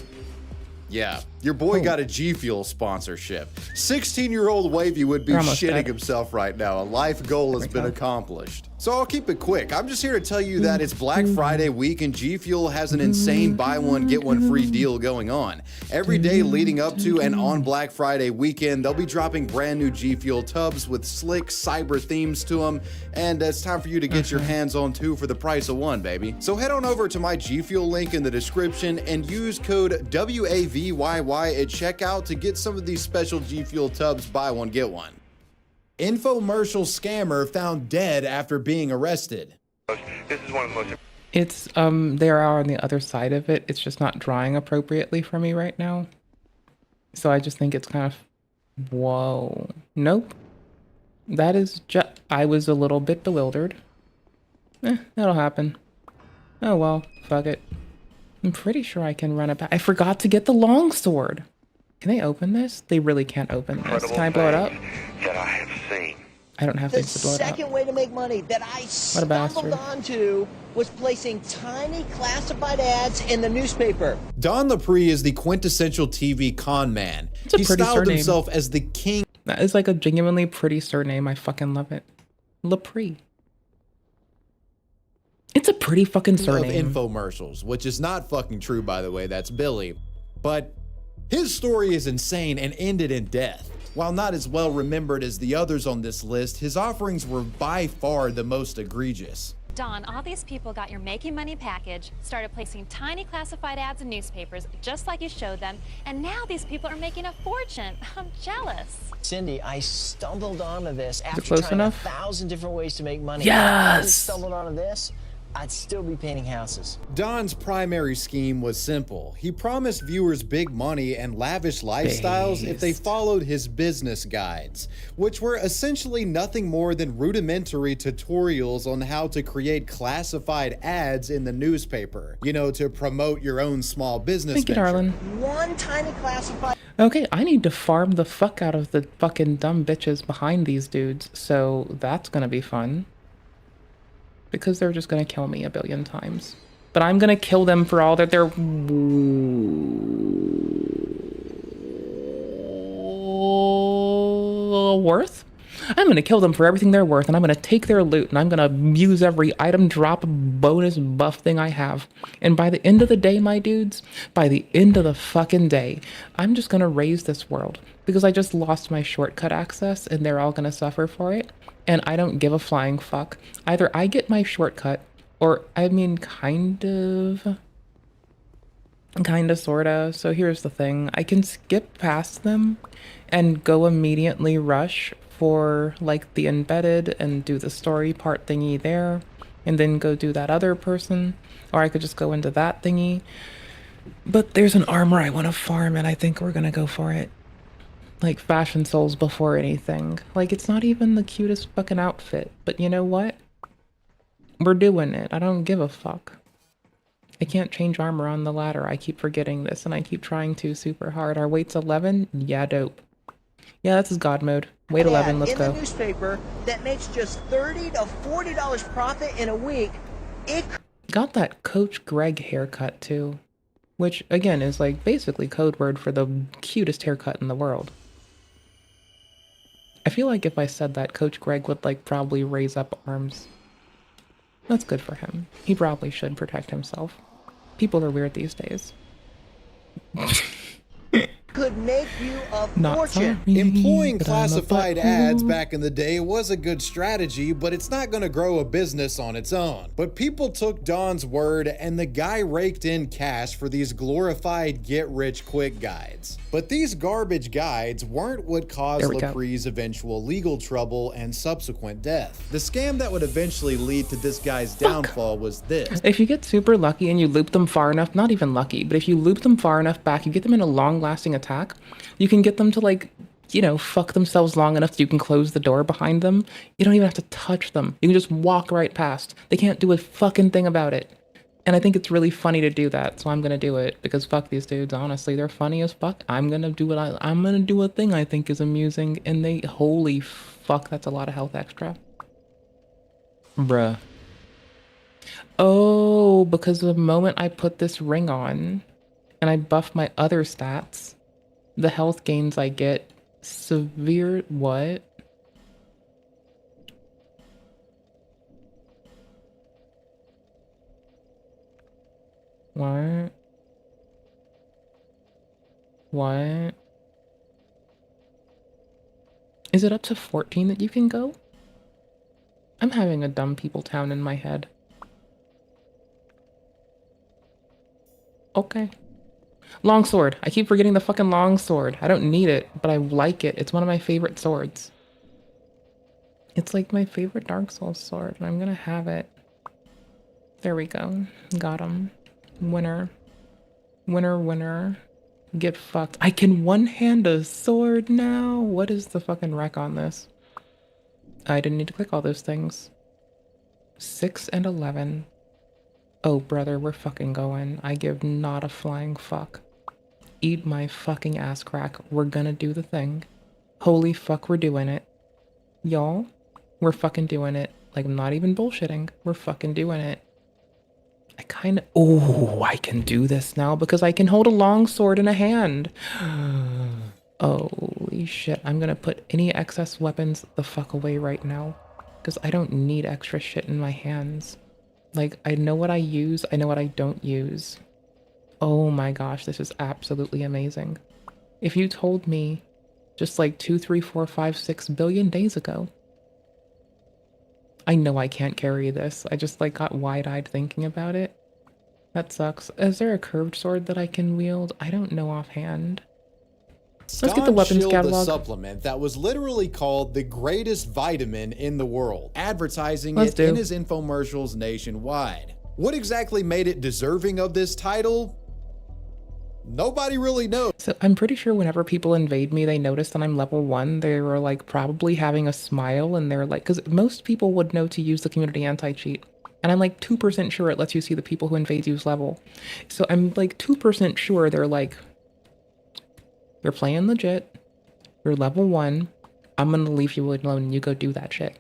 Yeah, your boy got a G Fuel sponsorship. 16-year-old Wavy would be shitting himself right now. A life goal has been accomplished. So I'll keep it quick. I'm just here to tell you that it's Black Friday week and G Fuel has an insane buy one, get one free deal going on. Every day leading up to and on Black Friday weekend, they'll be dropping brand new G Fuel tubs with slick cyber themes to them. And it's time for you to get your hands on two for the price of one, baby. So head on over to my G Fuel link in the description and use code WAVYY at checkout to get some of these special G Fuel tubs, buy one, get one. Infomercial scammer found dead after being arrested. This is one of the most... It's, they are on the other side of it. It's just not drawing appropriately for me right now. So I just think it's kind of... Whoa. Nope. That is just... I was a little bit bewildered. That'll happen. Oh well, fuck it. I'm pretty sure I can run it back. I forgot to get the longsword. Can they open this? They really can't open this. Can I blow it up? that I have seen. I don't have things to blow it up. The second way to make money that I stumbled onto was placing tiny classified ads in the newspaper. Don Lepre is the quintessential TV con man. It's a He pretty styled surname. himself as the king. That is like a genuinely pretty surname. I fucking love it. Lepre. It's a pretty fucking surname. Of infomercials, which is not fucking true, by the way. That's Billy. But his story is insane and ended in death. While not as well remembered as the others on this list, his offerings were by far the most egregious. Don, all these people got your Making Money package, started placing tiny classified ads in newspapers, just like you showed them, and now these people are making a fortune. I'm jealous. Cindy, I stumbled onto this after close trying enough? 1,000 different ways to make money. Yes! If I hadn't stumbled onto this, I'd still be painting houses. Don's primary scheme was simple. He promised viewers big money and lavish lifestyles if they followed his business guides, which were essentially nothing more than rudimentary tutorials on how to create classified ads in the newspaper, you know, to promote your own small business Thank you, venture. darling. One tiny classified... Okay, I need to farm the fuck out of the fucking dumb bitches behind these dudes, so that's gonna be fun. Because they're just gonna kill me a billion times. But I'm gonna kill them for all that they're worth. I'm gonna kill them for everything they're worth, and I'm gonna take their loot, and I'm gonna use every item drop bonus buff thing I have. And by the end of the day, my dudes, by the end of the fucking day, I'm just gonna raise this world. Because I just lost my shortcut access, and they're all gonna suffer for it. And I don't give a flying fuck. Either I get my shortcut, or, I mean, kinda, sorta. So here's the thing. I can skip past them and go immediately rush for, like, the embedded and do the story part thingy there, and then go do that other person. Or I could just go into that thingy. But there's an armor I want to farm, and I think we're gonna go for it. Like, fashion souls before anything. Like, it's not even the cutest fucking outfit, but you know what? We're doing it. I don't give a fuck. I can't change armor on the ladder. I keep forgetting this, and I keep trying to super hard. Our weight's 11? Yeah, dope. Yeah, this is God mode. Weight 11, let's go. In the newspaper that makes just $30 to $40 profit in a week. It Got that Coach Greg haircut, too. Which, again, is, like, basically code word for the cutest haircut in the world. I feel like if I said that, Coach Greg would, like, probably raise up arms. That's good for him. He probably should protect himself. People are weird these days. could make you a Not fortune. sorry, Employing but I'm a classified butthole. ads back in the day was a good strategy, but it's not going to grow a business on its own. But people took Don's word, and the guy raked in cash for these glorified get-rich-quick guides. But these garbage guides weren't what caused Lepree's eventual legal trouble and subsequent death. The scam that would eventually lead to this guy's downfall was this. If you get super lucky and you loop them far enough, not even lucky, but if you loop them far enough back, you get them in a long-lasting attack, you can get them to, like, you know, fuck themselves long enough that you can close the door behind them. You don't even have to touch them. You can just walk right past. They can't do a fucking thing about it. And I think it's really funny to do that, so I'm gonna do it, because fuck these dudes, honestly, they're funny as fuck. I'm gonna do a thing I think is amusing, and they, holy fuck, that's a lot of health extra. Bruh. Oh, because the moment I put this ring on, and I buff my other stats, the health gains I get, severe, what? What? What? Is it up to 14 that you can go? I'm having a dumb people town in my head. Okay. Longsword. I keep forgetting the fucking longsword. I don't need it, but I like it. It's one of my favorite swords. It's like my favorite Dark Souls sword, and I'm gonna have it. There we go. Got him. Winner. Winner, winner. Get fucked. I can one-hand a sword now? What is the fucking wreck on this? I didn't need to click all those things. 6 and 11. Oh, brother, we're fucking going. I give not a flying fuck. Eat my fucking ass crack. We're gonna do the thing. Holy fuck, we're doing it. Y'all, we're fucking doing it. Like, I'm not even bullshitting. We're fucking doing it. I kinda... Oh, I can do this now because I can hold a long sword in a hand. Holy shit. I'm gonna put any excess weapons the fuck away right now. Because I don't need extra shit in my hands. Like, I know what I use, I know what I don't use. Oh my gosh, this is absolutely amazing. If you told me just like 2, 3, 4, 5, 6 billion days ago, I know I can't carry this. I just like got wide-eyed thinking about it. That sucks. Is there a curved sword that I can wield? I don't know offhand. Let's get the weapons catalog. A supplement that was literally called the greatest vitamin in the world, advertising Let's it do. in his infomercials nationwide. What exactly made it deserving of this title? Nobody really knows. So I'm pretty sure whenever people invade me, they notice that I'm level 1. They were like probably having a smile, and they're like, because most people would know to use the community anti-cheat. And I'm like 2% sure it lets you see the people who invade you's level. So I'm like 2% sure they're like, you're playing legit, you're level 1, I'm gonna leave you alone and you go do that shit.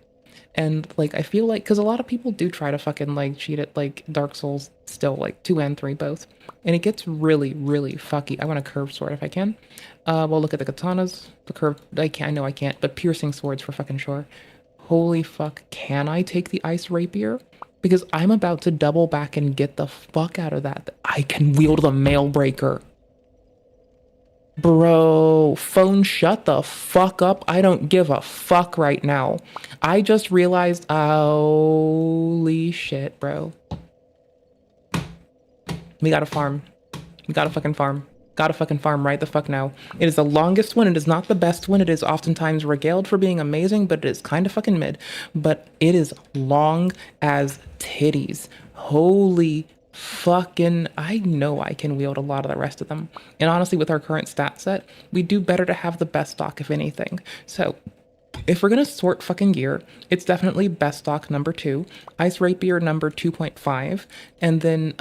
And like I feel like because a lot of people do try to fucking like cheat at like Dark Souls still, like 2 and 3 both, and it gets really fucky. I want a curved sword if I can. Well, look at the katanas, the curved. I know I can't, but piercing swords for fucking sure. Holy fuck! Can I take the ice rapier? Because I'm about to double back and get the fuck out of that. I can wield the mail breaker. Bro, phone, shut the fuck up. I don't give a fuck right now. I just realized, holy shit, bro. We gotta farm. We gotta fucking farm. Gotta fucking farm right the fuck now. It is the longest one. It is not the best one. It is oftentimes regaled for being amazing, but it is kind of fucking mid. But it is long as titties. Holy fucking, I know I can wield a lot of the rest of them. And honestly, with our current stat set, we do better to have the best stock, if anything. So if we're gonna sort fucking gear, it's definitely best stock number 2, ice rapier number 2.5, and then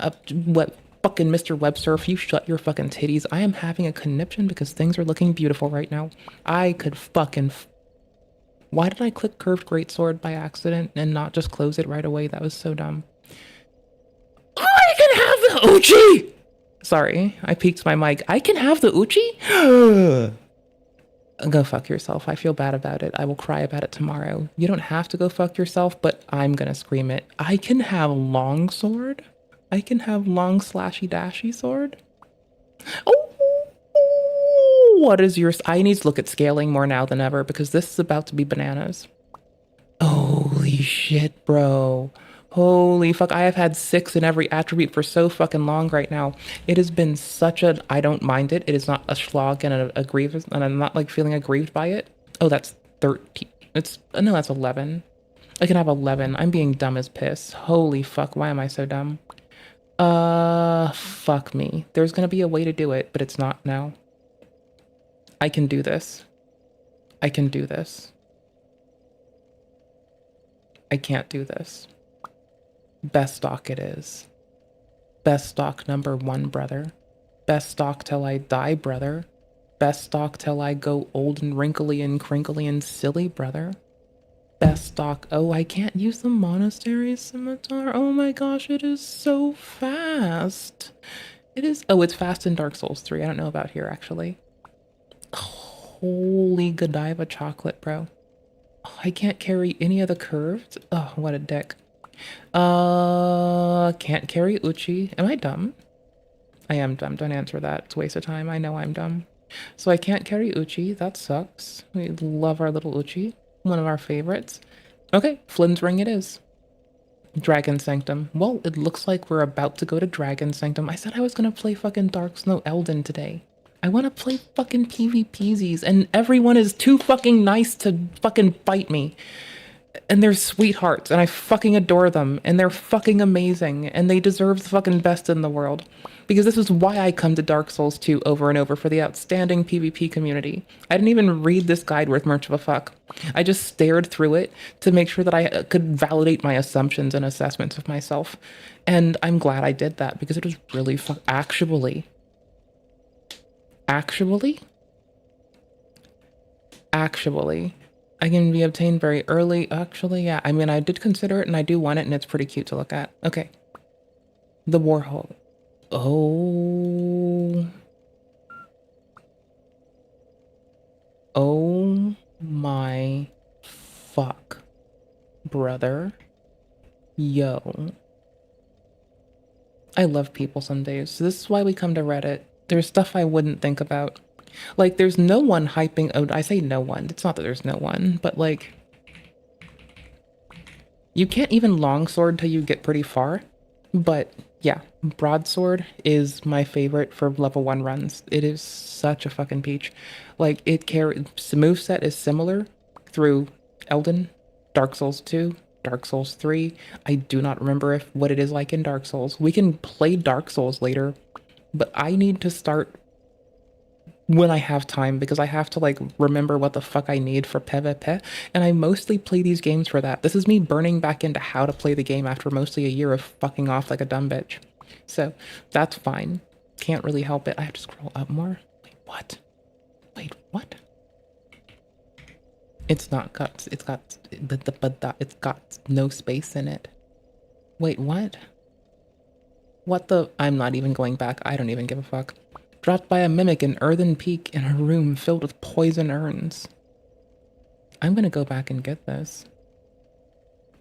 what fucking Mr. Websurf, you shut your fucking titties. I am having a conniption because things are looking beautiful right now. I could fucking why did I click curved greatsword by accident and not just close it right away? That was so dumb. I can have the Uchi! Sorry, I peeked my mic. I can have the Uchi? Go fuck yourself. I feel bad about it. I will cry about it tomorrow. You don't have to go fuck yourself, but I'm gonna scream it. I can have long sword? I can have long slashy dashy sword? Oh, what is your... I need to look at scaling more now than ever because this is about to be bananas. Holy shit, bro. Holy fuck, I have had 6 in every attribute for so fucking long right now. It has been such a... I don't mind it. It is not a schlag and a grievous, and I'm not like feeling aggrieved by it. Oh, that's 13. It's... No, that's 11. I can have 11. I'm being dumb as piss. Holy fuck, why am I so dumb? Fuck me. There's gonna be a way to do it, but it's not now. I can do this. I can do this. I can't do this. Best stock it is. Best stock number 1, brother. Best stock till I die, brother. Best stock till I go old and wrinkly and crinkly and silly, brother. Best stock. Oh, I can't use the monastery scimitar. Oh my gosh, it is so fast. It is. Oh, it's fast in Dark Souls 3. I don't know about here, actually. Holy Godiva chocolate, bro. Oh, I can't carry any of the curved. Oh, what a dick. Can't carry Uchi. Am I dumb? I am dumb. Don't answer that. It's a waste of time. I know I'm dumb. So I can't carry Uchi. That sucks. We love our little Uchi. One of our favorites. Okay, Flynn's Ring it is. Dragon Sanctum. Well, it looks like we're about to go to Dragon Sanctum. I said I was gonna play fucking Dark Snow Elden today. I want to play fucking PvPsies, and everyone is too fucking nice to fucking fight me. And they're sweethearts, and I fucking adore them, and they're fucking amazing, and they deserve the fucking best in the world. Because this is why I come to Dark Souls 2 over and over, for the outstanding PvP community. I didn't even read this guide worth much of a fuck. I just stared through it to make sure that I could validate my assumptions and assessments of myself. And I'm glad I did that, because it was really Actually, I can be obtained very early. Actually, yeah. I mean, I did consider it, and I do want it, and it's pretty cute to look at. Okay. The Warhol. Oh. Oh my fuck, brother. Yo. I love people some days. So this is why we come to Reddit. There's stuff I wouldn't think about. Like, there's no one hyping... Oh, I say no one. It's not that there's no one, but, like... You can't even longsword till you get pretty far. But, yeah. Broadsword is my favorite for level 1 runs. It is such a fucking peach. Like, it carries... Moveset is similar through Elden, Dark Souls 2, Dark Souls 3. I do not remember what it is like in Dark Souls. We can play Dark Souls later, but I need to start when I have time, because I have to, like, remember what the fuck I need for PvP, and I mostly play these games for that. This is me burning back into how to play the game after mostly a year of fucking off like a dumb bitch. So, that's fine. Can't really help it. I have to scroll up more. Wait, what? Wait, what? It's not got, it's got no space in it. Wait, what? What the? I'm not even going back. I don't even give a fuck. Dropped by a mimic in earthen peak in a room filled with poison urns. I'm gonna go back and get this.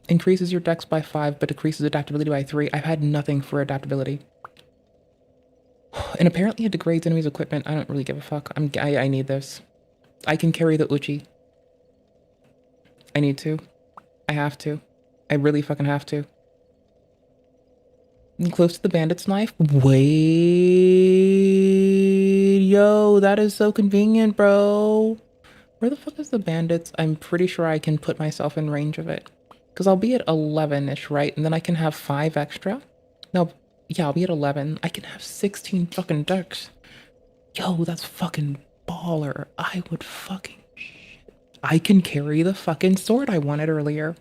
Increases your dex by 5, but decreases adaptability by 3. I've had nothing for adaptability. And apparently it degrades enemies' equipment. I don't really give a fuck. I need this. I can carry the Uchi. I need to. I have to. I really fucking have to. Close to the bandit's knife? Wait. Yo, that is so convenient, bro. Where the fuck is the bandits? I'm pretty sure I can put myself in range of it. Because I'll be at 11-ish, right? And then I can have 5 extra. No, yeah, I'll be at 11. I can have 16 fucking ducks. Yo, that's fucking baller. I would fucking shit. I can carry the fucking sword I wanted earlier.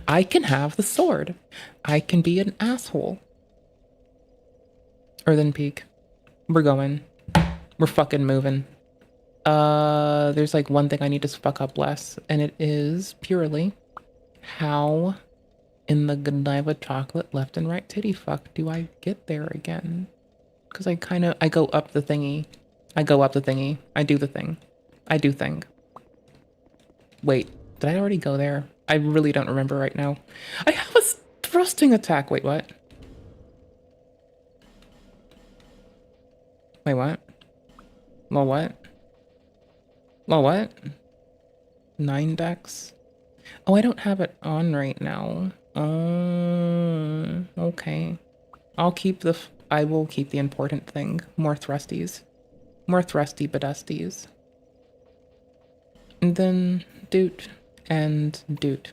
I can have the sword. I can be an asshole. Earthen Peak. We're going. We're fucking moving. There's like one thing I need to fuck up less, and it is purely how in the Godiva chocolate left and right titty fuck do I get there again? Because I go up the thingy. I go up the thingy. I do the thing. I do thing. Wait, did I already go there? I really don't remember right now. I have a thrusting attack. Wait, what? Wait, what? Well, what? Well, what? 9 decks? Oh, I don't have it on right now. Okay. I will keep the important thing. More thrusties. More thrusty badusties. And then doot and doot.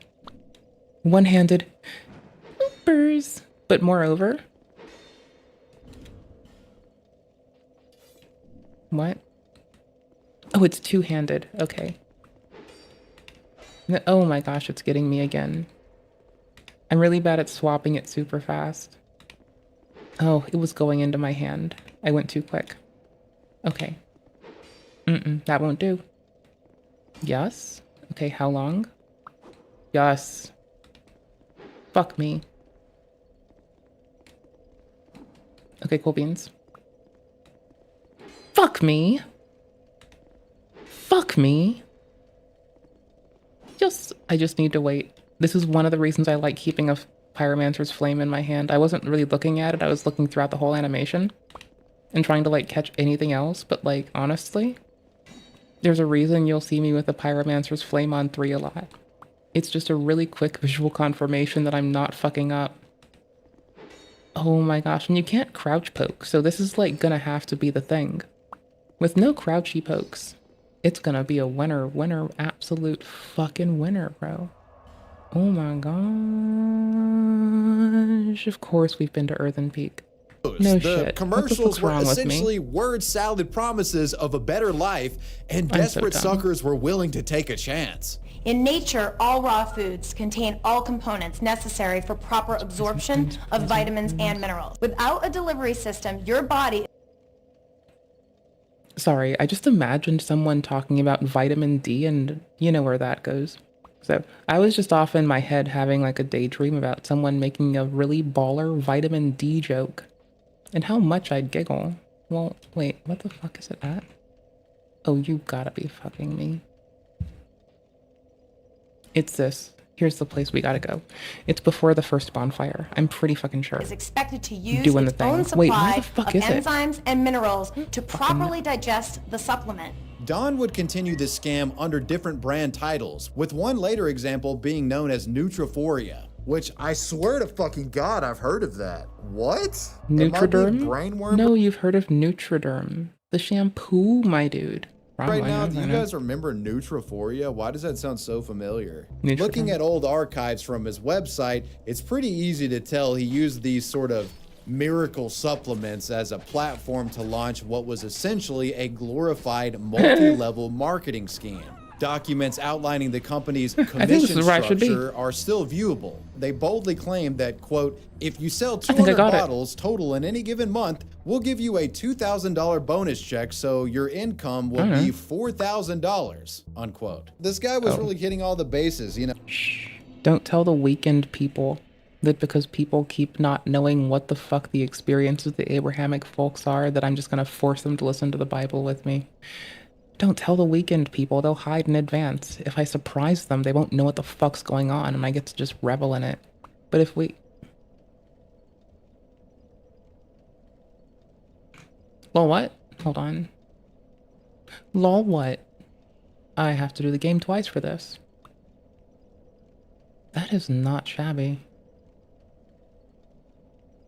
One-handed boopers. But moreover... What? Oh, it's two-handed. Okay. Oh my gosh, it's getting me again. I'm really bad at swapping it super fast. Oh, it was going into my hand. I went too quick. Okay. That won't do. Yes. Okay, how long? Yes. Fuck me. Okay, cool beans. Fuck me. Fuck me. I just need to wait. This is one of the reasons I like keeping a Pyromancer's Flame in my hand. I wasn't really looking at it. I was looking throughout the whole animation and trying to like catch anything else. But like, honestly, there's a reason you'll see me with the Pyromancer's Flame on 3 a lot. It's just a really quick visual confirmation that I'm not fucking up. Oh my gosh, and you can't crouch poke. So this is like gonna have to be the thing. With no crouchy pokes. It's gonna be a winner, absolute fucking winner, bro. Oh my gosh. Of course we've been to Earthen Peak. No the shit. commercials were essentially word salad promises of a better life, and desperate suckers were willing to take a chance. In nature, all raw foods contain all components necessary for proper absorption of vitamins and minerals. Without a delivery system, your body... Sorry, I just imagined someone talking about vitamin D and you know where that goes. So I was just off in my head having like a daydream about someone making a really baller vitamin D joke and how much I'd giggle. Well, wait, what the fuck is it at? Oh, you gotta be fucking me. It's this. Here's the place we gotta go. It's before the first bonfire. I'm pretty fucking sure. Is expected to use Doing its the thing. own supply Wait, why the fuck of is it? enzymes and minerals to properly digest the supplement. Don would continue this scam under different brand titles, with one later example being known as Nutrophoria, which I swear to fucking God I've heard of that. What? Nutriderm? Brainworm? No, you've heard of Nutriderm. The shampoo, my dude. Right now, do you guys remember Nutrophoria? Why does that sound so familiar? Looking at old archives from his website, it's pretty easy to tell he used these sort of miracle supplements as a platform to launch what was essentially a glorified multi-level marketing scheme. Documents outlining the company's think this commission is where I should be. structure are still viewable. They boldly claim that, quote, if you sell I think I 200 got it. bottles total in any given month, we'll give you a $2,000 bonus check, so your income will be $4,000, unquote. This guy was really hitting all the bases, you know. Don't tell the weakened people that because people keep not knowing what the fuck the experiences of the Abrahamic folks are, that I'm just gonna force them to listen to the Bible with me. Don't tell the weakened people, they'll hide in advance. If I surprise them, they won't know what the fuck's going on and I get to just revel in it. But if we... Lol, what? Hold on. Lol, what? I have to do the game twice for this. That is not shabby.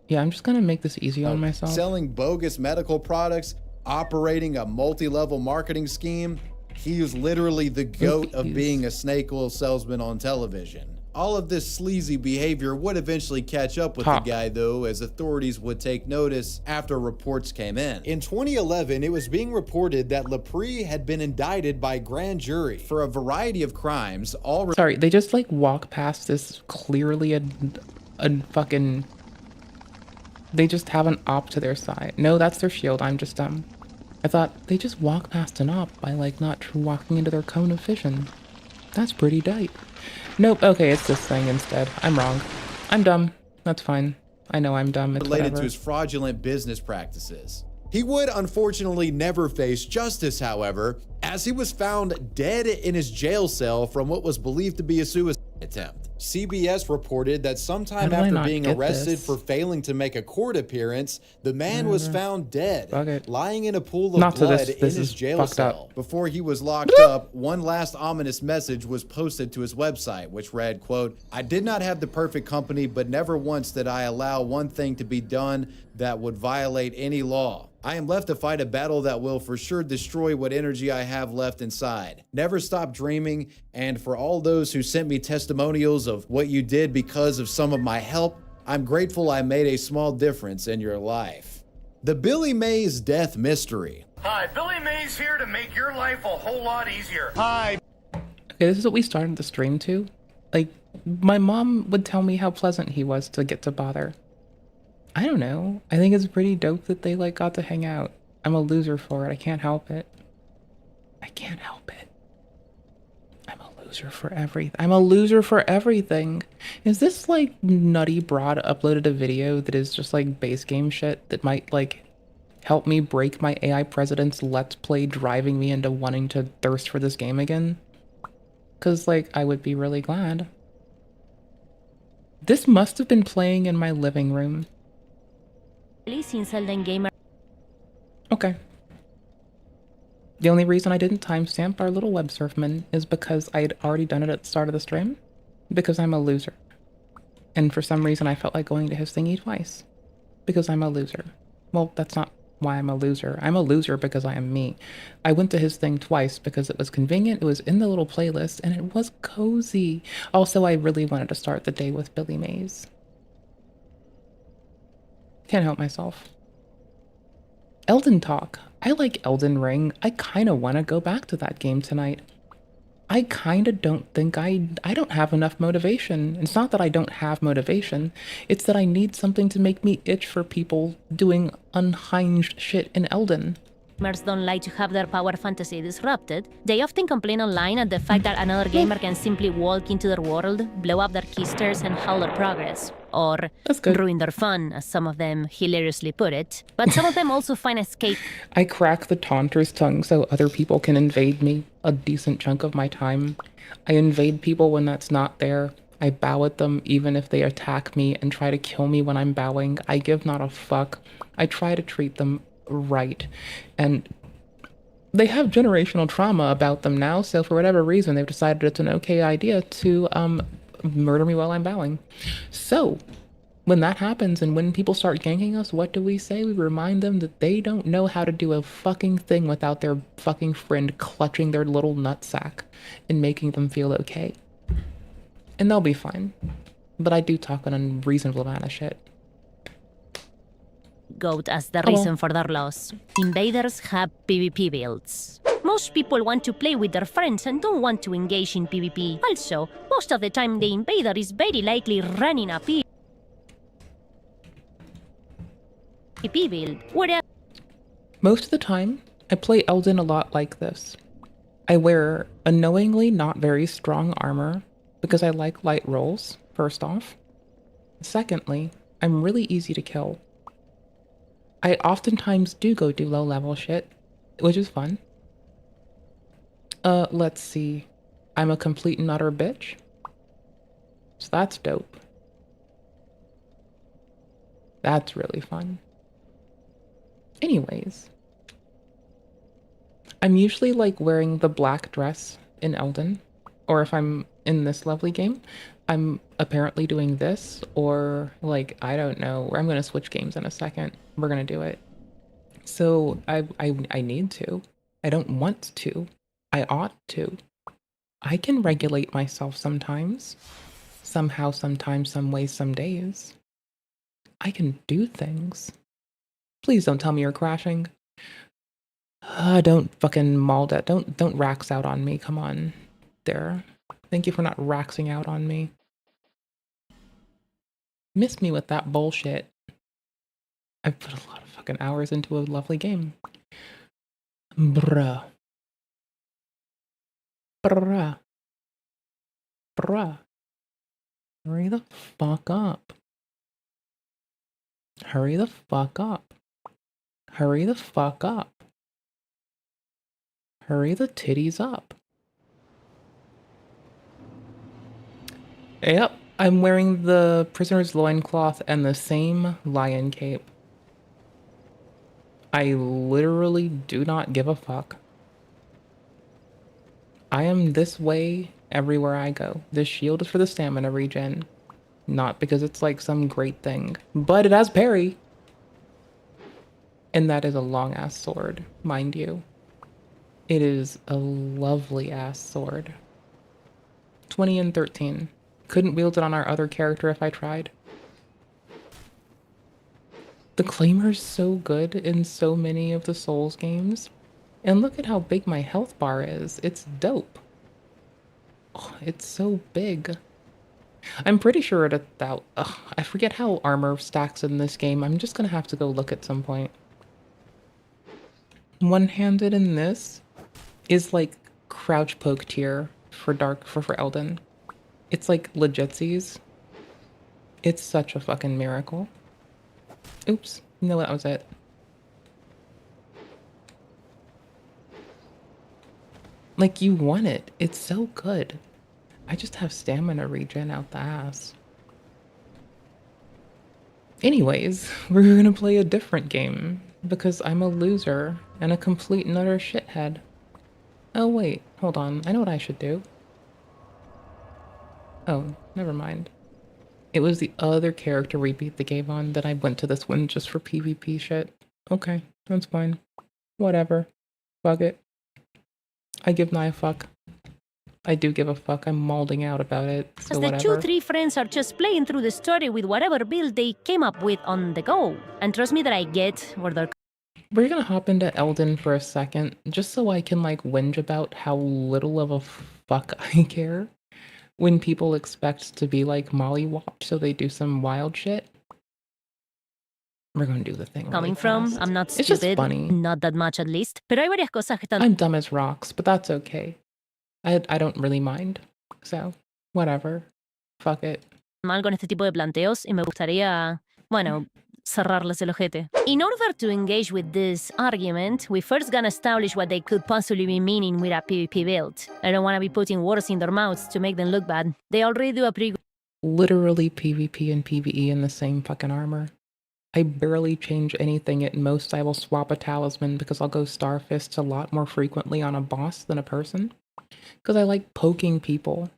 Yeah, I'm just gonna make this easy on myself. Selling bogus medical products, operating a multi-level marketing scheme. He was literally the goat of being a snake oil salesman on television. All of this sleazy behavior would eventually catch up with the guy, though, as authorities would take notice after reports came in. In 2011, it was being reported that Lepre had been indicted by grand jury for a variety of crimes. Sorry, they just like walk past this clearly a fucking... They just have an op to their side. No, that's their shield. I'm just dumb. I thought they just walk past an op by like not walking into their cone of vision. That's pretty tight. Nope, okay, it's this thing instead. I'm wrong. I'm dumb. That's fine. I know I'm dumb. It's related whatever. to his fraudulent business practices. He would unfortunately never face justice, however, as he was found dead in his jail cell from what was believed to be a suicide attempt. CBS reported that sometime after being arrested for failing to make a court appearance, the man was found dead, lying in a pool of blood in his jail cell. Before he was locked up, one last ominous message was posted to his website, which read, quote, I did not have the perfect company, but never once did I allow one thing to be done that would violate any law. I am left to fight a battle that will for sure destroy what energy I have left inside. Never stop dreaming, and for all those who sent me testimonials of what you did because of some of my help, I'm grateful I made a small difference in your life. The Billy Mays death mystery. Hi, Billy Mays here to make your life a whole lot easier. Hi. Okay, this is what we started the stream to. Like, my mom would tell me how pleasant he was to get to bother. I don't know. I think it's pretty dope that they like got to hang out. I'm a loser for it. I can't help it. I can't help it. I'm a loser for everything. I'm a loser for everything. Is this like Nutty Broad uploaded a video that is just like base game shit that might like help me break my AI president's Let's Play driving me into wanting to thirst for this game again? Cause like I would be really glad. This must have been playing in my living room. Okay. The only reason I didn't timestamp our little websurfman is because I had already done it at the start of the stream. Because I'm a loser. And for some reason I felt like going to his thingy twice. Because I'm a loser. Well, that's not why I'm a loser. I'm a loser because I am me. I went to his thing twice because it was convenient, it was in the little playlist, and it was cozy. Also, I really wanted to start the day with Billy Mays. Can't help myself. Elden talk. I like Elden Ring. I kind of want to go back to that game tonight. I kind of don't think I don't have enough motivation. It's not that I don't have motivation. It's that I need something to make me itch for people doing unhinged shit in Elden. Gamers don't like to have their power fantasy disrupted. They often complain online at the fact that another gamer can simply walk into their world, blow up their keysters, and halt their progress. Or ruin their fun, as some of them hilariously put it. But some of them also find escape. I crack the taunter's tongue so other people can invade me a decent chunk of my time. I invade people when that's not there. I bow at them even if they attack me and try to kill me when I'm bowing. I give not a fuck. I try to treat them right. And they have generational trauma about them now, so for whatever reason they've decided it's an okay idea to murder me while I'm bowing. So when that happens and when people start ganking us, what do we say? We remind them that they don't know how to do a fucking thing without their fucking friend clutching their little nutsack and making them feel okay. And they'll be fine. But I do talk an unreasonable amount of shit. Goat as the reason for their loss. Invaders have PvP builds. Most people want to play with their friends and don't want to engage in PvP. Also, most of the time the invader is very likely running a PvP build, whereas Most of the time, I play Elden a lot like this. I wear unknowingly not very strong armor because I like light rolls, first off. Secondly, I'm really easy to kill. I oftentimes do go do low level shit, which is fun. Let's see. I'm a complete and utter bitch. So that's dope. That's really fun. Anyways. I'm usually like wearing the black dress in Elden. Or if I'm in this lovely game, I'm apparently doing this, or like, I don't know, I'm gonna switch games in a second. We're gonna do it. So I need to. I don't want to. I ought to. I can regulate myself sometimes. Somehow, sometimes, some ways, some days. I can do things. Please don't tell me you're crashing. Don't fucking maul that. Don't rax out on me. Come on. There. Thank you for not raxing out on me. Miss me with that bullshit. I've put a lot of fucking hours into a lovely game. Bruh. Bruh. Bruh. Hurry the fuck up. Hurry the fuck up. Hurry the fuck up. Hurry the titties up. Yep, I'm wearing the prisoner's loincloth and the same lion cape. I literally do not give a fuck. I am this way everywhere I go. This shield is for the stamina regen. Not because it's like some great thing, but it has parry. And that is a long ass sword, mind you. It is a lovely ass sword. 20 and 13. Couldn't wield it on our other character if I tried. The Claimer's so good in so many of the Souls games. And look at how big my health bar is. It's dope. Oh, it's so big. I'm pretty sure I forget how armor stacks in this game. I'm just gonna have to go look at some point. One-handed in this is like crouch poke tier for Elden. It's like legitsies. It's such a fucking miracle. Oops, no, that was it. Like, you want it. It's so good. I just have stamina regen out the ass. Anyways, we're gonna play a different game because I'm a loser and a complete and utter shithead. Oh wait, hold on. I know what I should do. Oh, never mind. It was the other character we beat the game on that I went to this one just for PvP shit. Okay, that's fine. Whatever. Fuck it. I give Nye a fuck. I do give a fuck. I'm molding out about it, so as the whatever. 2-3 friends are just playing through the story with whatever build they came up with on the go. And trust me that I get where they're... We're gonna hop into Elden for a second, just so I can like whinge about how little of a fuck I care when people expect to be like mollywopped, so they do some wild shit. We're gonna do the thing. Coming really from, fast. I'm not It's stupid. just funny. Not that much at least. Pero hay varias cosas que están... I'm dumb as rocks, but that's okay. I don't really mind. So, whatever. Fuck it. mal con este tipo de planteos y me gustaría, bueno, cerrarles el ojete. In order to engage with this argument, we first gonna establish what they could possibly be meaning with a PvP build. I don't want to be putting words in their mouths to make them look bad. They already do a pretty good... Literally PvP and PvE in the same fucking armor. I barely change anything. At most, I will swap a talisman because I'll go Starfists a lot more frequently on a boss than a person. Because I like poking people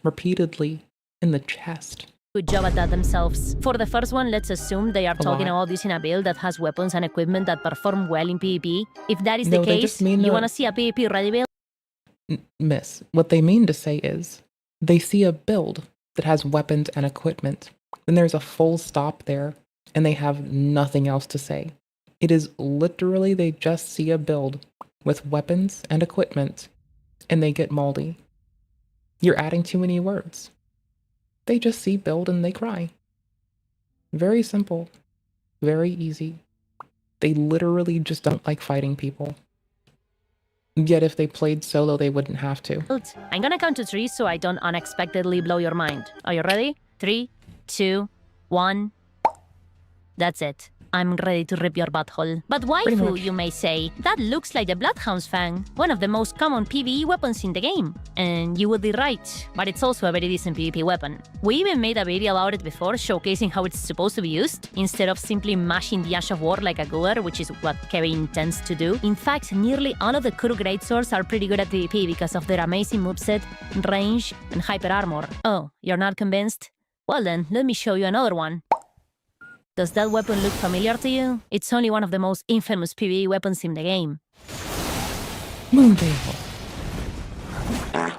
repeatedly in the chest. Good job at that themselves. For the first one, let's assume they are talking about using a build that has weapons and equipment that perform well in PvP. If that is the case, you want to see a PvP ready build? Miss, what they mean to say is, they see a build that has weapons and equipment. Then there's a full stop there, and they have nothing else to say. It is literally they just see a build with weapons and equipment, and they get moldy. You're adding too many words. They just see build and they cry. Very simple. Very easy. They literally just don't like fighting people. Yet if they played solo, they wouldn't have to. I'm gonna count to 3 so I don't unexpectedly blow your mind. Are you ready? 3, 2, 1. That's it. I'm ready to rip your butthole. But waifu, you may say, that looks like the Bloodhound's Fang, one of the most common PvE weapons in the game. And you would be right, but it's also a very decent PvP weapon. We even made a video about it before, showcasing how it's supposed to be used, instead of simply mashing the Ash of War like a goober, which is what Kevin tends to do. In fact, nearly all of the Kuru greatswords are pretty good at PvP because of their amazing moveset, range, and hyper armor. Oh, you're not convinced? Well then, let me show you another one. Does that weapon look familiar to you? It's only one of the most infamous PvE weapons in the game. Moonveil.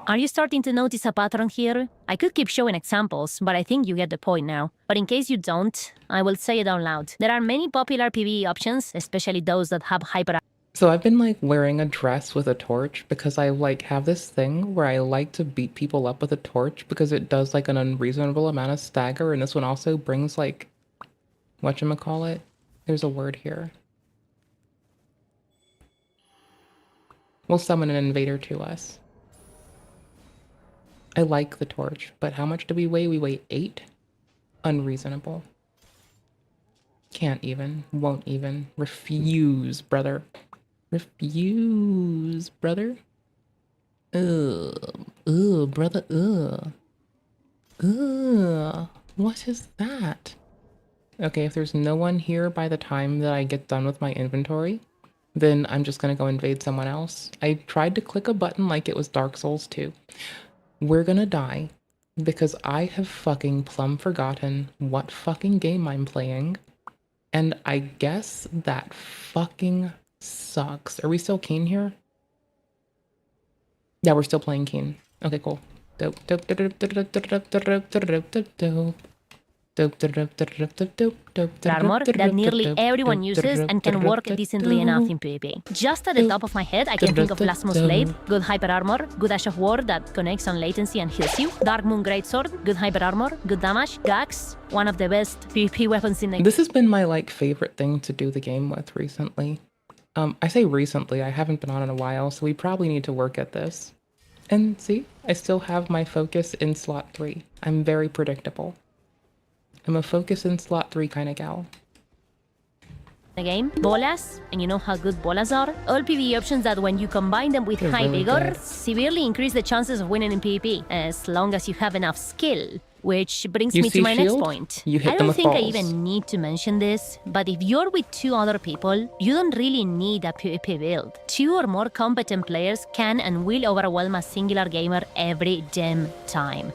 Are you starting to notice a pattern here? I could keep showing examples, but I think you get the point now. But in case you don't, I will say it out loud. There are many popular PvE options, especially those that have hyper... So I've been like wearing a dress with a torch because I like have this thing where I like to beat people up with a torch because it does like an unreasonable amount of stagger, and this one also brings like whatchamacallit? There's a word here. We'll summon an invader to us. I like the torch, but how much do we weigh? We weigh 8? Unreasonable. Can't even. Won't even. Refuse, brother. Refuse, brother. Ugh, brother, ugh. Ugh. What is that? Okay, if there's no one here by the time that I get done with my inventory, then I'm just gonna go invade someone else. I tried to click a button like it was Dark Souls 2. We're gonna die because I have fucking plumb forgotten what fucking game I'm playing, and I guess that fucking sucks. Are we still keen here? Yeah, we're still playing keen. Okay, cool. Dope, dope, dope, dope, dope, dope, dope, dope, dope, dope. Armor that nearly everyone uses and can work decently enough in PvP. Just at the top of my head, I can think of Blasphemous Blade, good hyper armor, good Ash of War that connects on latency and heals you, Dark Moon Greatsword, good hyper armor, good damage, Gax, one of the best PvP weapons in the game. This has been my like favorite thing to do the game with recently. I say recently, I haven't been on in a while, so we probably need to work at this. And see, I still have my focus in slot 3. I'm very predictable. I'm a focus in slot 3 kind of gal. The game, bolas, and you know how good bolas are? All PvE options that when you combine them with high really vigor, good. severely increase the chances of winning in PvP, as long as you have enough skill. Which brings You me see to my next shield? point. You hit I them don't with think I balls. even need to mention this, but if you're with 2 other people, you don't really need a PvP build. 2 or more competent players can and will overwhelm a singular gamer every damn time.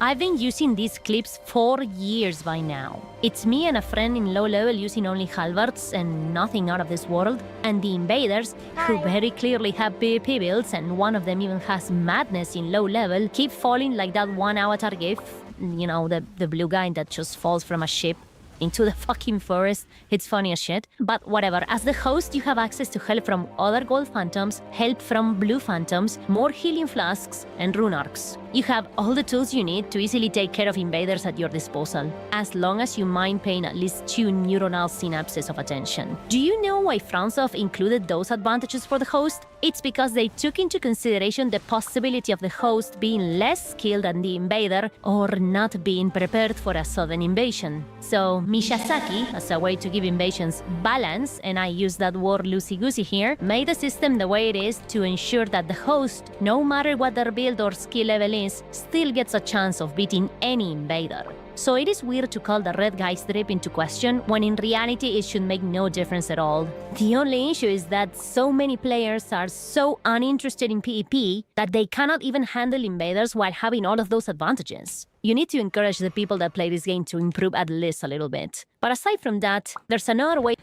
I've been using these clips for years by now. It's me and a friend in low level using only halberds and nothing out of this world, and the invaders, who very clearly have PvP builds and one of them even has madness in low level, keep falling like that one avatar gif, you know, the blue guy that just falls from a ship into the fucking forest. It's funny as shit. But whatever, as the host, you have access to help from other gold phantoms, help from blue phantoms, more healing flasks, and rune arcs. You have all the tools you need to easily take care of invaders at your disposal, as long as you mind paying at least 2 neuronal synapses of attention. Do you know why FromSoft included those advantages for the host? It's because they took into consideration the possibility of the host being less skilled than the invader or not being prepared for a sudden invasion. So Miyazaki, as a way to give invasions balance, and I use that word loosey-goosey here, made the system the way it is to ensure that the host, no matter what their build or skill level is, still gets a chance of beating any invader. So it is weird to call the red guy strip into question when in reality it should make no difference at all. The only issue is that so many players are so uninterested in PvP that they cannot even handle invaders while having all of those advantages. You need to encourage the people that play this game to improve at least a little bit. But aside from that, there's another way.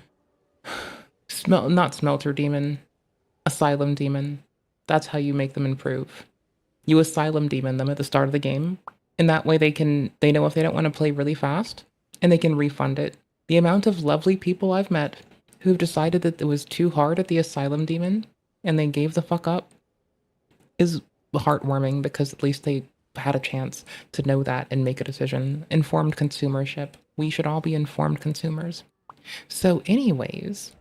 Not Smelter Demon. Asylum Demon. That's how you make them improve. You Asylum Demon them at the start of the game. And that way they know if they don't want to play really fast, and they can refund it. The amount of lovely people I've met who've decided that it was too hard at the asylum demon and they gave the fuck up is heartwarming, because at least they had a chance to know that and make a decision. Informed consumership. We should all be informed consumers. So anyways,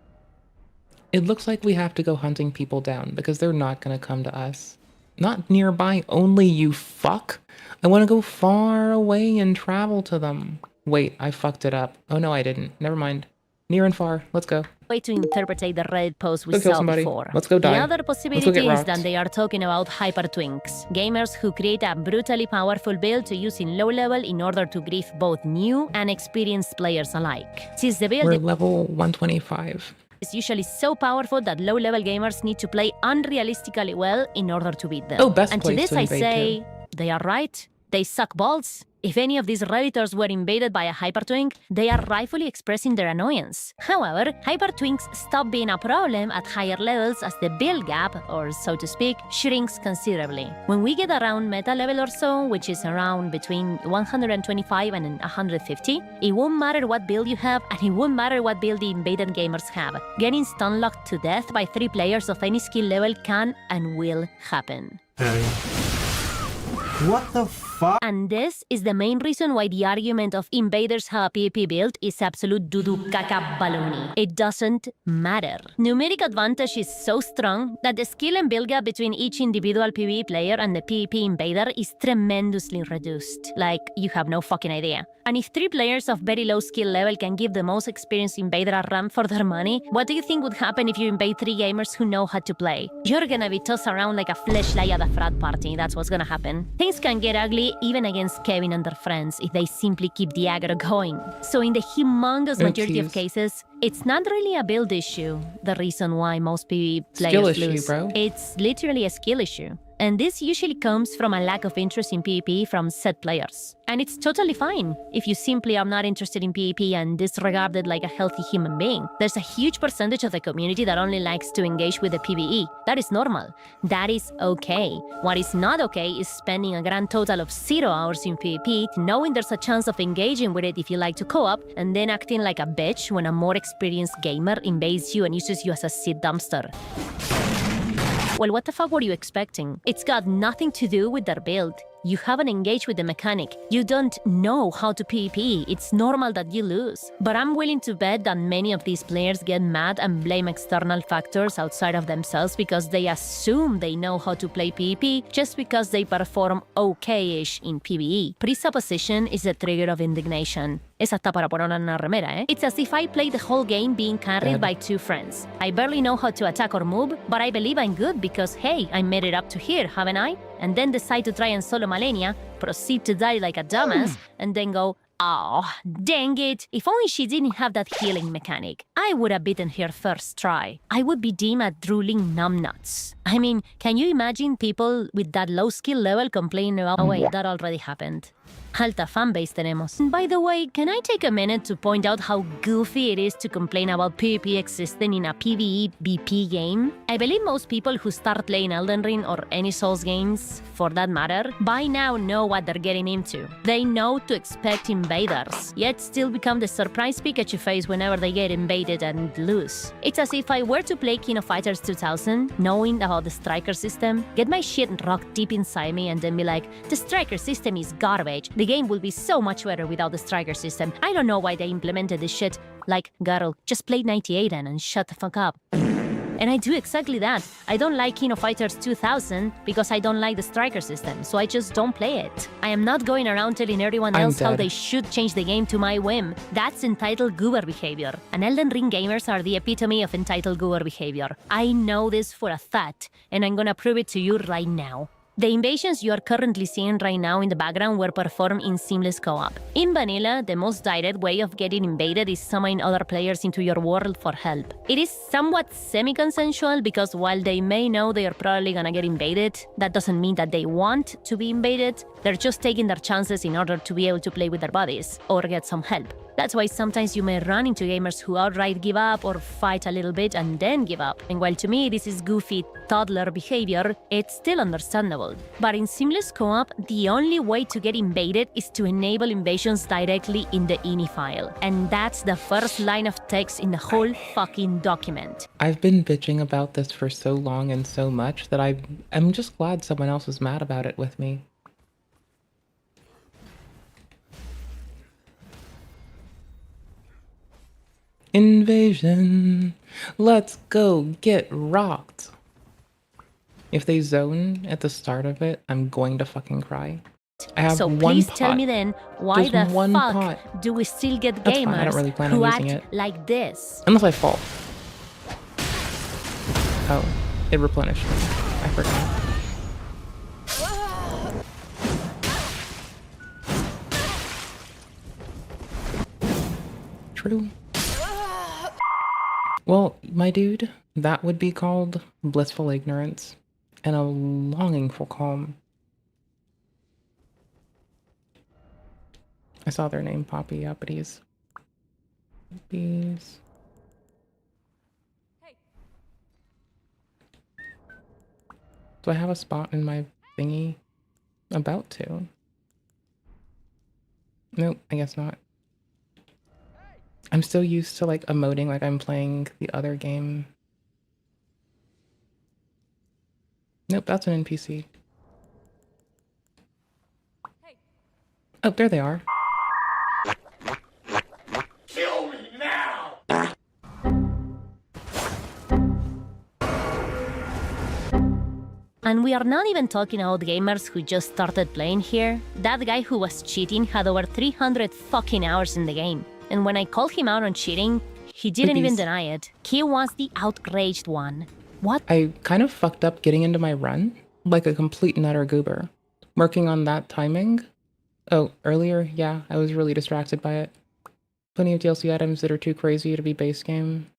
it looks like we have to go hunting people down because they're not going to come to us. Not nearby only, you fuck. I want to go far away and travel to them. Wait, I fucked it up. Oh no, I didn't. Never mind. Near and far. Let's go. Way to interpret the Reddit post we Let's kill saw somebody. before. Let's go die. The other Let's possibility go get is rocked. that they are talking about hypertwinks, gamers who create a brutally powerful build to use in low level in order to grief both new and experienced players alike. Since the build We're level 125. is usually so powerful that low-level gamers need to play unrealistically well in order to beat them. Oh, best and to place this to I invade say, too. they are right. They suck balls. If any of these Redditors were invaded by a hypertwink, they are rightfully expressing their annoyance. However, hypertwinks stop being a problem at higher levels as the build gap, or so to speak, shrinks considerably. When we get around meta level or so, which is around between 125 and 150, it won't matter what build you have, and it won't matter what build the invaded gamers have. Getting stun-locked to death by 3 players of any skill level can and will happen. What the fuck? And this is the main reason why the argument of invaders have a PvP build is absolute doo-doo caca baloney. It doesn't matter. Numeric advantage is so strong that the skill and build gap between each individual PvE player and the PvP invader is tremendously reduced. Like, you have no fucking idea. And if 3 players of very low skill level can give the most experienced invader a run for their money, what do you think would happen if you invade 3 gamers who know how to play? You're gonna be tossed around like a fleshlight at a frat party. That's what's gonna happen. Things can get ugly even against Kevin and their friends if they simply keep the aggro going. So in the humongous majority of cases, it's not really a build issue, the reason why most PvE players Skill issue, lose. bro. It's literally a skill issue. And this usually comes from a lack of interest in PvP from said players. And it's totally fine if you simply are not interested in PvP and disregarded like a healthy human being. There's a huge percentage of the community that only likes to engage with the PvE. That is normal. That is okay. What is not okay is spending a grand total of 0 hours in PvP, knowing there's a chance of engaging with it if you like to co-op, and then acting like a bitch when a more experienced gamer invades you and uses you as a seed dumpster. Well, what the fuck were you expecting? It's got nothing to do with their build. You haven't engaged with the mechanic. You don't know how to PvP. It's normal that you lose. But I'm willing to bet that many of these players get mad and blame external factors outside of themselves because they assume they know how to play PvP just because they perform okay-ish in PvE. Presupposition is a trigger of indignation. Esa está para poner una remera, eh? It's as if I played the whole game being carried by 2 friends. I barely know how to attack or move, but I believe I'm good because, hey, I made it up to here, haven't I? And then decide to try and solo Malenia, proceed to die like a dumbass, and then go, oh, dang it. If only she didn't have that healing mechanic, I would have beaten her first try. I would be deemed a drooling numbnuts. I mean, can you imagine people with that low skill level complaining about, oh wait, that already happened. Alta fanbase tenemos. And by the way, can I take a minute to point out how goofy it is to complain about PvP existing in a PvE BP game? I believe most people who start playing Elden Ring or any Souls games, for that matter, by now know what they're getting into. They know to expect invaders, yet still become the surprise Pikachu face whenever they get invaded and lose. It's as if I were to play King of Fighters 2000, knowing about the striker system, get my shit rocked deep inside me and then be like, the striker system is garbage. The game will be so much better without the striker system. I don't know why they implemented this shit. Like, girl, just play 98 and shut the fuck up. And I do exactly that. I don't like King of Fighters 2000 because I don't like the striker system, so I just don't play it. I am not going around telling everyone else how they should change the game to my whim. That's entitled goober behavior. And Elden Ring gamers are the epitome of entitled goober behavior. I know this for a fact, and I'm gonna prove it to you right now. The invasions you are currently seeing right now in the background were performed in seamless co-op. In vanilla, the most direct way of getting invaded is summoning other players into your world for help. It is somewhat semi-consensual because while they may know they are probably gonna get invaded, that doesn't mean that they want to be invaded. They're just taking their chances in order to be able to play with their bodies or get some help. That's why sometimes you may run into gamers who outright give up or fight a little bit and then give up. And while to me this is goofy toddler behavior, it's still understandable. But in seamless co-op, the only way to get invaded is to enable invasions directly in the ini file. And that's the first line of text in the whole fucking document. I've been bitching about this for so long and so much that I'm just glad someone else is mad about it with me. Invasion. Let's go get rocked. If they zone at the start of it, I'm going to fucking cry. I have so one please pot. tell me then, why Just the one fuck pot. do we still get That's fine, I don't gamers really plan who on act using it. like this? Unless I fall. Oh, it replenished me. I forgot. True. Well, my dude, that would be called blissful ignorance and a longing for calm. I saw their name, Poppy Uppity. Bees. Do I have a spot in my thingy? About to. Nope, I guess not. I'm still used to like emoting like I'm playing the other game. Nope, that's an NPC. Oh, there they are. Kill me now! And we are not even talking about gamers who just started playing here. That guy who was cheating had over 300 fucking hours in the game. And when I called him out on cheating, he didn't even deny it. He was the outraged one. What? I kind of fucked up getting into my run, like a complete and utter goober. Working on that timing. Oh, earlier, yeah, I was really distracted by it. Plenty of DLC items that are too crazy to be base game.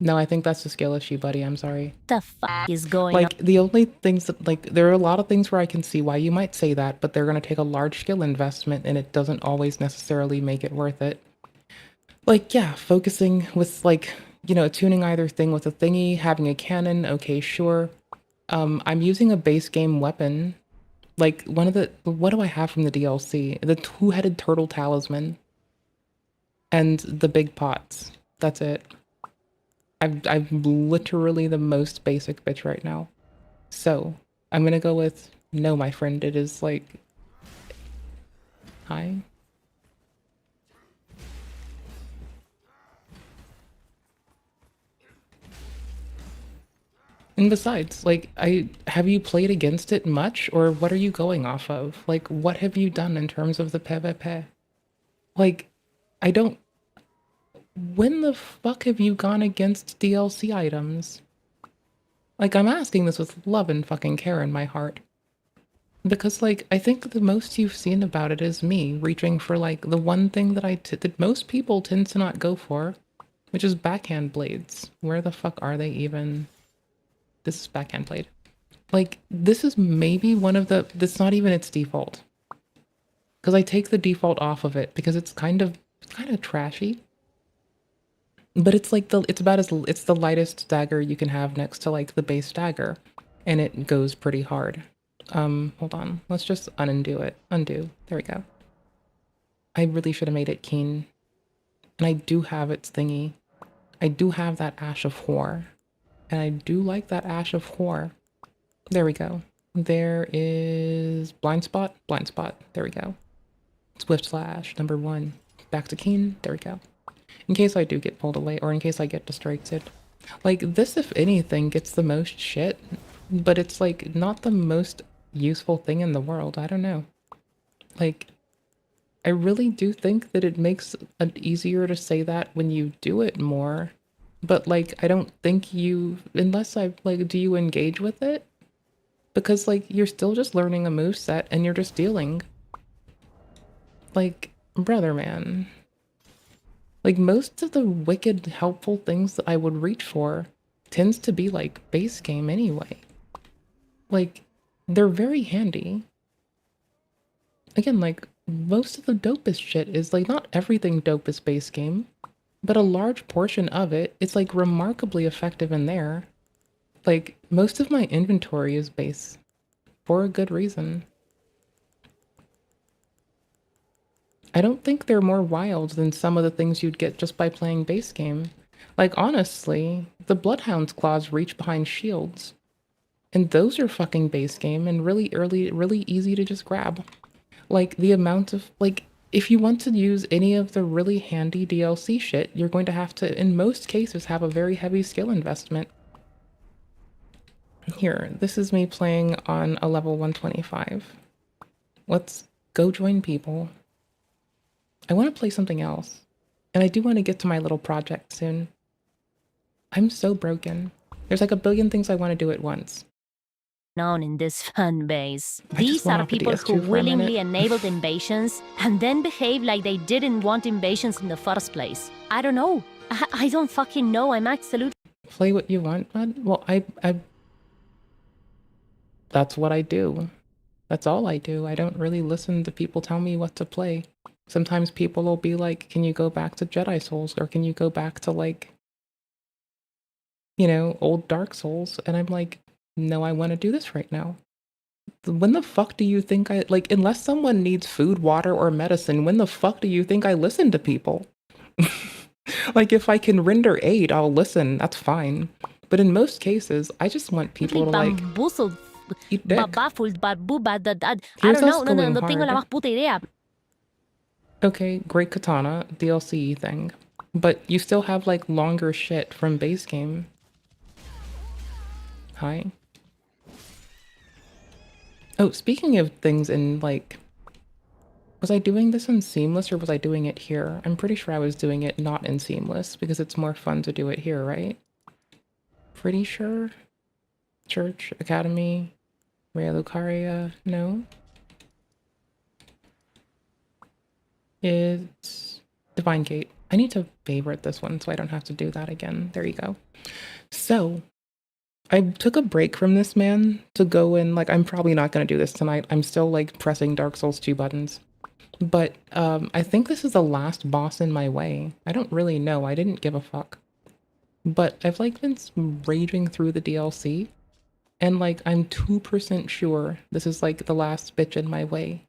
No, I think that's a skill issue, buddy. I'm sorry. The fuck is going Like, the only things that, like, there are a lot of things where I can see why you might say that, but they're going to take a large skill investment, and it doesn't always necessarily make it worth it. Like, yeah, focusing with, like, you know, tuning either thing with a thingy, having a cannon, okay, sure. I'm using a base game weapon. Like, one of the, what do I have from the DLC? The two-headed turtle talisman. And the big pots. That's it. I'm literally the most basic bitch right now. So, I'm gonna go with, no, my friend, it is like... Hi? And besides, like, have you played against it much, or what are you going off of? Like, what have you done in terms of the PvP? Like, I don't... When the fuck have you gone against DLC items? Like, I'm asking this with love and fucking care in my heart. Because, like, I think the most you've seen about it is me reaching for, like, the one thing that that most people tend to not go for, which is backhand blades. Where the fuck are they even? This is backhand blade. Like, this is maybe one of the... That's not even its default. Because I take the default off of it, because it's kind of trashy. But it's like it's the lightest dagger you can have next to like the base dagger, and it goes pretty hard. Hold on, let's just undo it. Undo. There we go. I really should have made it keen, and I do have its thingy. I do have that Ash of War, and I do like that Ash of War. There we go. There is blind spot. Blind spot. There we go. Swift slash number 1. Back to keen. There we go. In case I do get pulled away, or in case I get distracted. Like, this, if anything, gets the most shit, but it's, like, not the most useful thing in the world. I don't know. Like, I really do think that it makes it easier to say that when you do it more, but, like, I don't think unless do you engage with it? Because, like, you're still just learning a moveset, and you're just dealing. Like, brother, man. Like, most of the wicked helpful things that I would reach for tends to be, like, base game anyway. Like, they're very handy. Again, like, most of the dopest shit is like, not everything dope is base game, but a large portion of it, it's like remarkably effective in there. Like, most of my inventory is base for a good reason. I don't think they're more wild than some of the things you'd get just by playing base game. Like, honestly, the Bloodhound's claws reach behind shields. And those are fucking base game and really easy to just grab. Like, the amount of, like, if you want to use any of the really handy DLC shit, you're going to have to, in most cases, have a very heavy skill investment. Here, this is me playing on a level 125. Let's go join people. I want to play something else. And I do want to get to my little project soon. I'm so broken. There's like a billion things I want to do at once. Known in this fan base. I These just went are off the people DS2 who for a willingly minute. enabled invasions and then behave like they didn't want invasions in the first place. I don't know. I don't fucking know. I'm absolutely... Play what you want, bud? Well, I that's what I do. That's all I do. I don't really listen to people tell me what to play. Sometimes people will be like, can you go back to Jedi Souls? Or can you go back to, like, you know, old Dark Souls? And I'm like, no, I want to do this right now. When the fuck do you think I, like, unless someone needs food, water, or medicine, when the fuck do you think I listen to people? Like, if I can render aid, I'll listen. That's fine. But in most cases, I just want people to, like, bamboozled, eat dick. baffled, I Here's don't us know. going No tengo la hard. más puta idea. Okay, great katana, DLC thing. But you still have, like, longer shit from base game. Hi. Oh, speaking of things in, like... Was I doing this in Seamless or was I doing it here? I'm pretty sure I was doing it not in Seamless because it's more fun to do it here, right? Pretty sure? Church, Academy, Rea Lucaria, no? It's Divine Gate. I need to favorite this one so I don't have to do that again. There you go. So, I took a break from this man to go in, like, I'm probably not going to do this tonight. I'm still, like, pressing Dark Souls 2 buttons. But I think this is the last boss in my way. I don't really know. I didn't give a fuck. But I've, like, been raging through the DLC. And, like, I'm 2% sure this is, like, the last bitch in my way.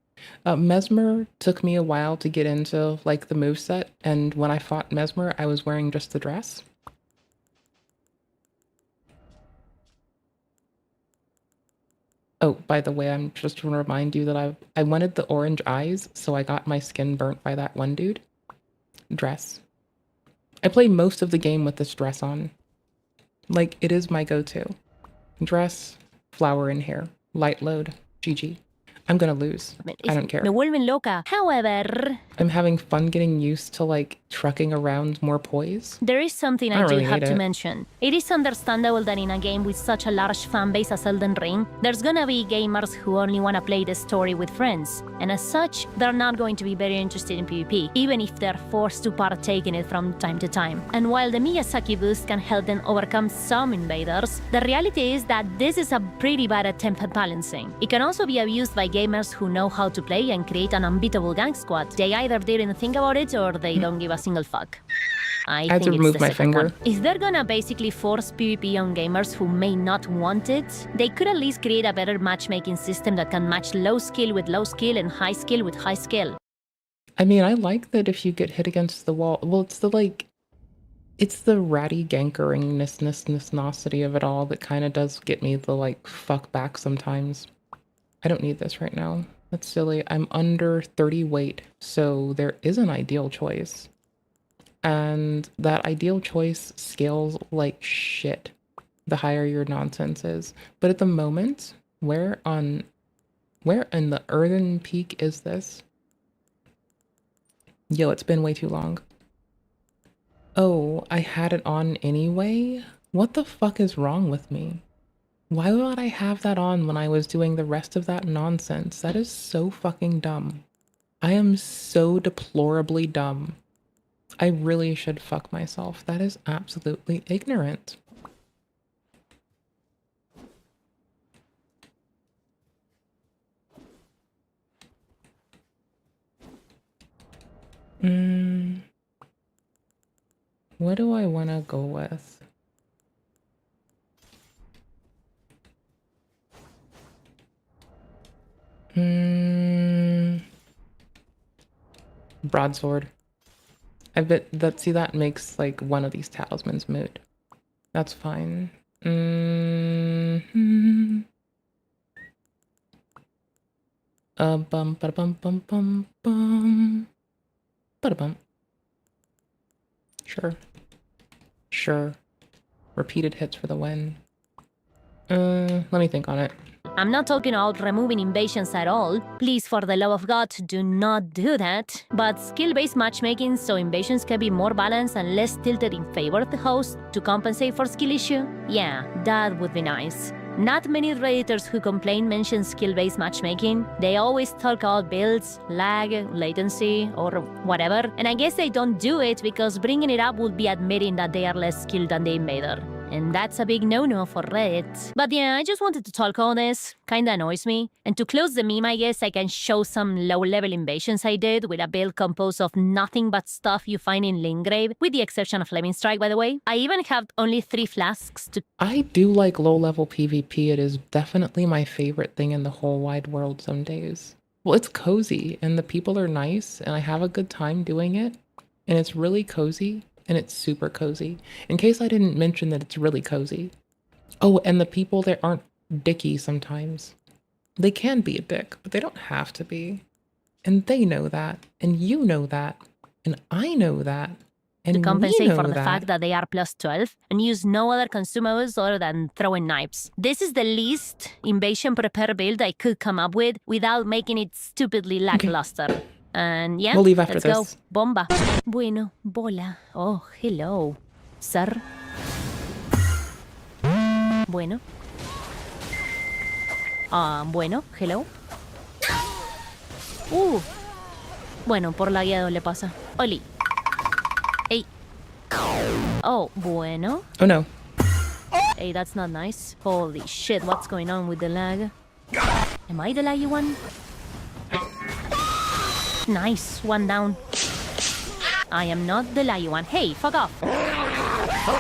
Mesmer took me a while to get into, like, the moveset. And when I fought Mesmer, I was wearing just the dress. Oh, by the way, I'm just to remind you that I wanted the orange eyes, so I got my skin burnt by that one dude. Dress. I play most of the game with this dress on. Like, it is my go-to. Dress, flower in hair, light load, GG. I'm gonna lose. I don't care. Me vuelven loca. However, I'm having fun getting used to, like, trucking around more poise. there is something I I don't do really have hate to it. mention. It is understandable that in a game with such a large fan base as Elden Ring, there's gonna be gamers who only wanna play the story with friends, and as such, they're not going to be very interested in PvP, even if they're forced to partake in it from time to time. And while the Miyazaki boost can help them overcome some invaders, the reality is that this is a pretty bad attempt at balancing. It can also be abused by gamers who know how to play and create an unbeatable gang squad. They either didn't think about it or they don't give a single fuck. I had to think it's remove the my second one. finger. If they're gonna basically force PvP on gamers who may not want it, they could at least create a better matchmaking system that can match low skill with low skill and high skill with high skill. I mean, I like that if you get hit against the wall. Well, it's the, like, it's the ratty gankeringness-nosity of it all that kind of does get me the, like, fuck back sometimes. I don't need this right now. That's silly. I'm under 30 weight, so there is an ideal choice. And that ideal choice scales like shit the higher your nonsense is. But at the moment, where in the earthen peak is this? Yo, it's been way too long. Oh, I had it on anyway? What the fuck is wrong with me? Why would I have that on when I was doing the rest of that nonsense? That is so fucking dumb. I am so deplorably dumb. I really should fuck myself. That is absolutely ignorant. What do I want to go with? Broadsword. I bet that, see, that makes like one of these talismans moot. That's fine. Bum ba bum bum bum bum. Ba-da-bum. Sure. Sure. Repeated hits for the win. Let me think on it. I'm not talking about removing invasions at all. Please, for the love of God, do not do that. But skill-based matchmaking so invasions can be more balanced and less tilted in favor of the host to compensate for skill issue? Yeah, that would be nice. Not many Redditors who complain mention skill-based matchmaking. They always talk about builds, lag, latency, or whatever. And I guess they don't do it because bringing it up would be admitting that they are less skilled than the invader. And that's a big no-no for Reddit. But yeah, I just wanted to talk on this. Kinda annoys me. And to close the meme, I guess I can show some low-level invasions I did with a build composed of nothing but stuff you find in Lingrave, with the exception of Flaming Strike, by the way. I even have only 3 flasks to... I do like low-level PvP. It is definitely my favorite thing in the whole wide world some days. Well, it's cozy, and the people are nice, and I have a good time doing it. And it's really cozy. And it's super cozy. In case I didn't mention that it's really cozy. Oh, and the people there aren't dicky sometimes. They can be a dick, but they don't have to be. And they know that. And you know that. And I know that. And to compensate for the that. fact that they are plus 12 and use no other consumables other than throwing knives. This is the least invasion prepare build I could come up with without making it stupidly lackluster. Okay. And yeah, we'll leave after let's this. Go. Bomba. Bueno, bola. Oh, hello. Sir. Bueno. Bueno, hello. Bueno, por lagueado le pasa. Oli. Hey. Oh, bueno. Oh no. Hey, that's not nice. Holy shit, what's going on with the lag? Am I the laggy one? Nice, one down. I am not the laggy one. Hey, fuck off.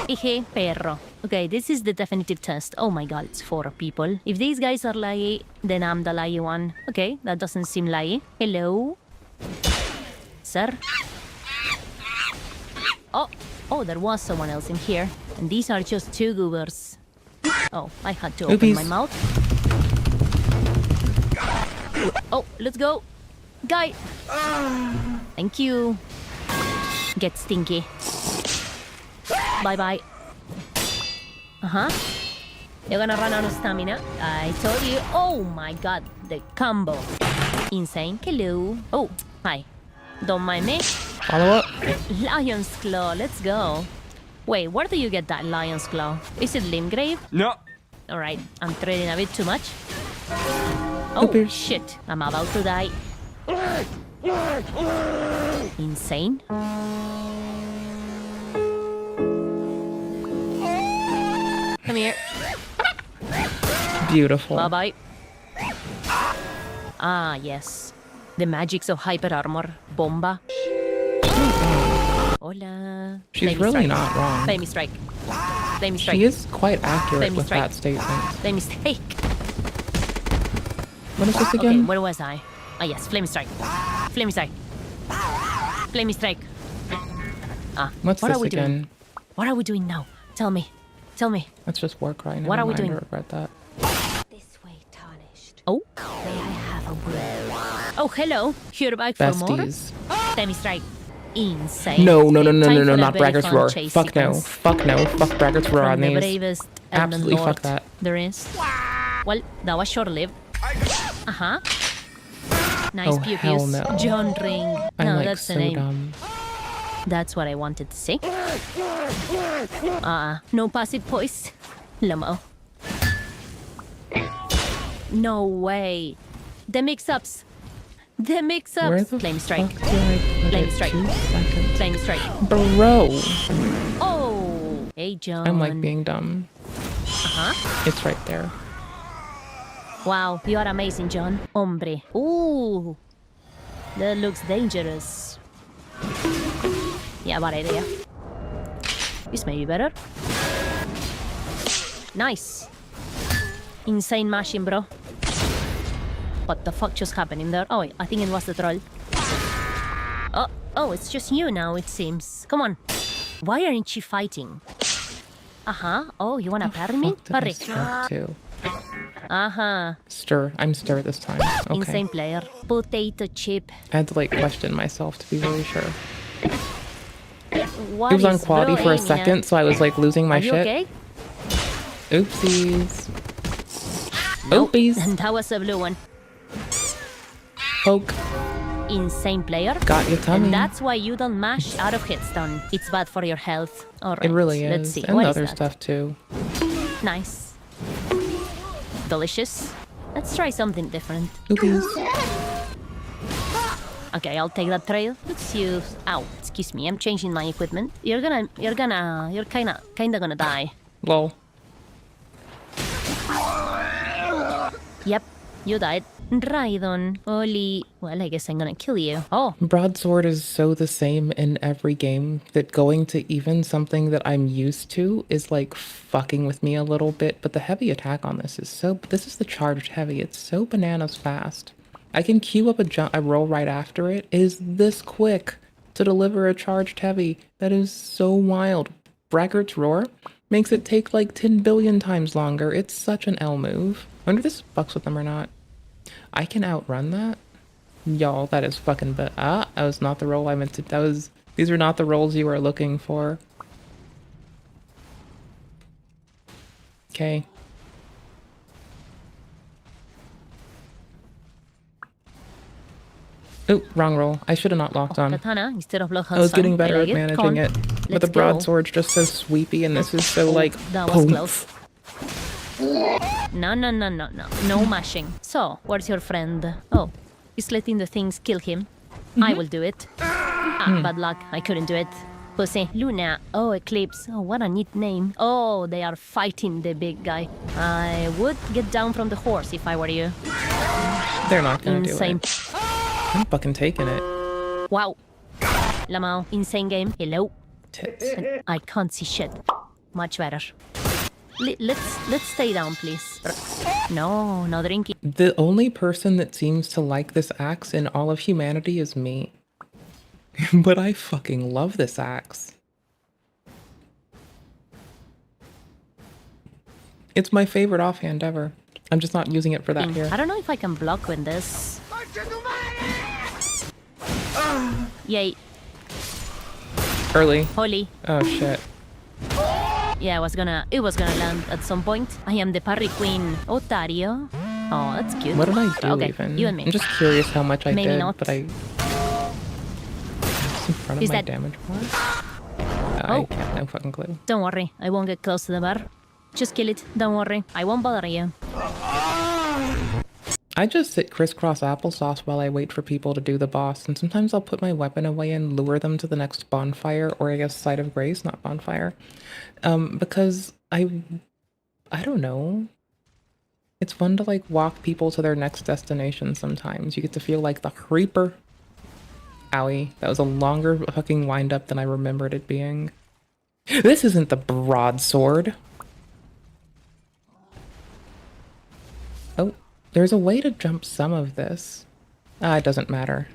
Ije, perro. Okay, this is the definitive test. Oh my god, it's 4 people. If these guys are laggy, then I'm the laggy one. Okay, that doesn't seem laggy. Hello? Sir? Oh, there was someone else in here. And these are just 2 goobers. Oh, I had to open my mouth. Oh, let's go. Guy! Thank you. Get stinky. Bye-bye. Uh-huh. You're gonna run out of stamina. I told you. Oh my god, the combo. Insane. Hello. Oh, hi. Don't mind me. Follow up. Lion's Claw, let's go. Wait, where do you get that Lion's Claw? Is it Limgrave? No. Alright, I'm trading a bit too much. Oh, shit. I'm about to die. Insane. Come here. Beautiful. Bye-bye. Ah, yes. The magics of hyper armor. Bomba. Hola. She's Flame really strike. not wrong. Flame strike. Flame strike. She is quite accurate Flame with strike. that statement. Flame strike. What is this again? Okay, where was I? Ah, yes, flame strike. Flame strike. Flame strike. Ah, what's what this are we again? doing? What are we doing now? Tell me. Tell me. Let's just work right now. What are we doing? I regret that. This way, tarnished. Oh, may I have a word? Oh, hello. You're back for more? Besties. Flame strike. Insane. No, Time for a not very Braggart's fun Roar. chase Fuck no. sequence. Fuck no. Fuck Braggart's Roar From on the these. bravest Elden Absolutely Lord fuck that. there is. Well, that was short-lived. Uh-huh. Nice Oh, pew hell pews. no. John Ring. I'm No, like that's so the name. dumb. That's what I wanted to say. No passive voice. Lamo. No way. The mix-ups. The Where mix-ups. the Flame strike. fuck do I put Flame it? strike. 2 seconds. Flame strike. Bro. Oh. Hey, John. I'm like being dumb. Uh-huh. It's right there. Wow, you are amazing, John. Hombre. Ooh. That looks dangerous. Yeah, bad idea. This may be better. Nice. Insane mashing, bro. What the fuck just happened in there? Oh wait, I think it was the troll. Oh, it's just you now, it seems. Come on. Why aren't you fighting? Oh, you wanna parry me? Parry. Stir. I'm stir this time. Okay. Insane player. Potato chip. I had to like question myself to be really sure. What it was on is quality bro for a aiming second, at? so I was like losing my Are you shit. okay? Oopsies. Nope. Oopies. That was a blue one. Poke. Insane player. Got your tummy. And that's why you don't mash out of hitstone. It's bad for your health. Alright, It really is. let's see. And What is other that? stuff too. Nice. Delicious. Let's try something different. Oopies. Okay, I'll take that trail. Let's use... Ow, excuse me, I'm changing my equipment. You're kinda gonna die. Lol. Yep, you died. Right on. Oli. Well, I guess I'm gonna kill you. Oh. Broadsword is so the same in every game that going to even something that I'm used to is like fucking with me a little bit, but the heavy attack on this is so... This is the charged heavy. It's so bananas fast. I can queue up a roll right after it. It is this quick to deliver a charged heavy. That is so wild. Braggart's Roar makes it take like 10 billion times longer. It's such an L move. I wonder if this fucks with them or not. I can outrun that? Y'all, that is fucking that was not the roll I meant to... These are not the rolls you were looking for. Okay. Oh, wrong roll. I should have not locked on. Katana instead of block I was getting better at Come managing on. it. But Let's the go. broadsword's just so sweepy and this is so like... That was poof. close. No. No mashing. So, where's your friend? Oh, he's letting the things kill him. I will do it. Bad luck. I couldn't do it. Pussy. Luna. Oh, Eclipse. Oh, what a neat name. Oh, they are fighting the big guy. I would get down from the horse if I were you. They're not gonna Insane. do it. I'm fucking taking it. Wow. Lamau. Insane game. Hello. Tits. I can't see shit. Much better. Let's stay down, please. No drinking. The only person that seems to like this axe in all of humanity is me. But I fucking love this axe. It's my favorite offhand ever. I'm just not using it for that here. I don't know if I can block with this. Yay. Early. Holy. Oh shit. Yeah, it was gonna land at some point. I am the parry queen. Otario. Oh, that's cute. What did I do okay, even? You and me. I'm just curious how much I Maybe did, not. but I... It's in front of Is my that- damage bar? I Oh. can't, no fucking clue. Don't worry, I won't get close to the bar. Just kill it. Don't worry, I won't bother you. I just sit crisscross applesauce while I wait for people to do the boss, and sometimes I'll put my weapon away and lure them to the next bonfire, or I guess site of grace, not bonfire. Because I don't know. It's fun to like walk people to their next destination sometimes. You get to feel like the creeper. Owie, that was a longer fucking wind up than I remembered it being. This isn't the broadsword. Oh. There's a way to jump some of this. It doesn't matter.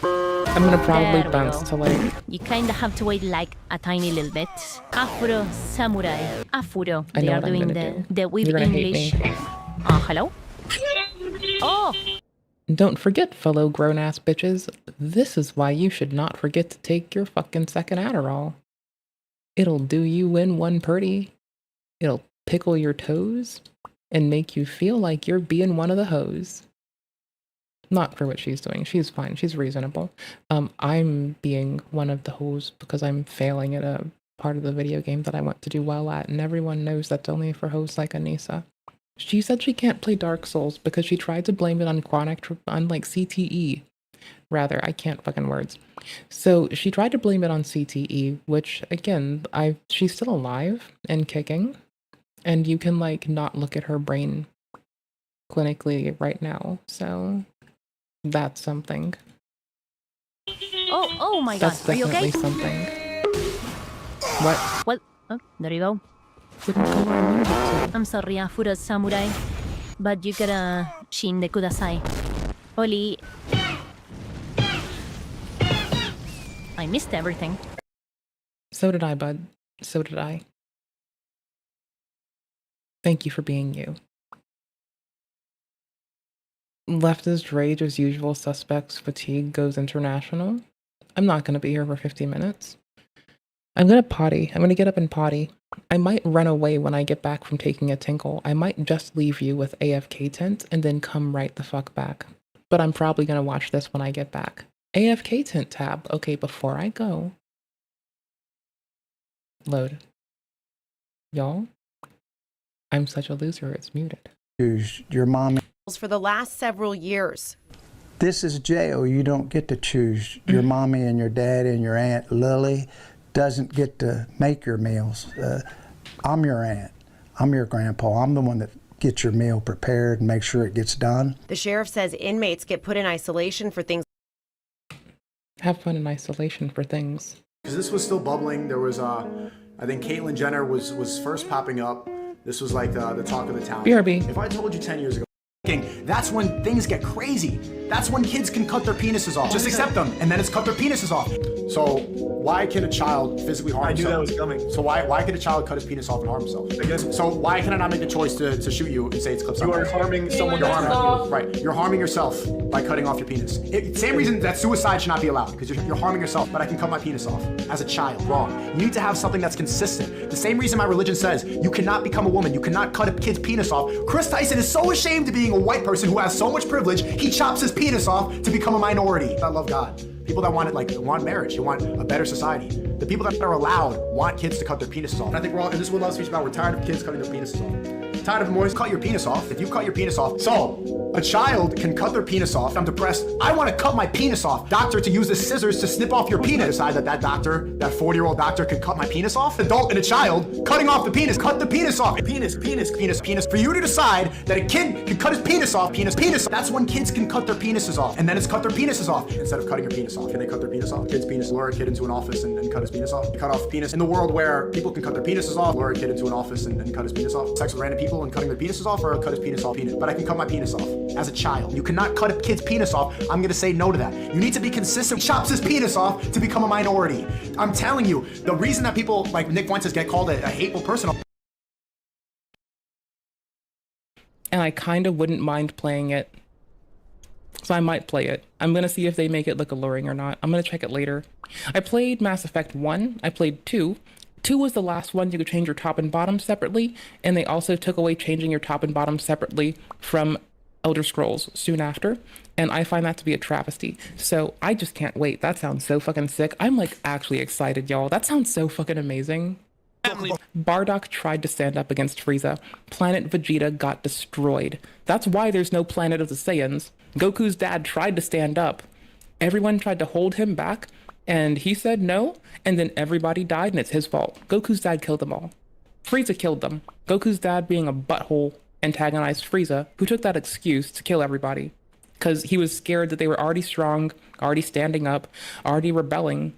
I'm gonna probably There we bounce go. to like... You kinda have to wait like a tiny little bit. Afro Samurai. Afuro. I They know are what I'm doing gonna the weird You're gonna hate English. me. Hello? Oh! Don't forget, fellow grown-ass bitches, this is why you should not forget to take your fucking second Adderall. It'll do you in one purdy. It'll pickle your toes and make you feel like you're being one of the hoes. Not for what she's doing. She's fine. She's reasonable. I'm being one of the hoes because I'm failing at a part of the video game that I want to do well at, and everyone knows that's only for hoes like Anissa. She said she can't play Dark Souls because she tried to blame it on like CTE. Rather, I can't fucking words. So she tried to blame it on CTE, which again, she's still alive and kicking, and you can like not look at her brain clinically right now. So that's something. Oh my God. That's Are you definitely okay? something. What? Well, oh, there you go. Didn't go where I wanted it to. I'm sorry, Afura Samurai. But you gotta shinde kudasai. Oli. I missed everything. So did I, bud. So did I. Thank you for being you. Leftist rage as usual suspects fatigue goes international. I'm not going to be here for 50 minutes. I'm going to potty. I'm going to get up and potty. I might run away when I get back from taking a tinkle. I might just leave you with AFK tent and then come right the fuck back. But I'm probably going to watch this when I get back. AFK tent tab. Okay, before I go. Load. Y'all, I'm such a loser, it's muted. Your mom. For the last several years. This is jail. You don't get to choose. Your mommy and your dad and your Aunt Lily doesn't get to make your meals. I'm your aunt. I'm your grandpa. I'm the one that gets your meal prepared and makes sure it gets done. The sheriff says inmates get put in isolation for things. Have fun in isolation for things. Because this was still bubbling. There was, I think Caitlyn Jenner was first popping up. This was like the talk of the town. BRB. If I told you 10 years ago, that's when things get crazy. That's when kids can cut their penises off. Just accept them, and then it's cut their penises off. So why can a child physically harm himself? I knew that was coming. So why can a child cut his penis off and harm himself? So why can I not make the choice to shoot you and say it's clips? You are harming someone. You're harming. Right. You're harming yourself by cutting off your penis. Same reason that suicide should not be allowed, because you're harming yourself. But I can cut my penis off as a child. Wrong. You need to have something that's consistent. The same reason my religion says you cannot become a woman. You cannot cut a kid's penis off. Chris Tyson is so ashamed of being a white person who has so much privilege, he chops his penis off to become a minority. I love God. People that want it, want marriage, they want a better society. The people that are allowed want kids to cut their penises off. And I think this is what love speaks about. We're tired of kids cutting their penises off. Tired of them always cut your penis off. If you cut your penis off, so a child can cut their penis off. I'm depressed. I want to cut my penis off. Doctor, to use the scissors to snip off your penis. Decide that doctor, that 40-year-old doctor, can cut my penis off. Adult and a child cutting off the penis. Cut the penis off. Penis. For you to decide that a kid can cut his penis off. Penis. That's when kids can cut their penises off. And then it's cut their penises off instead of cutting your penis off. Can they cut their penis off? Kid's penis. Lure a kid into an office and cut his penis off. You cut off the penis. In the world where people can cut their penises off, lure a kid into an office and cut his penis off. Sex with random people and cutting their penises off, or cut his penis off. But I can cut my penis off as a child. You cannot cut a kid's penis off. I'm gonna say no to that. You need to be consistent. He chops his penis off to become a minority. I'm telling you, the reason that people like Nick Fuentes get called a hateful person. And I kind of wouldn't mind playing it. So I might play it. I'm gonna see if they make it look alluring or not. I'm gonna check it later. I played Mass Effect 1. I played 2. 2 was the last one you could change your top and bottom separately, and they also took away changing your top and bottom separately from Elder Scrolls soon after, and I find that to be a travesty. So I just can't wait. That sounds so fucking sick. I'm like actually excited, y'all. That sounds so fucking amazing. Bardock tried to stand up against Frieza. Planet Vegeta got destroyed. That's why there's no Planet of the Saiyans. Goku's dad tried to stand up. Everyone tried to hold him back, and he said no, and then everybody died, and it's his fault. Goku's dad killed them all. Frieza killed them. Goku's dad, being a butthole, antagonized Frieza, who took that excuse to kill everybody. Because he was scared that they were already strong, already standing up, already rebelling.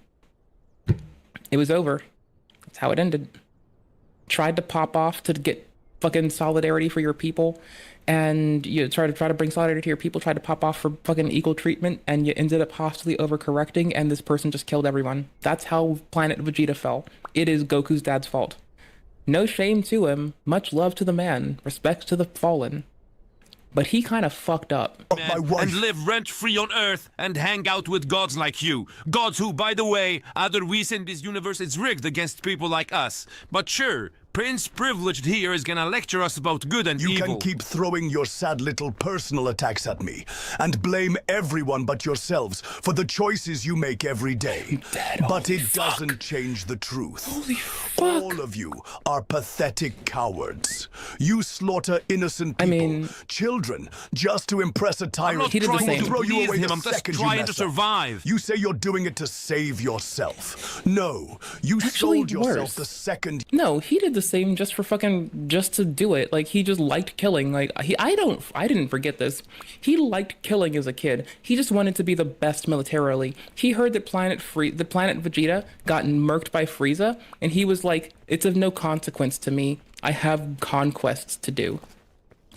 It was over. That's how it ended. Tried to pop off to get fucking solidarity for your people, and you try to bring solidarity to your people, tried to pop off for fucking equal treatment, and you ended up hostily overcorrecting, and this person just killed everyone. That's how Planet Vegeta fell. It is Goku's dad's fault. No shame to him, much love to the man, respect to the fallen. But he kind of fucked up. And live rent-free on Earth and hang out with gods like you. Gods who, by the way, are the reason this universe is rigged against people like us. But sure, Prince Privileged here is gonna lecture us about good and evil. You can keep throwing your sad little personal attacks at me and blame everyone but yourselves for the choices you make every day. But it doesn't change the truth. Holy fuck. All of you are pathetic cowards. You slaughter innocent people, children, just to impress a tyrant. I'm not trying to throw you away him. the I'm just second you trying mess to up. survive. You say you're doing it to save yourself. No, you Actually, sold yourself worse. the second. No, he did the same just for just to do it. Like, he just liked killing. Like, I didn't forget this. He liked killing as a kid. He just wanted to be the best militarily. He heard that the planet Vegeta got murked by Frieza, and he was like, it's of no consequence to me. I have conquests to do.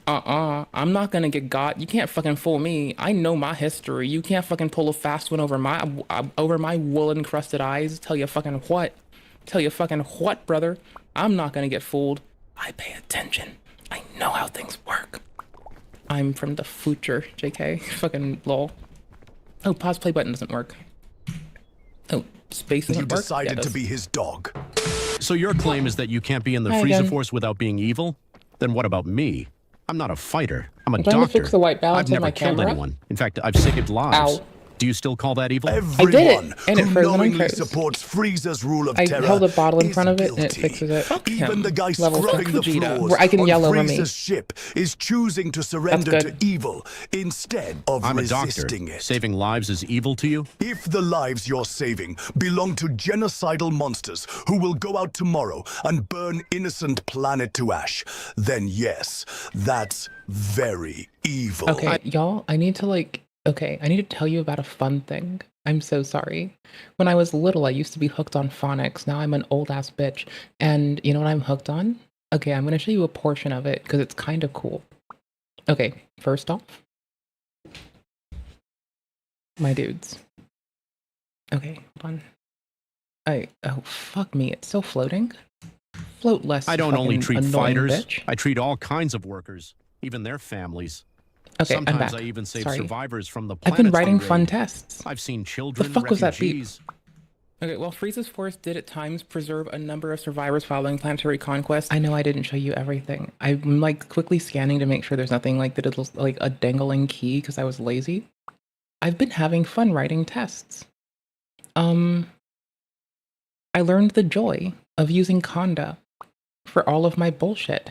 I'm not gonna get got. You can't fucking fool me. I know my history. You can't fucking pull a fast one over my wool encrusted eyes. Tell you fucking what, brother. I'm not gonna get fooled. I pay attention. I know how things work. I'm from the future, JK. Fucking lol. Oh, pause play button doesn't work. Oh, space doesn't work? You decided Yeah, to be his dog. So your claim is that you can't be in the Hi Frieza again. Force without being evil? Then what about me? I'm not a fighter. I'm a I'm trying to doctor. fix the white balance I've of never my killed camera. anyone. In fact, I've saved lives. Ow. Do you still call that evil? Everyone and it who froze and knowingly unfroze. supports Frieza's rule of I terror held a bottle in is front of it and it guilty. fixes it. Fuck Even him. the guy Level scrubbing the Vegeta. floors Where I can on yell over me. Frieza's ship is choosing to surrender to good. evil instead of I'm a doctor. resisting it. Saving lives is evil to you? If the lives you're saving belong to genocidal monsters who will go out tomorrow and burn innocent planet to ash, then yes, that's very evil. Okay, y'all, I need to tell you about a fun thing. I'm so sorry. When I was little, I used to be hooked on phonics. Now I'm an old ass bitch. And you know what I'm hooked on? Okay, I'm going to show you a portion of it because it's kind of cool. Okay, first off, my dudes. Okay, hold on. Oh, fuck me. It's still floating. Float less. I don't only fucking treat annoying fighters. bitch. I treat all kinds of workers, even their families. Okay, I'm Sometimes back. I even save Sorry. survivors from the I've been planets we writing raid. fun tests. I've seen children, The fuck was that beep? refugees. Okay, well, Frieza's Force did at times preserve a number of survivors following planetary conquest. I know I didn't show you everything. I'm like quickly scanning to make sure there's nothing like that is like a dangling key because I was lazy. I've been having fun writing tests. I learned the joy of using Conda for all of my bullshit.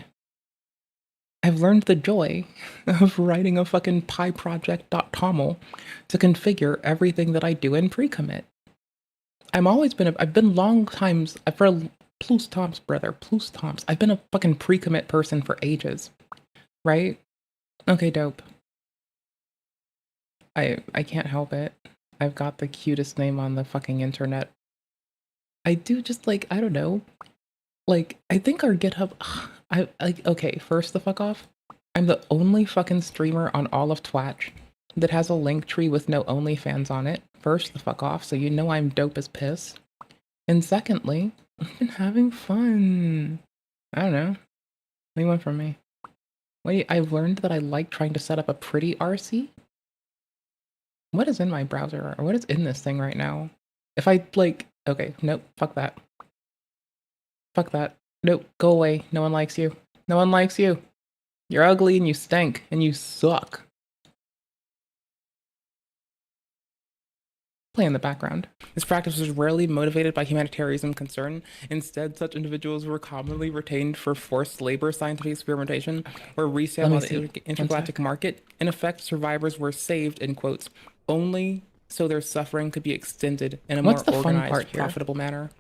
I've learned the joy of writing a fucking PyProject.toml to configure everything that I do in pre-commit. I've been long times, for plus toms, brother, plus toms. I've been a fucking pre-commit person for ages, right? Okay, dope. I can't help it. I've got the cutest name on the fucking internet. I do just like, I don't know. Like, I think our GitHub, okay, first the fuck off. I'm the only fucking streamer on all of Twitch that has a link tree with no OnlyFans on it. First the fuck off, so you know I'm dope as piss. And secondly, I've been having fun. I don't know. What do you want from me? Wait, I've learned that I like trying to set up a pretty RC. What is in my browser? Or what is in this thing right now? If I, like, okay, nope, fuck that. Fuck that. Nope, go away. No one likes you. No one likes you. You're ugly and you stink and you suck. Play in the background. This practice was rarely motivated by humanitarianism concern. Instead, such individuals were commonly retained for forced labor, scientific experimentation, or resale on the intergalactic market. In effect, survivors were saved, in quotes, only so their suffering could be extended in a more organized, profitable manner.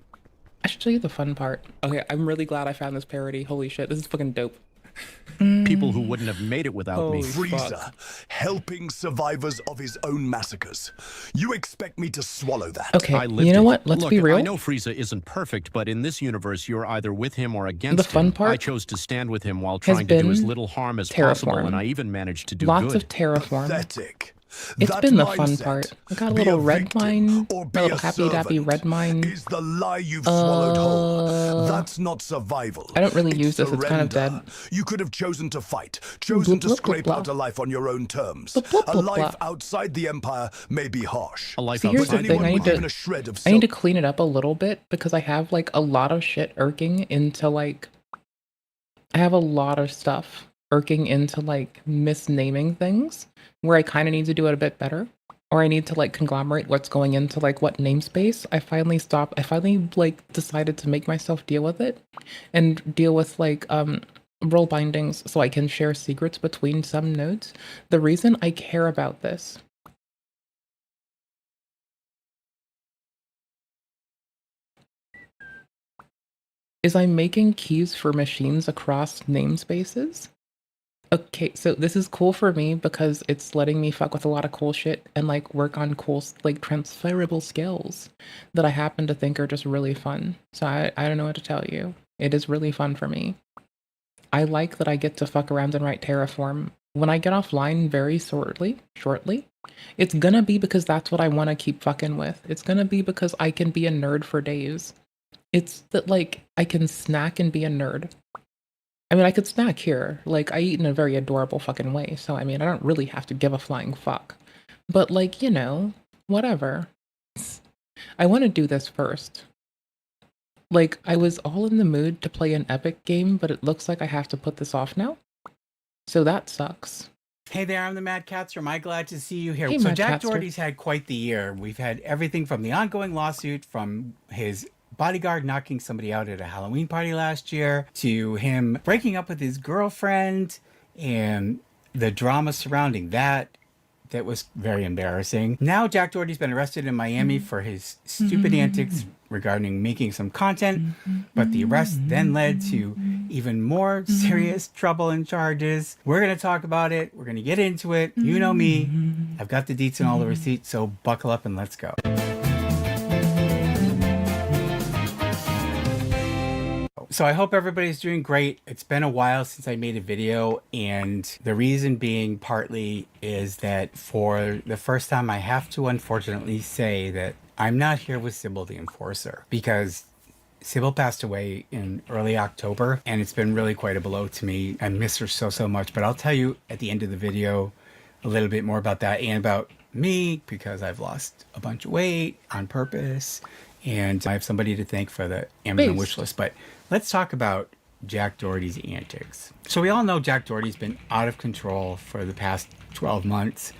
I should show you the fun part. Okay, I'm really glad I found this parody. Holy shit, this is fucking dope. People who wouldn't have made it without me. Frieza, helping survivors of his own massacres. You expect me to swallow that? Okay, I lived you know it. what? Let's Look, be real. I know Frieza isn't perfect, but in this universe, you're either with him or against The fun him. part I chose to stand with him while has trying to do as been little harm as possible, Terraform. and I even managed to do Lots good. of Terraform. Pathetic. It's That been the fun mindset, part. I got a be little a red victim mine, or a be little a happy dappy servant red mine. is the lie you've swallowed whole. That's not survival. I don't really use this, it's kind of surrender. dead. You could have chosen to fight, chosen to scrape out a life on your own terms. A life outside the Empire may be harsh. A life See, here's the but thing, anyone I need with even a shred of to clean it up a little bit because I have like a lot of shit irking into like, I have a lot of stuff irking into like misnaming things where I kind of need to do it a bit better. Or I need to like conglomerate what's going into like what namespace. I finally like decided to make myself deal with it and deal with like role bindings so I can share secrets between some nodes. The reason I care about this is I'm making keys for machines across namespaces. Okay, so this is cool for me because it's letting me fuck with a lot of cool shit and like work on cool like transferable skills that I happen to think are just really fun. So I don't know what to tell you. It is really fun for me. I like that I get to fuck around and write Terraform. When I get offline very shortly, it's gonna be because that's what I want to keep fucking with. It's gonna be because I can be a nerd for days. It's that like I can snack and be a nerd. I mean, I could snack here. Like, I eat in a very adorable fucking way, so I mean, I don't really have to give a flying fuck. But like, you know, whatever. I want to do this first. Like, I was all in the mood to play an epic game, but it looks like I have to put this off now. So that sucks. Hey there, I'm the Mad Catster. Am I glad to see you here? Hey, So Mad Jack Catster. Doherty's had quite the year. We've had everything from the ongoing lawsuit, from his bodyguard knocking somebody out at a Halloween party last year, to him breaking up with his girlfriend and the drama surrounding that. That was very embarrassing. Now Jack Doherty's been arrested in Miami for his stupid antics regarding making some content, but the arrest then led to even more serious trouble and charges. We're going to talk about it. We're going to get into it. You know me. I've got the deets and all the receipts, so buckle up and let's go. So I hope everybody's doing great. It's been a while since I made a video, and the reason being partly is that for the first time I have to unfortunately say that I'm not here with Sybil the Enforcer, because Sybil passed away in early October, and it's been really quite a blow to me. I miss her so much, but I'll tell you at the end of the video a little bit more about that and about me, because I've lost a bunch of weight on purpose, and I have somebody to thank for the Amazon wish list. But let's talk about Jack Doherty's antics. So we all know Jack Doherty's been out of control for the past 12 months.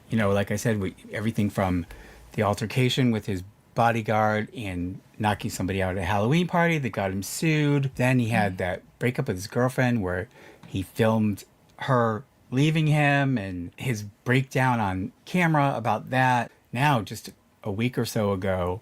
You know, like I said, everything from the altercation with his bodyguard and knocking somebody out at a Halloween party that got him sued. Then he had that breakup with his girlfriend where he filmed her leaving him and his breakdown on camera about that. Now, just a week or so ago,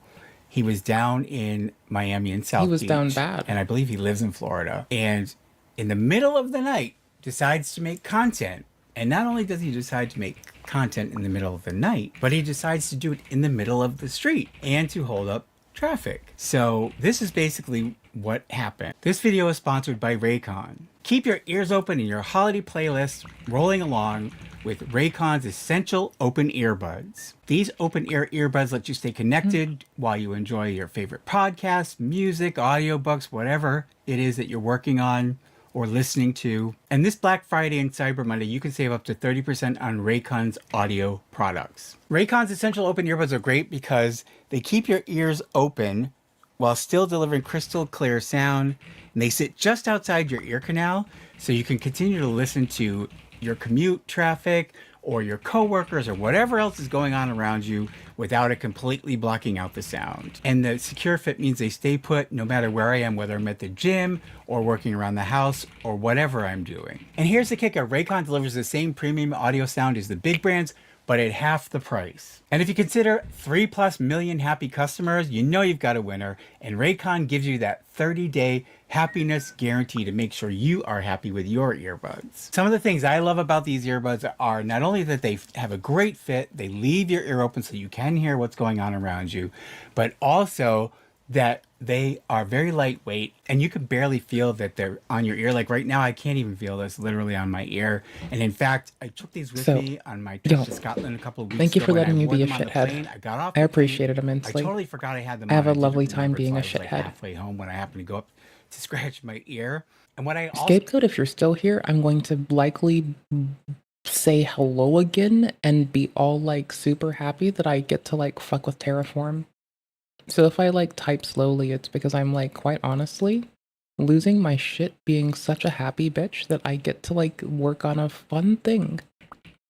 he was down in Miami in South Beach. He was down bad. And I believe he lives in Florida. And in the middle of the night, decides to make content. And not only does he decide to make content in the middle of the night, but he decides to do it in the middle of the street and to hold up traffic. So this is basically what happened. This video is sponsored by Raycon. Keep your ears open and your holiday playlist rolling along with Raycon's essential open earbuds. These open ear earbuds let you stay connected while you enjoy your favorite podcasts, music, audiobooks, whatever it is that you're working on or listening to. And this Black Friday and Cyber Monday, you can save up to 30% on Raycon's audio products. Raycon's essential open earbuds are great because they keep your ears open while still delivering crystal clear sound. And they sit just outside your ear canal, so you can continue to listen to your commute traffic or your coworkers or whatever else is going on around you without it completely blocking out the sound. And the secure fit means they stay put no matter where I am, whether I'm at the gym or working around the house or whatever I'm doing. And here's the kicker: Raycon delivers the same premium audio sound as the big brands, but at half the price. And if you consider 3+ million happy customers, you know you've got a winner. And Raycon gives you that 30-day happiness guarantee to make sure you are happy with your earbuds. Some of the things I love about these earbuds are not only that they have a great fit, they leave your ear open so you can hear what's going on around you, but also that they are very lightweight and you can barely feel that they're on your ear. Like right now, I can't even feel this literally on my ear. And in fact, I took these with me on my trip to Scotland a couple of weeks ago. Thank you for when letting I me wore be a them on the shithead. plane. I got off I the appreciate it plane. immensely. I totally forgot I had them I have on. a lovely didn't time remember being a until I was, like, shithead. halfway home when I happened to go up to scratch my ear. And what I also Scapegoat, if you're still here, I'm going to likely say hello again and be all like super happy that I get to like fuck with Terraform. So if I like type slowly, it's because I'm like, quite honestly, losing my shit being such a happy bitch that I get to like work on a fun thing.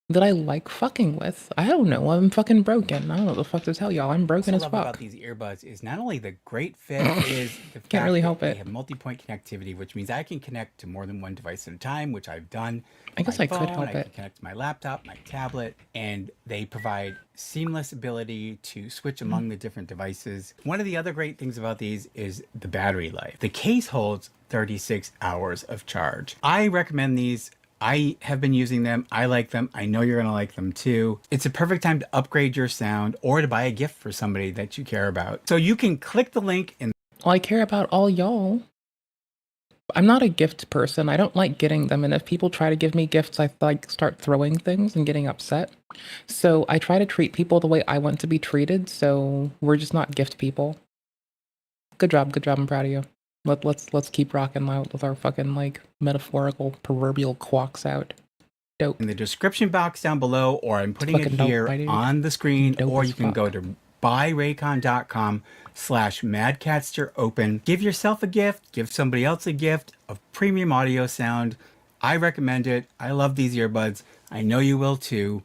that I like fucking with. I don't know. I'm fucking broken. I don't know what the fuck to tell y'all. I'm broken as What I love fuck. about these earbuds is not only the great fit, is the fact Can't really that help they it. have multi-point connectivity, which means I can connect to more than one device at a time, which I've done. I guess My I could phone, help I it. can connect to my laptop, my tablet, and they provide seamless ability to switch among the different devices. One of the other great things about these is the battery life. The case holds 36 hours of charge. I recommend these. I have been using them. I like them. I know you're going to like them too. It's a perfect time to upgrade your sound or to buy a gift for somebody that you care about. So you can click the link in. Well, I care about all y'all. I'm not a gift person. I don't like getting them. And if people try to give me gifts, I like start throwing things and getting upset. So I try to treat people the way I want to be treated. So we're just not gift people. Good job. Good job. I'm proud of you. Let's keep rocking out with our fucking like metaphorical proverbial quacks out. Dope. In the description box down below, or I'm putting it here on the screen, or you can go to buyraycon.com/madcatsteropen. Give yourself a gift, give somebody else a gift of premium audio sound. I recommend it. I love these earbuds. I know you will too.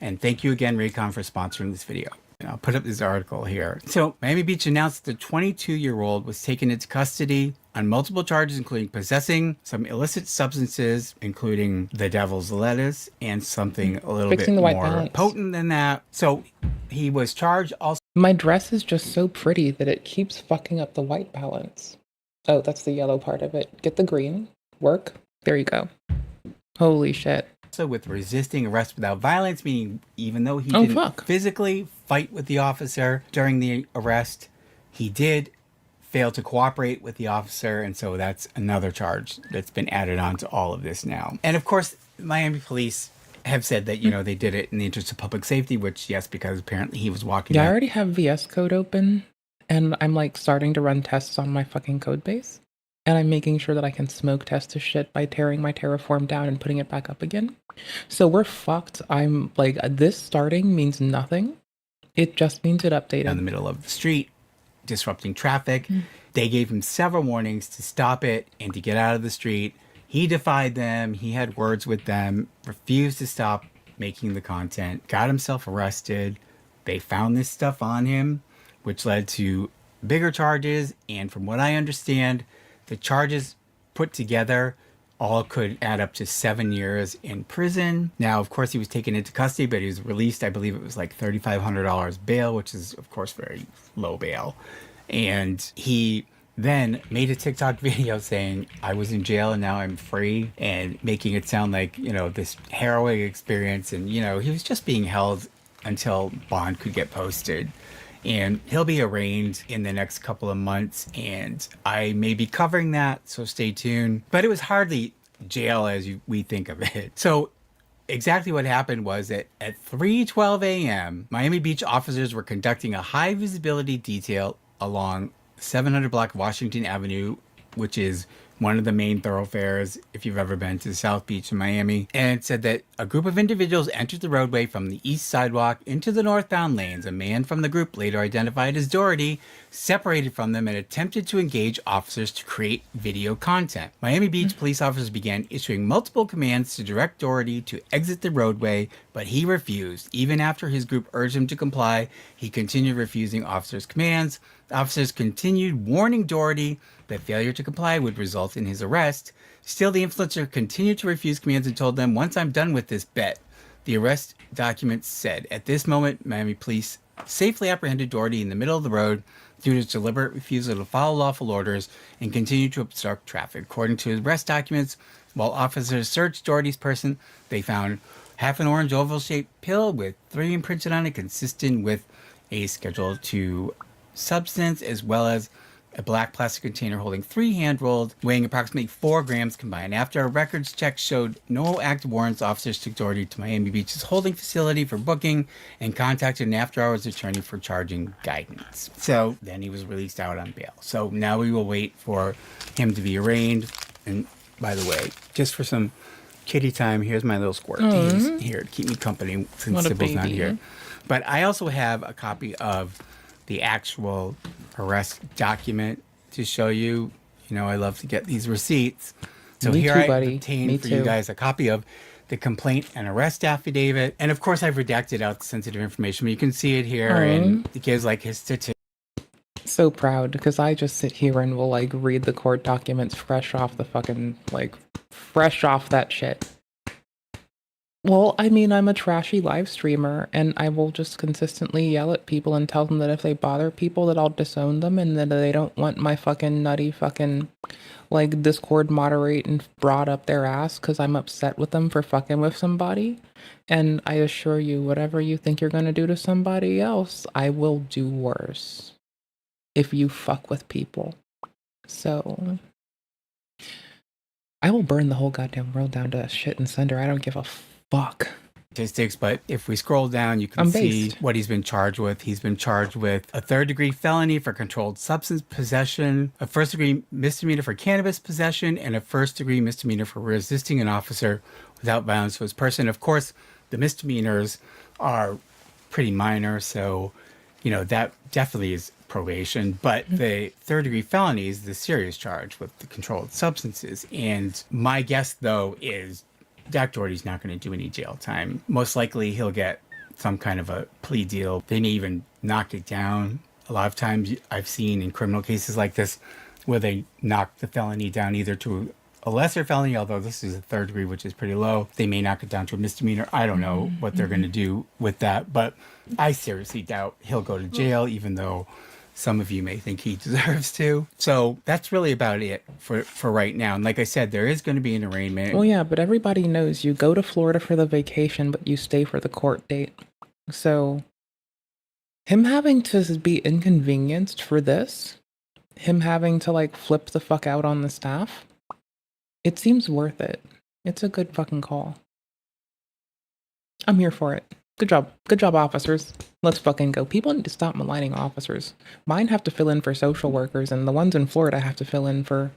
And thank you again, Raycon, for sponsoring this video. I'll put up this article here. So Miami Beach announced the 22-year-old was taken into custody on multiple charges, including possessing some illicit substances, including the devil's lettuce and something a little bit more potent than that. So he was charged also. My dress is just so pretty that it keeps fucking up the white balance. Oh, that's the yellow part of it. Get the green. Work. There you go. Holy shit. So with resisting arrest without violence, meaning even though he didn't physically fight with the officer during the arrest, he did fail to cooperate with the officer. And so that's another charge that's been added on to all of this now. And of course, Miami police have said that, you know, they did it in the interest of public safety, which, yes, because apparently he was walking. Yeah, I already have VS Code open and I'm like starting to run tests on my fucking code base. And I'm making sure that I can smoke test this shit by tearing my Terraform down and putting it back up again. So we're fucked. I'm like, this starting means nothing. It just means it updated. In the middle of the street, disrupting traffic. They gave him several warnings to stop it and to get out of the street. He defied them. He had words with them, refused to stop making the content, got himself arrested. They found this stuff on him, which led to bigger charges. And from what I understand, the charges put together all could add up to 7 years in prison. Now, of course, he was taken into custody, but he was released. I believe it was like $3,500 bail, which is, of course, very low bail. And he then made a TikTok video saying, I was in jail and now I'm free, and making it sound like, you know, this harrowing experience. And, you know, he was just being held until bond could get posted. And he'll be arraigned in the next couple of months, and I may be covering that, so stay tuned. But it was hardly jail as we think of it. So exactly what happened was that at 3:12 a.m., Miami Beach officers were conducting a high visibility detail along 700 block Washington Avenue, which is one of the main thoroughfares if you've ever been to South Beach in Miami. And it said that a group of individuals entered the roadway from the east sidewalk into the northbound lanes. A man from the group, later identified as Doherty, separated from them and attempted to engage officers to create video content. Miami Beach police officers began issuing multiple commands to direct Doherty to exit the roadway, but he refused. Even after his group urged him to comply, he continued refusing officers' commands. Officers continued warning Doherty that failure to comply would result in his arrest. Still, the influencer continued to refuse commands and told them, once I'm done with this bet. The arrest documents said, at this moment, Miami police safely apprehended Doherty in the middle of the road due to his deliberate refusal to follow lawful orders and continued to obstruct traffic. According to his arrest documents, while officers searched Doherty's person, they found half an orange oval-shaped pill with 3 imprinted on it, consistent with a Schedule II substance, as well as a black plastic container holding 3 hand-rolled, weighing approximately 4 grams combined. After a records check showed no active warrants, officers took Doherty to Miami Beach's holding facility for booking and contacted an after-hours attorney for charging guidance. So then he was released out on bail. So now we will wait for him to be arraigned. And by the way, just for some kitty time, here's my little squirt. He's here to keep me company since Sybil's not here. But I also have a copy of the actual arrest document to show you. You know, I love to get these receipts. So Me here too, I buddy. obtained Me for you too. guys a copy of the complaint and arrest affidavit. And of course, I've redacted out the sensitive information, but you can see it here, and it gives like his statistics. So proud, because I just sit here and will like read the court documents fresh off the fucking, like, fresh off that shit. Well, I mean, I'm a trashy live streamer, and I will just consistently yell at people and tell them that if they bother people, that I'll disown them, and that they don't want my fucking nutty fucking, like, Discord moderate and brought up their ass because I'm upset with them for fucking with somebody. And I assure you, whatever you think you're gonna do to somebody else, I will do worse if you fuck with people. So I will burn the whole goddamn world down to shit and cinder. I don't give a fuck. Statistics, but if we scroll down, you can see what he's been charged with. He's been charged with a third-degree felony for controlled substance possession, a first-degree misdemeanor for cannabis possession, and a first-degree misdemeanor for resisting an officer without violence to his person. Of course, the misdemeanors are pretty minor, so, you know, that definitely is probation. But the third-degree felony is the serious charge with the controlled substances. And my guess, though, is Jack Doherty's not going to do any jail time. Most likely he'll get some kind of a plea deal. They may even knock it down. A lot of times I've seen in criminal cases like this where they knock the felony down either to a lesser felony, although this is a third degree, which is pretty low. They may knock it down to a misdemeanor. I don't know what they're going to do with that, but I seriously doubt he'll go to jail, even though some of you may think he deserves to. So that's really about it for right now. And like I said, there is going to be an arraignment. Well, yeah, but everybody knows you go to Florida for the vacation, but you stay for the court date. So him having to be inconvenienced for this, him having to like flip the fuck out on the staff, it seems worth it. It's a good fucking call. I'm here for it. Good job. Good job, officers. Let's fucking go. People need to stop maligning officers. Mine have to fill in for social workers, and the ones in Florida have to fill in for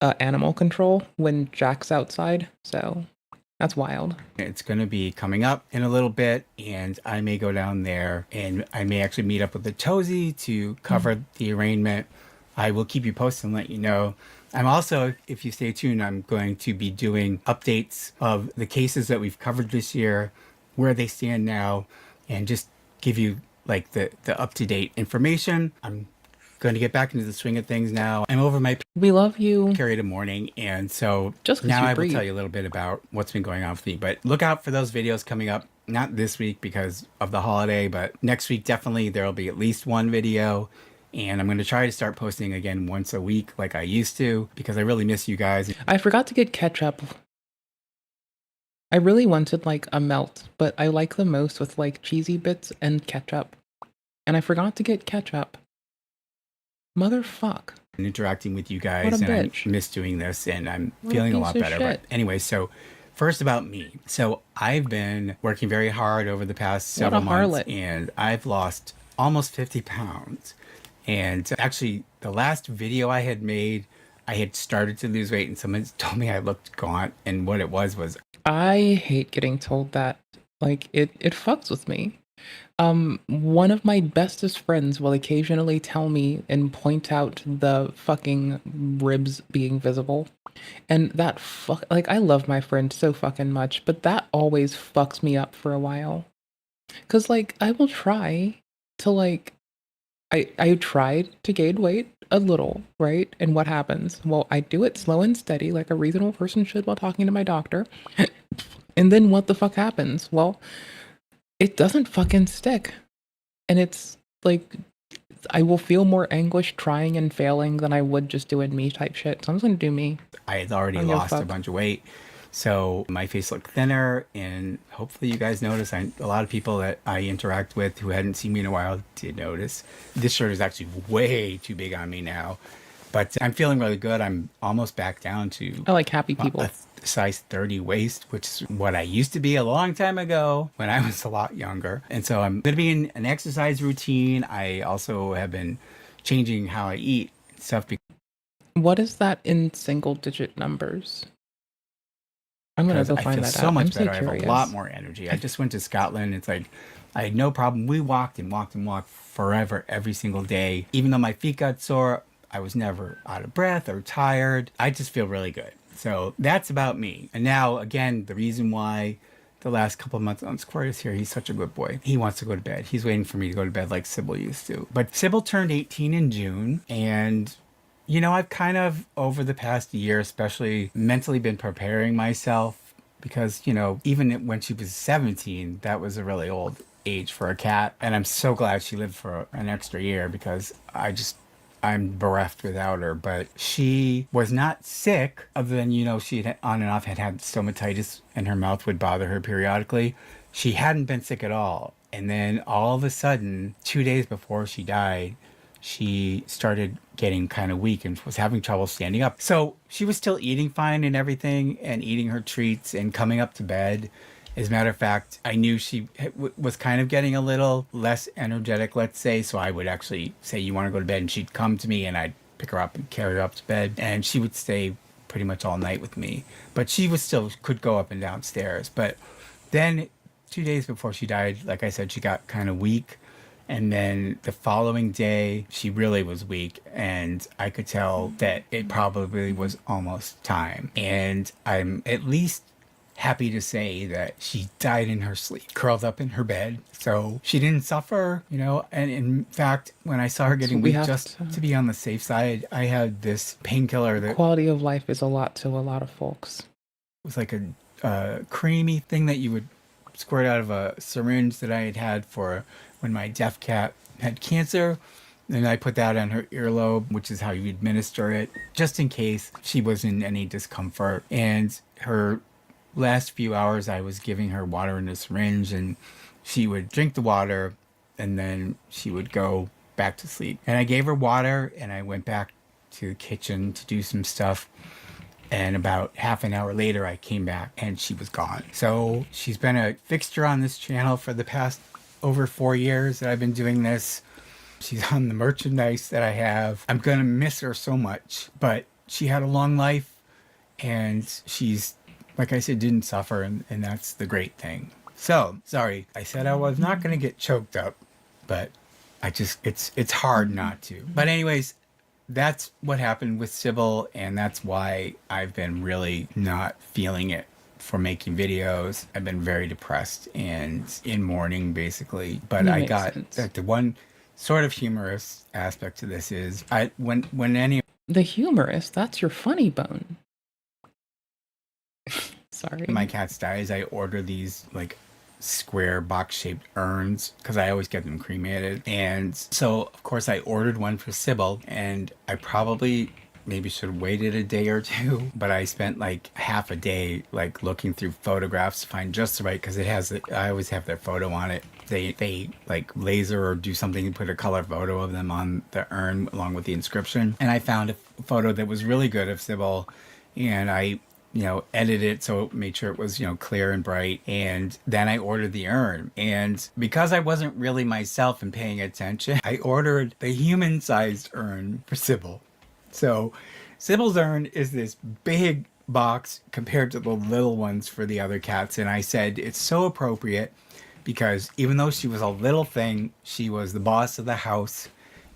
animal control when Jack's outside. So that's wild. It's going to be coming up in a little bit, and I may go down there, and I may actually meet up with the Tozy to cover the arraignment. I will keep you posted and let you know. I'm also, if you stay tuned, I'm going to be doing updates of the cases that we've covered this year, where they stand now, and just give you like the up-to-date information. I'm going to get back into the swing of things now. I'm over my we love you period of mourning, and so just now I will tell you a little bit about what's been going on with me. But look out for those videos coming up, not this week because of the holiday, but next week definitely there will be at least one video. And I'm going to try to start posting again once a week like I used to, because I really miss you guys. I forgot to get ketchup. I really wanted like a melt, but I like the most with like cheesy bits and ketchup. And I forgot to get ketchup. Motherfuck. And interacting with you guys, and bitch. I miss doing this, and I'm feeling a lot better. But anyway, so first about me. So I've been working very hard over the past several months, and I've lost almost 50 pounds. And actually, the last video I had made, I had started to lose weight, and someone told me I looked gaunt, and what it was I hate getting told that. Like, it fucks with me. One of my bestest friends will occasionally tell me and point out the fucking ribs being visible. And that like, I love my friend so fucking much, but that always fucks me up for a while. 'Cause, like, I will try to, like, I tried to gain weight a little, right? And what happens? Well, I do it slow and steady, like a reasonable person should while talking to my doctor. And then what the fuck happens? Well, it doesn't fucking stick. And it's like, I will feel more anguish trying and failing than I would just doing me type shit. So I'm just gonna do me. I had already lost a bunch of weight. So my face looked thinner, and hopefully you guys notice. A lot of people that I interact with who hadn't seen me in a while did notice. This shirt is actually way too big on me now, but I'm feeling really good. I'm almost back down to I like happy people. A size 30 waist, which is what I used to be a long time ago when I was a lot younger. And so I'm going to be in an exercise routine. I also have been changing how I eat and stuff. What is that in single digit numbers? I'm gonna go find that out. So much I'm so better. I have curious. a lot more energy. I just went to Scotland. It's like I had no problem. We walked and walked and walked forever, every single day. Even though my feet got sore, I was never out of breath or tired. I just feel really good. So that's about me. And now, again, the reason why the last couple of months on Square is here, he's such a good boy. He wants to go to bed. He's waiting for me to go to bed like Sybil used to. But Sybil turned 18 in June, and you know, I've kind of, over the past year, especially mentally been preparing myself because, you know, even when she was 17, that was a really old age for a cat. And I'm so glad she lived for an extra year because I'm bereft without her. But she was not sick other than, you know, she had on and off had stomatitis and her mouth would bother her periodically. She hadn't been sick at all. And then all of a sudden, 2 days before she died, she started getting kind of weak and was having trouble standing up. So she was still eating fine and everything and eating her treats and coming up to bed. As a matter of fact, I knew she was kind of getting a little less energetic, let's say. So I would actually say, you want to go to bed? And she'd come to me and I'd pick her up and carry her up to bed. And she would stay pretty much all night with me. But she was still could go up and downstairs. But then 2 days before she died, like I said, she got kind of weak. And then the following day, she really was weak. And I could tell that it probably was almost time. And I'm at least happy to say that she died in her sleep, curled up in her bed. So she didn't suffer, you know. And in fact, when I saw her getting weak, just to be on the safe side, I had this painkiller that... Quality of life is a lot to a lot of folks. It was like a creamy thing that you would squirt out of a syringe that I had for when my deaf cat had cancer. And I put that on her earlobe, which is how you administer it, just in case she was in any discomfort. And her last few hours, I was giving her water in a syringe, and she would drink the water, and then she would go back to sleep. And I gave her water, and I went back to the kitchen to do some stuff. And about half an hour later, I came back, and she was gone. So she's been a fixture on this channel for the past over 4 years that I've been doing this. She's on the merchandise that I have. I'm going to miss her so much, but she had a long life, and she's, like I said, didn't suffer, and that's the great thing. So, sorry, I said I was not going to get choked up, but it's hard not to. But anyways, that's what happened with Sybil, and that's why I've been really not feeling it for making videos. I've been very depressed and in mourning, basically. But I got that the one sort of humorous aspect to this is when any... The humorous? That's your funny bone. Sorry. My cat's dies, I order these like square box-shaped urns because I always get them cremated. And so, of course, I ordered one for Sybil, and I probably maybe should have waited a day or two, but I spent like half a day like looking through photographs to find just the right, because it has I always have their photo on it. They like laser or do something to put a color photo of them on the urn along with the inscription. And I found a photo that was really good of Sybil, and I edited it so it made sure it was, clear and bright. And then I ordered the urn. And because I wasn't really myself and paying attention, I ordered the human-sized urn for Sybil. So Sybil's urn is this big box compared to the little ones for the other cats. And I said it's so appropriate because even though she was a little thing, she was the boss of the house,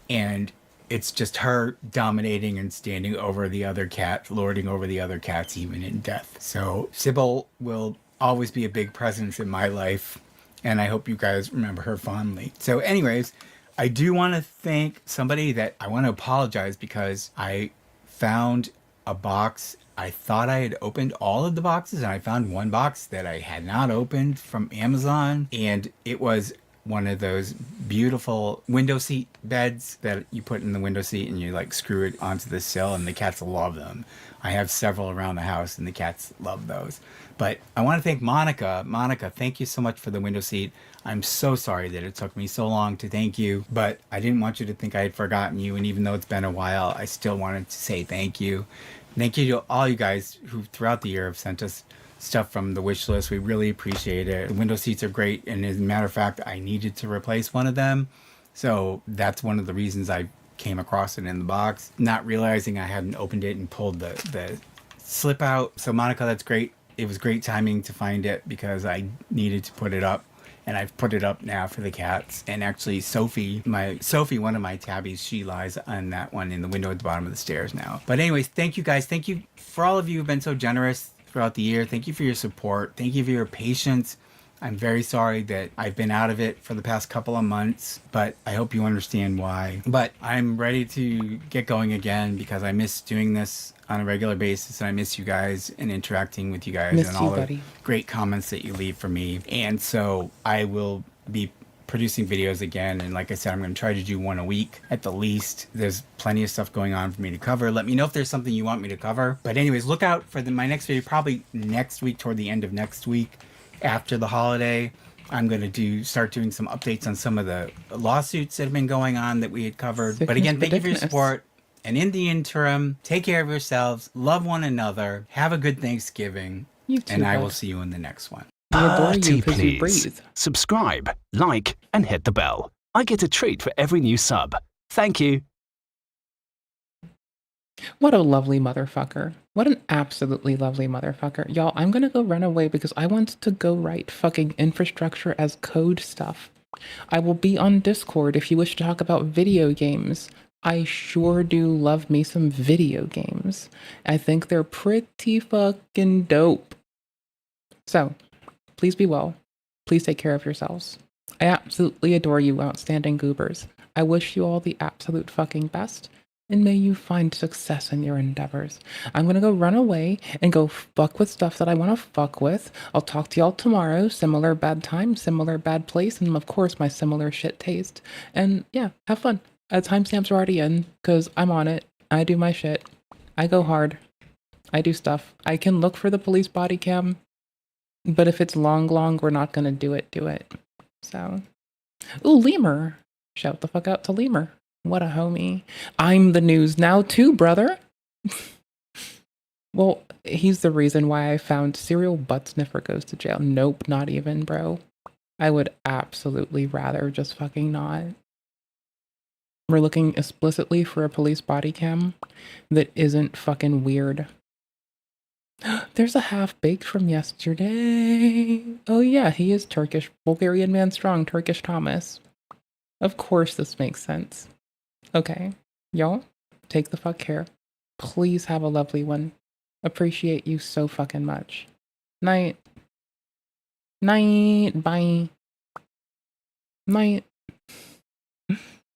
and it's just her dominating and standing over the other cat, lording over the other cats, even in death. So Sybil will always be a big presence in my life, and I hope you guys remember her fondly. So anyways, I do want to thank somebody that I want to apologize because I found a box. I thought I had opened all of the boxes, and I found one box that I had not opened from Amazon, and it was one of those beautiful window seat beds that you put in the window seat and you like screw it onto the sill, and the cats love them. I have several around the house and the cats love those. But I want to thank Monica. Monica, thank you so much for the window seat. I'm so sorry that it took me so long to thank you, but I didn't want you to think I had forgotten you. And even though it's been a while, I still wanted to say thank you. Thank you to all you guys who throughout the year have sent us stuff from the wish list. We really appreciate it. The window seats are great, and as a matter of fact, I needed to replace one of them, so that's one of the reasons I came across it in the box, not realizing I hadn't opened it and pulled the slip out. So Monica, that's great. It was great timing to find it because I needed to put it up, and I've put it up now for the cats. And actually Sophie, one of my tabbies, she lies on that one in the window at the bottom of the stairs now. But anyways, thank you guys. Thank you for all of you who've been so generous throughout the year. Thank you for your support. Thank you for your patience. I'm very sorry that I've been out of it for the past couple of months, but I hope you understand why. But I'm ready to get going again because I miss doing this on a regular basis, and I miss you guys and interacting with you guys and all the great comments that you leave for me. And so I will be producing videos again, and like I said, I'm going to try to do one a week at the least. There's plenty of stuff going on for me to cover. Let me know if there's something you want me to cover. But anyways, look out for my next video, probably next week, toward the end of next week. After the holiday, I'm going to start doing some updates on some of the lawsuits that have been going on that we had covered. But again, thank you for your support. And in the interim, take care of yourselves, love one another, have a good Thanksgiving, You too, and I bud. will see you in the next one. We adore you Party, because you please. breathe. Subscribe, like, and hit the bell. I get a treat for every new sub. Thank you. What a lovely motherfucker. What an absolutely lovely motherfucker. Y'all, I'm gonna go run away because I want to go write fucking infrastructure as code stuff. I will be on Discord if you wish to talk about video games. I sure do love me some video games. I think they're pretty fucking dope. So, please be well. Please take care of yourselves. I absolutely adore you, outstanding goobers. I wish you all the absolute fucking best, and may you find success in your endeavors. I'm gonna go run away and go fuck with stuff that I want to fuck with. I'll talk to y'all tomorrow. Similar bad time, similar bad place, and of course my similar shit taste. And yeah, have fun. Timestamps are already in, because I'm on it. I do my shit. I go hard. I do stuff. I can look for the police body cam, but if it's long, we're not gonna do it. So, ooh, Lemur. Shout the fuck out to Lemur. What a homie. I'm the news now too, brother. Well, he's the reason why I found serial butt sniffer goes to jail. Nope, not even, bro. I would absolutely rather just fucking not. We're looking explicitly for a police body cam that isn't fucking weird. There's a half-baked from yesterday. Oh yeah, he is Turkish. Bulgarian man strong, Turkish Thomas. Of course this makes sense. Okay, y'all, take the fuck care. Please have a lovely one. Appreciate you so fucking much. Night. Night. Bye. Night.